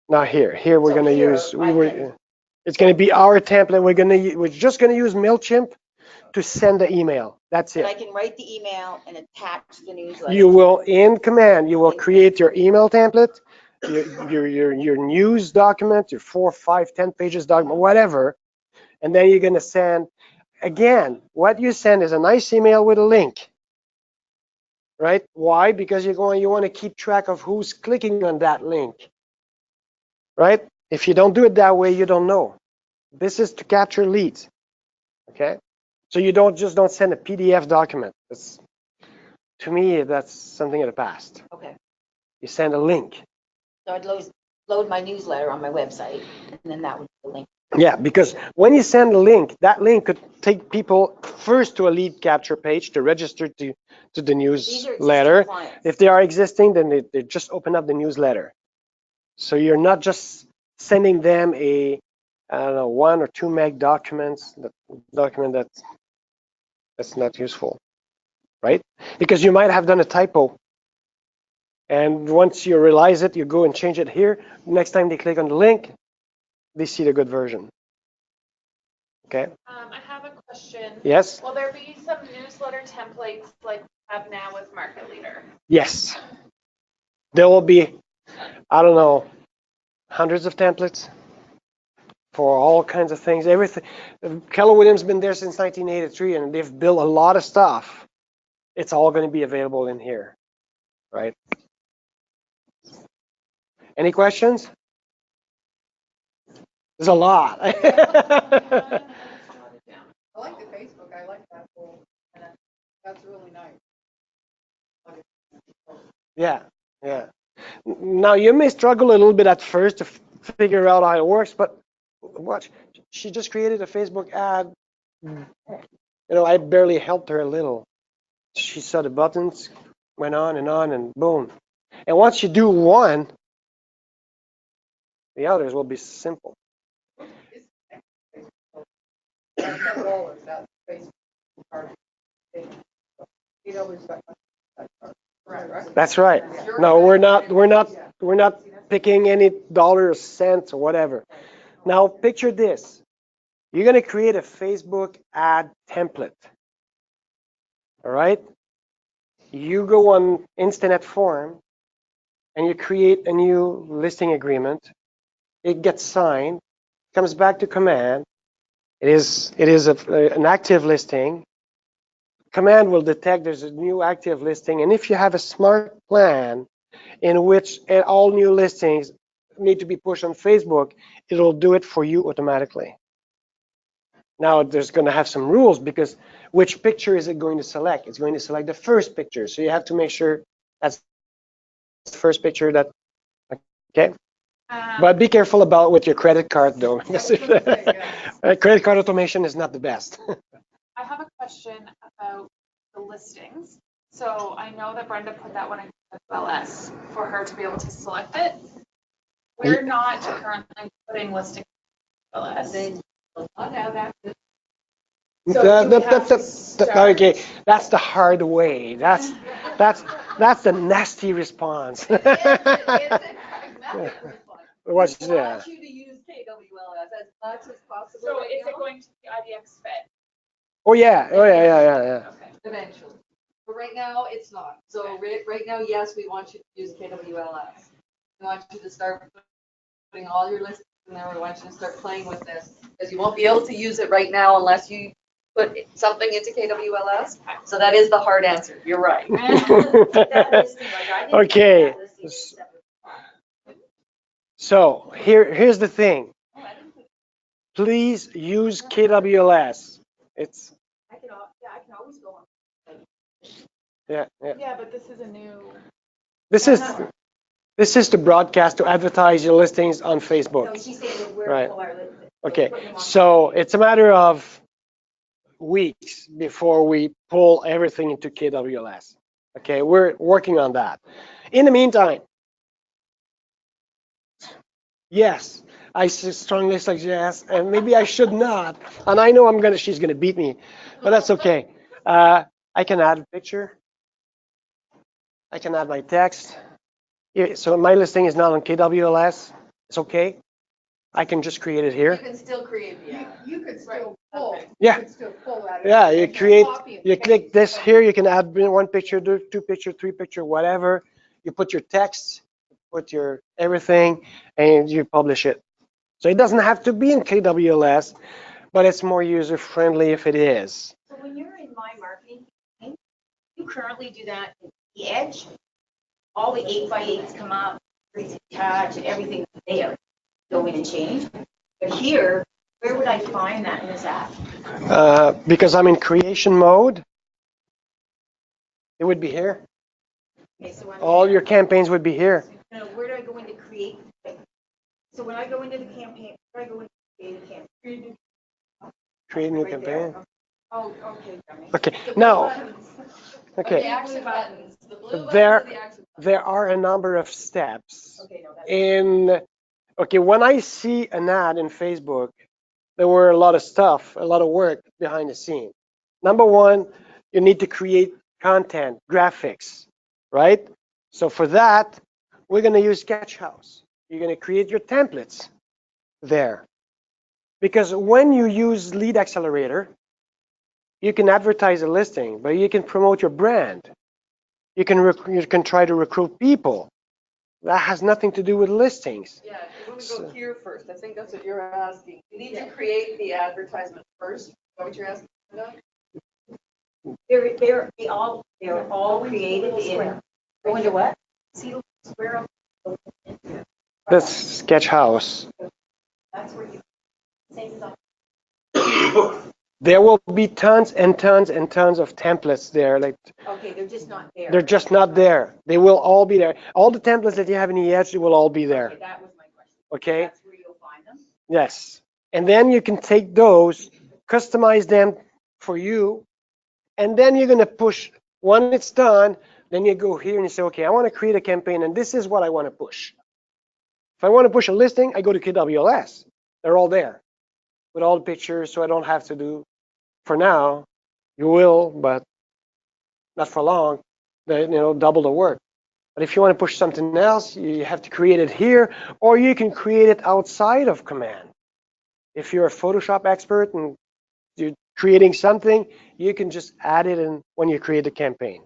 Not here. Here we're So going to here, use. I can- It's going to be our template. We're just going to use Mailchimp to send the email. That's But I it. can write the email and attach the newsletter. You will in command. You will create your email template, your news document, your 4, 5, 10 pages document, whatever, and then you're going to send. Again, what you send is a nice email with a link. Right? Why? Because you want to keep track of who's clicking on that link. Right? If you don't do it that way, you don't know. This is to capture leads. Okay? So you don't send a PDF document. To me, that's something of the past. Okay. You send a link. So I'd load my newsletter on my website, and then that would be the link. Yeah, because when you send a link, that link could take people first to a lead capture page to register to the These are newsletter. existing clients. If they are existing, then they just open up the newsletter. So you're not just sending them I don't know, 1 or 2 meg documents, that's not useful, right? Because you might have done a typo. And once you realize it, you go and change it here. Next time they click on the link, they see the good version. Okay? I have a question. Yes? Will there be some newsletter templates like we have now with Market Leader? Yes. There will be, I don't know, hundreds of templates for all kinds of things. Everything. Keller Williams has been there since 1983, and they've built a lot of stuff. It's all going to be available in here, right? Any questions? There's a lot. I like the Facebook, I like that whole, that's really nice. Yeah, yeah. Now you may struggle a little bit at first to figure out how it works, but watch. She just created a Facebook ad. I barely helped her a little. She saw the buttons, went on, and boom. And once you do one, the others will be simple. That's right. No, we're not picking any dollars, cents, or whatever. Now picture this. You're going to create a Facebook ad template. All right? You go on Instinet form and you create a new listing agreement. It gets signed, comes back to command. It is an active listing. Command will detect there's a new active listing, and if you have a smart plan in which all new listings need to be pushed on Facebook, it'll do it for you automatically. Now there's going to have some rules because which picture is it going to select? It's going to select the first picture, so you have to make sure that's the first picture that. Okay. But be careful about with your credit card, though. Credit card automation is not the best. I have a question about the listings. So I know that Brenda put that one in LS for her to be able to select it. We're not currently putting listings in LS. Okay, that's the hard way. That's the nasty response. What's We that? want you to use KWLS as much as possible. So right is it now. going to be IDX Fed? Oh yeah. Okay. Eventually. But right now, it's not. So right now, yes, we want you to use KWLS. We want you to start putting all your listings in there. We want you to start playing with this. Because you won't be able to use it right now unless you put something into KWLS. So that is the hard answer. You're right. Okay. So here's the thing. Please use KWLS. I can always go on. Yeah. Yeah, but this is a new. This is to broadcast, to advertise your listings on No, Facebook. she's saying that we're Right. we're Okay. putting them on. So it's a matter of weeks before we pull everything into KWLS. Okay, we're working on that. In the meantime, Yes, I strongly suggest, and maybe I should not. And I know she's gonna beat me, but that's okay. I can add a picture. I can add my text. Yeah, so my listing is not on KWLS. It's okay. I can just create it You here. can still create the ad. You could still pull. Yeah. You could still pull that. Yeah, you create, Copy and you click paste. this here, you can add one picture, two picture, three picture, whatever. You put your text, put your everything, and you publish it. So it doesn't have to be in KWLS, but it's more user friendly if it is. So when you're in my marketing, you currently do that in the Edge. All the 8x8s come up, everything's attached, and everything's there. Go in and change. But here, where would I find that in this app? Because I'm in creation mode, it would be here. Okay, so I'm All there. your campaigns would be here. No, where do I go into create? So when I go into the campaign, where do I go into create a campaign? Create a new Right campaign. there. Oh, okay, dummy. Okay, The now, buttons. The okay, action buttons, the blue buttons there, are the action buttons. there are a number of steps Okay, no, that's. in, okay, when I see an ad in Facebook, there were a lot of stuff, a lot of work behind the scene. Number one, you need to create content, graphics, right? So for that, we're going to use Sketchhouse. You're going to create your templates there. Because when you use Lead Accelerator, you can advertise a listing, but you can promote your brand. You can try to recruit people. That has nothing to do with listings. Yeah, you want to go here first. I think that's what you're asking. You need to create the advertisement first. Is that what you're asking? They're all created in. Go into what? See square. That's Sketchhouse. That's where you. Same as on. There will be tons and tons and tons of templates there. Like Okay, they're just not there. they're just not there. They will all be there. All the templates that you have in EH, they will all be there. Okay, that was my question. Okay? That's where you'll find them. Yes. And then you can take those, customize them for you, and then you're gonna push. When it's done, then you go here and you say, okay, I want to create a campaign, and this is what I want to push. If I want to push a listing, I go to KWLS. They're all there with all the pictures, so I don't have to do. For now, you will, but not for long. Double the work. But if you want to push something else, you have to create it here, or you can create it outside of Command. If you're a Photoshop expert and you're creating something, you can just add it in when you create the campaign.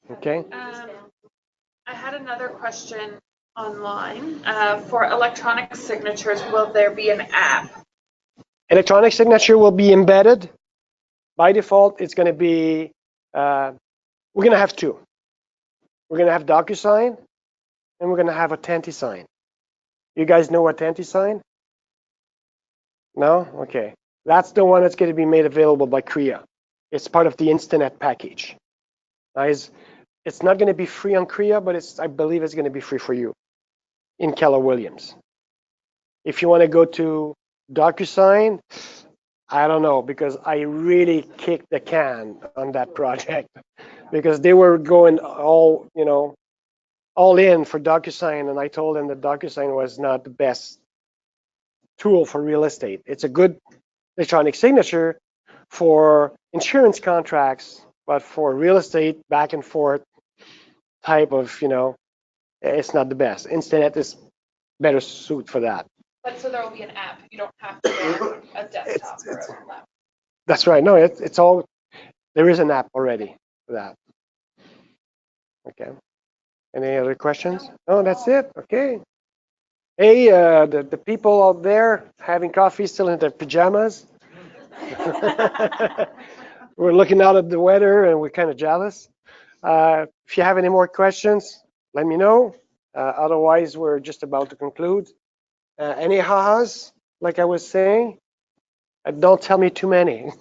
Okay? I had another question online. For electronic signatures, will there be an app? Electronic signature will be embedded. By default, it's going to be, we're going to have two. We're going to have DocuSign, and we're going to have Authentisign. You guys know Authentisign? No? Okay. That's the one that's going to be made available by Krea. It's part of the Instanet package. Guys, it's not going to be free on Krea, but I believe it's going to be free for you in Keller Williams. If you want to go to DocuSign, I don't know, because I really kicked the can on that project because they were going all in for DocuSign, and I told them that DocuSign was not the best tool for real estate. It's a good electronic signature for insurance contracts, but for real estate back and forth type of, it's not the best. Instanet is better suited for that. But so there will be an app. You don't have to run a desktop or a laptop. That's right. No, it's all, there is an app already for that. Okay. Any other questions? No, that's it. Okay. Hey, the people out there having coffee still in their pajamas. We're looking out at the weather and we're kind of jealous. If you have any more questions, let me know. Otherwise, we're just about to conclude. Any ha-has, like I was saying? Don't tell me too many.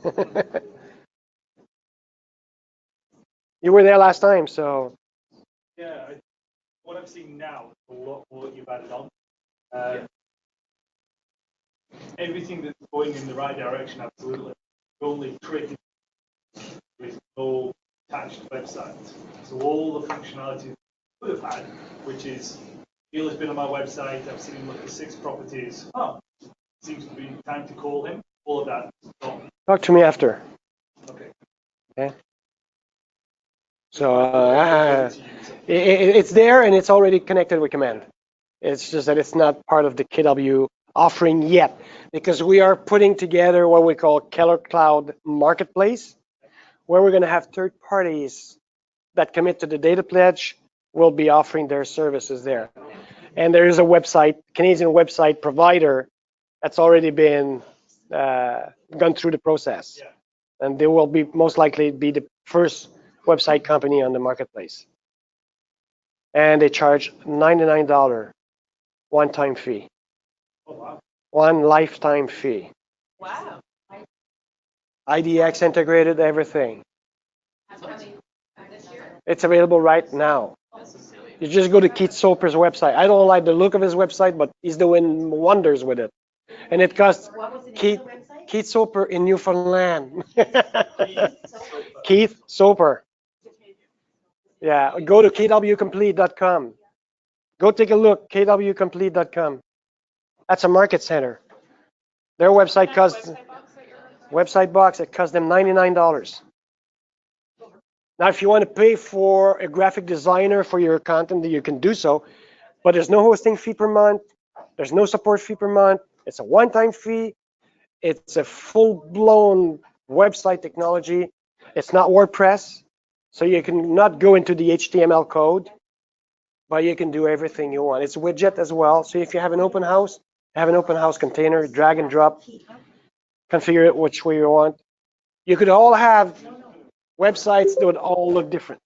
You were there last time, so. Yeah, what I'm seeing now is a lot more that you've added on. Everything that's going in the right direction, absolutely. The only trick is no attached website. So all the functionality we would have had, which is Gilles has been on my website. I've seen him look at 6 properties. Oh, seems to be time to call him. All of that. Done. Talk to me after. Okay. Okay. So it's there and it's already connected with Command. It's just that it's not part of the KW offering yet because we are putting together what we call Keller Cloud Marketplace, where we're going to have third parties that commit to the data pledge will be offering their services there. And there is a website, Canadian website provider that's already been gone through the process. And they will be most likely be the first website company on the marketplace. And they charge $99 one-time fee. Oh, wow. One lifetime fee. Wow. IDX integrated everything. That's coming this year. It's available right now. You just go to Keith Soper's website. I don't like the look of his website, but he's doing wonders with it. And it costs Keith Soper in Newfoundland. Keith Soper. Yeah, go to kwcomplete.com. Go take a look, kwcomplete.com. That's a market center. Their website costs website box. It costs them $99. Now, if you want to pay for a graphic designer for your content, you can do so. But there's no hosting fee per month. There's no support fee per month. It's a one-time fee. It's a full-blown website technology. It's not WordPress, so you can not go into the HTML code, but you can do everything you want. It's widget as well. So if you have an open house, have an open house container, drag and drop, configure it which way you want. You could all have websites that would all look different.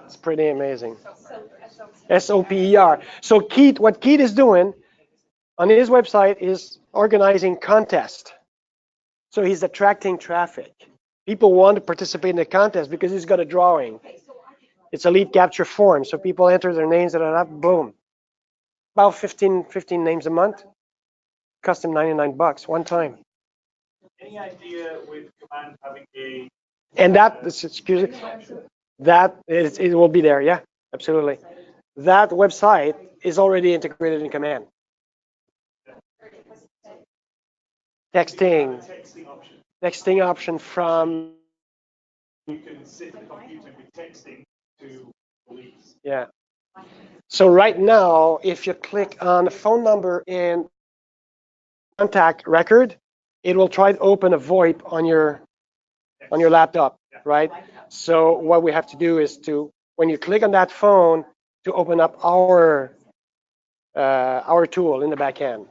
It's pretty amazing. SOPER. So Keith, what Keith is doing on his website is organizing contests. So he's attracting traffic. People want to participate in the contest because he's got a drawing. It's a lead capture form. So people enter their names and boom. About 15 names a month. Cost him $99 one time. Any idea with Command having a And that, excuse me, that is, it will be there. Yeah, absolutely. That website is already integrated in Command. Texting option? texting option from, You can sit at the computer and be texting to police. yeah. So right now, if you click on the phone number in contact record, it will try to open a VoIP on your laptop, right? So what we have to do is to, when you click on that phone, to open up our tool in the back end.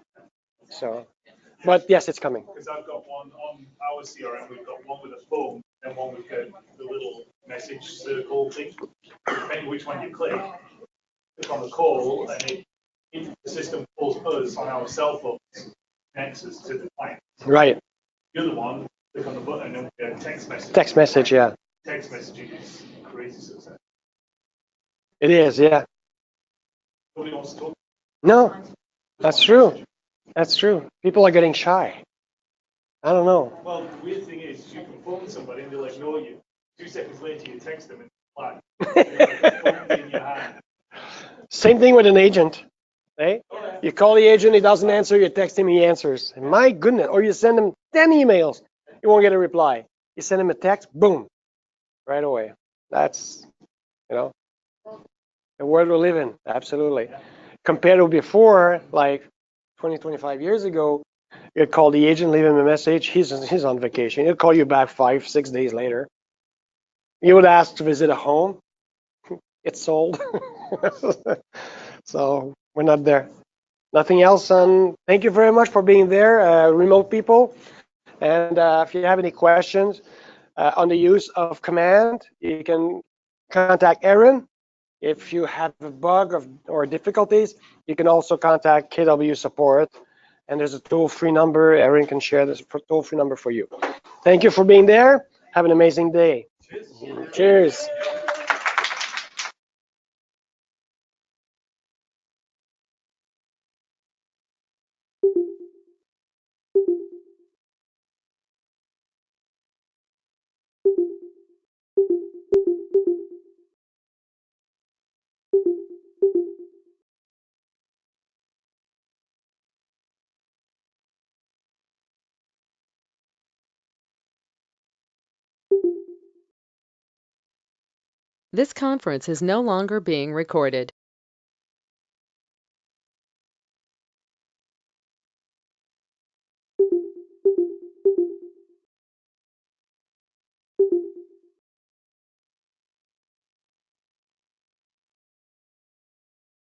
So, but yes, it's coming. Because I've got one on our CRM, we've got one with a phone and one with the little message circle thing. Depending which one you click on the call, and the system pulls us on our cell phones, connects us to the client. Right. The other one, click on the button and we get a text message. Text message, yeah. Text messaging is crazy success. It is, yeah. Nobody wants to talk. No, that's true. That's true. People are getting shy. I don't know. Well, the weird thing is, you can phone somebody and they'll ignore you. 2 seconds later, you text them and reply. Phone's in your hand. Same thing with an agent. Hey, you call the agent, he doesn't answer. You text him, he answers. My goodness. Or you send him 10 emails, you won't get a reply. You send him a text, boom, right away. That's, the world we live in. Absolutely. Compared to before, like 20, 25 years ago, you'd call the agent, leave him a message. He's on vacation. He'll call you back 5, 6 days later. You would ask to visit a home. It's sold. So we're not there. Nothing else. Thank you very much for being there, remote people. And if you have any questions on the use of Command, you can contact Aaron. If you have a bug or difficulties, you can also contact KW support. And there's a toll-free number. Aaron can share this toll-free number for you. Thank you for being there. Have an amazing day. Cheers. Cheers. This conference is no longer being recorded.